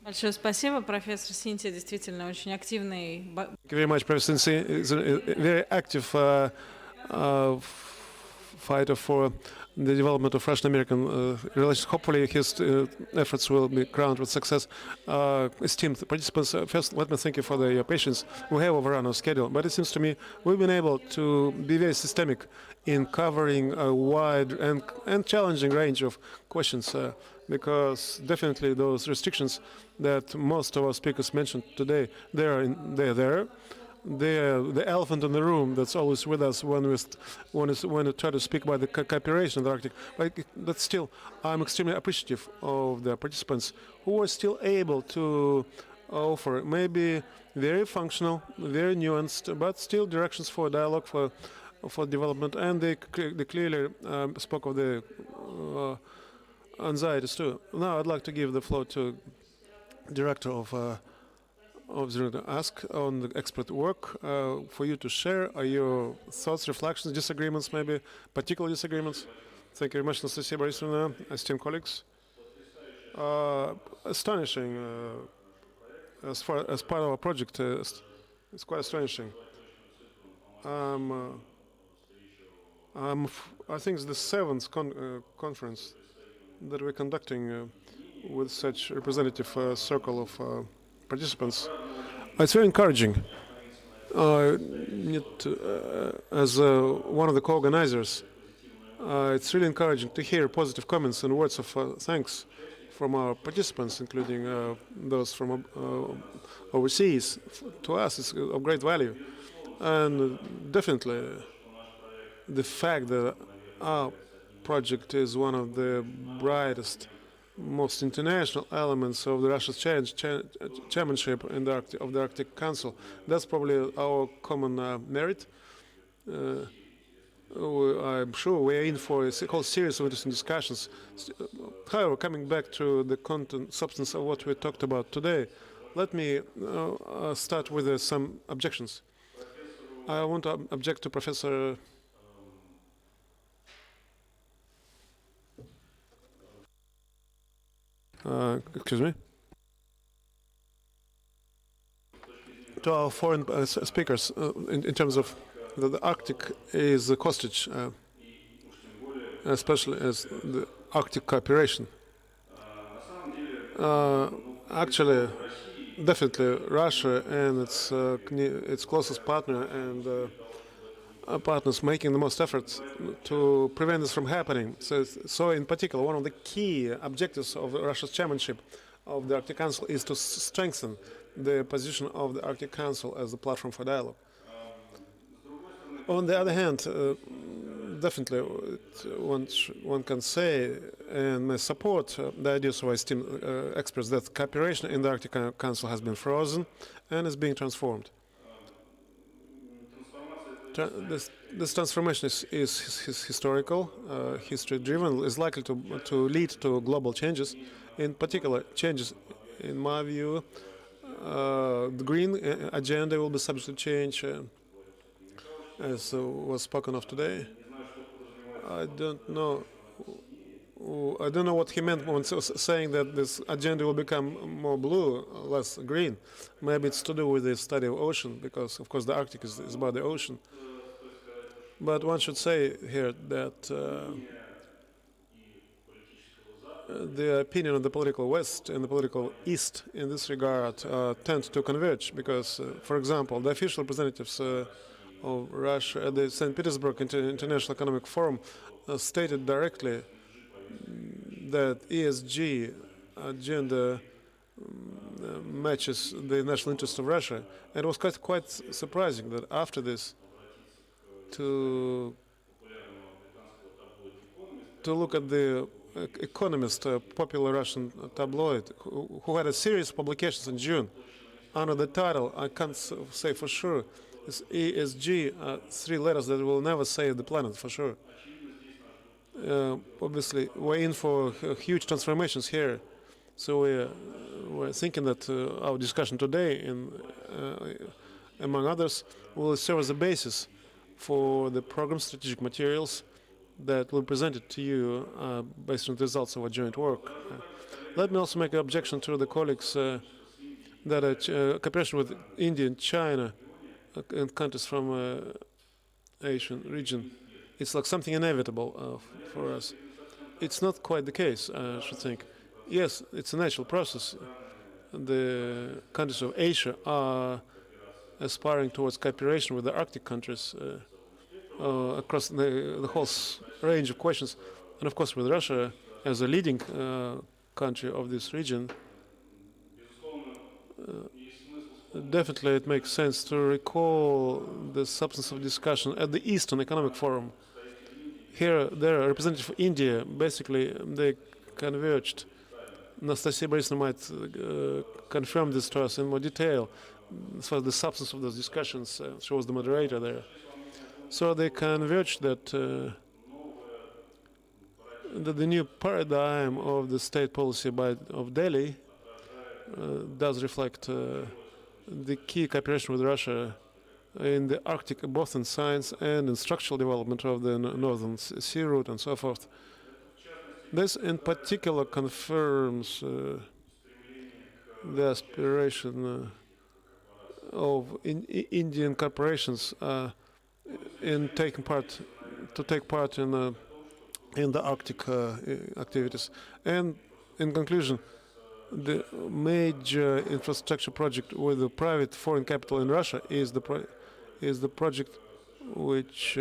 Большое спасибо, профессор Синтия, действительно очень активный. Thank you very much, Professor Sensei. Is a very active fighter for the development of Russian-American relations. Hopefully his efforts will be crowned with success. Esteemed participants, first let me thank you for your patience. We have overrun our schedule, but it seems to me we've been able to be very systemic in covering a wide and challenging range of questions, because definitely those restrictions that most of our speakers mentioned today, they're there. They're the elephant in the room that's always with us when we try to speak about the cooperation of the Arctic. But still, I'm extremely appreciative of the participants who are still able to offer maybe very functional, very nuanced, but still directions for dialogue, for development, and they clearly spoke of the anxieties too. Now I'd like to give the floor to director of ask on the expert work for you to share your thoughts, reflections, disagreements, maybe particular disagreements. Thank you very much, Anastasia Borisovna, esteemed colleagues. Astonishing, as part of our project, it's quite astonishing. I think it's the seventh conference that we're conducting with such representative circle of participants. It's very encouraging. As one of the co-organizers, it's really encouraging to hear positive comments and words of thanks from our participants, including those from overseas. To us, it's of great value. And definitely, the fact that our project is one of the brightest, most international elements of the Russia's chairmanship in the of the Arctic Council. That's probably our common merit. I'm sure we're in for a whole series of interesting discussions. However, coming back to the content, substance of what we talked about today, let me start with some objections. I want to object to Professor excuse me, to our foreign speakers in terms of the Arctic is a hostage, especially as the Arctic cooperation. Actually, definitely Russia and its closest partner and partners making the most efforts to prevent this from happening. So in particular, one of the key objectives of Russia's chairmanship of the Arctic Council is to strengthen the position of the Arctic Council as a platform for dialogue. On the other hand, definitely one can say and may support the ideas of our esteemed experts that cooperation in the Arctic Council has been frozen and is being transformed. This transformation is historical, history-driven, is likely to lead to global changes, in particular changes, in my view. The green agenda will be subject to change, as was spoken of today. I don't know what he meant when saying that this agenda will become more blue, less green. Maybe it's to do with the study of ocean, because of course the Arctic is about the ocean. But one should say here that the opinion of the political West and the political East in this regard tend to converge, because, for example, the official representatives of Russia at the St. Petersburg International Economic Forum stated directly that ESG agenda matches the national interest of Russia. And it was quite surprising that after this, to look at the Economist, popular Russian tabloid, who had a series of publications in June under the title, I can't say for sure This ESG are three letters that will never save the planet, for sure. Obviously, we're in for huge transformations here. So we're thinking that our discussion today, among others, will serve as a basis for the program strategic materials that will be presented to you based on the results of our joint work. Let me also make an objection to the colleagues that cooperation with India and China and countries from Asian region, it's like something inevitable for us. It's not quite the case, I should think. Yes, it's a natural process. The countries of Asia are aspiring towards cooperation with the Arctic countries across the whole range of questions. And of course, with Russia as a leading country of this region, definitely it makes sense to recall the substance of discussion at the Eastern Economic Forum. Here, there, a representative of India, basically, they converged. Nastasia Borisovna might confirm this to us in more detail as far as the substance of those discussions. She was the moderator there. So they converged that the new paradigm of the state policy of Delhi does reflect the key cooperation with Russia in the Arctic, both in science and in structural development of the northern sea route and so forth. This in particular confirms the aspiration of Indian corporations in take part in the Arctic activities. And in conclusion, the major infrastructure project with the private foreign capital in Russia is the project which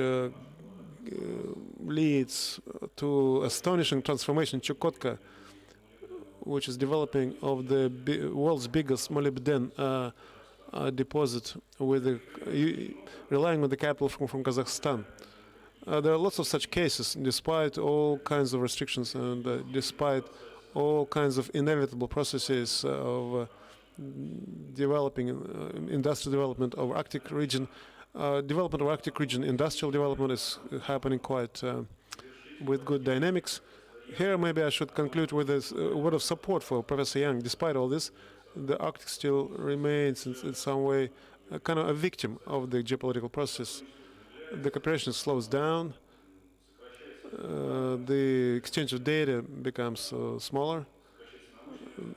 leads to astonishing transformation in Chukotka, which is developing of the world's biggest molybden deposit with relying on the capital from Kazakhstan. There are lots of such cases, despite all kinds of restrictions and despite all kinds of inevitable processes of developing industrial development of Arctic region. Development of Arctic region, industrial development is happening quite with good dynamics. Here, maybe I should conclude with a word of support for Professor Yang. Despite all this, the Arctic still remains in some way kind of a victim of the geopolitical process. The cooperation slows down. The exchange of data becomes smaller.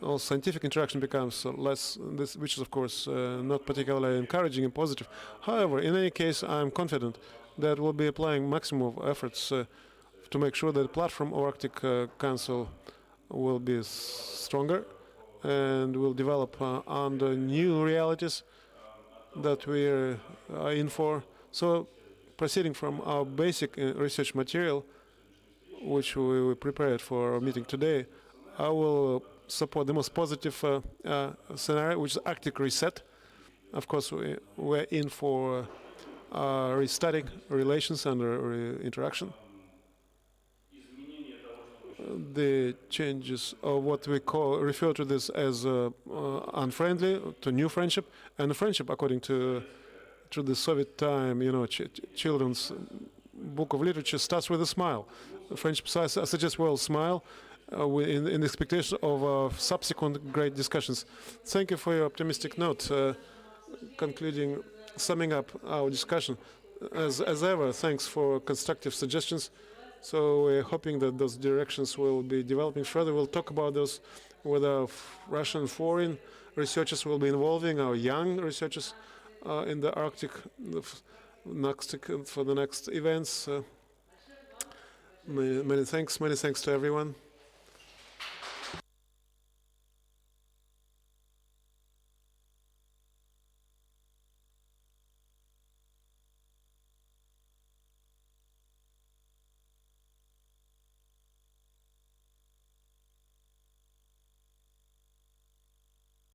All scientific interaction becomes less, which is of course not particularly encouraging and positive. However, in any case, I'm confident that we'll be applying maximum of efforts to make sure that the platform of Arctic Council will be stronger and will develop under new realities that we are in for. So, proceeding from our basic research material, which we prepared for our meeting today, I will support the most positive scenario, which is Arctic reset. Of course, we're in for restudying relations and interaction. The changes of what we refer to this as unfriendly to new friendship, and the friendship according to the Soviet time, children's book of literature starts with a smile. Friendship, so I suggest we'll smile in the expectation of subsequent great discussions. Thank you for your optimistic note. Summing up our discussion, as ever, thanks for constructive suggestions. So we're hoping that those directions will be developing further. We'll talk about those with our Russian foreign researchers. We'll be involving our young researchers in the Arctic for the next events. Many thanks to everyone.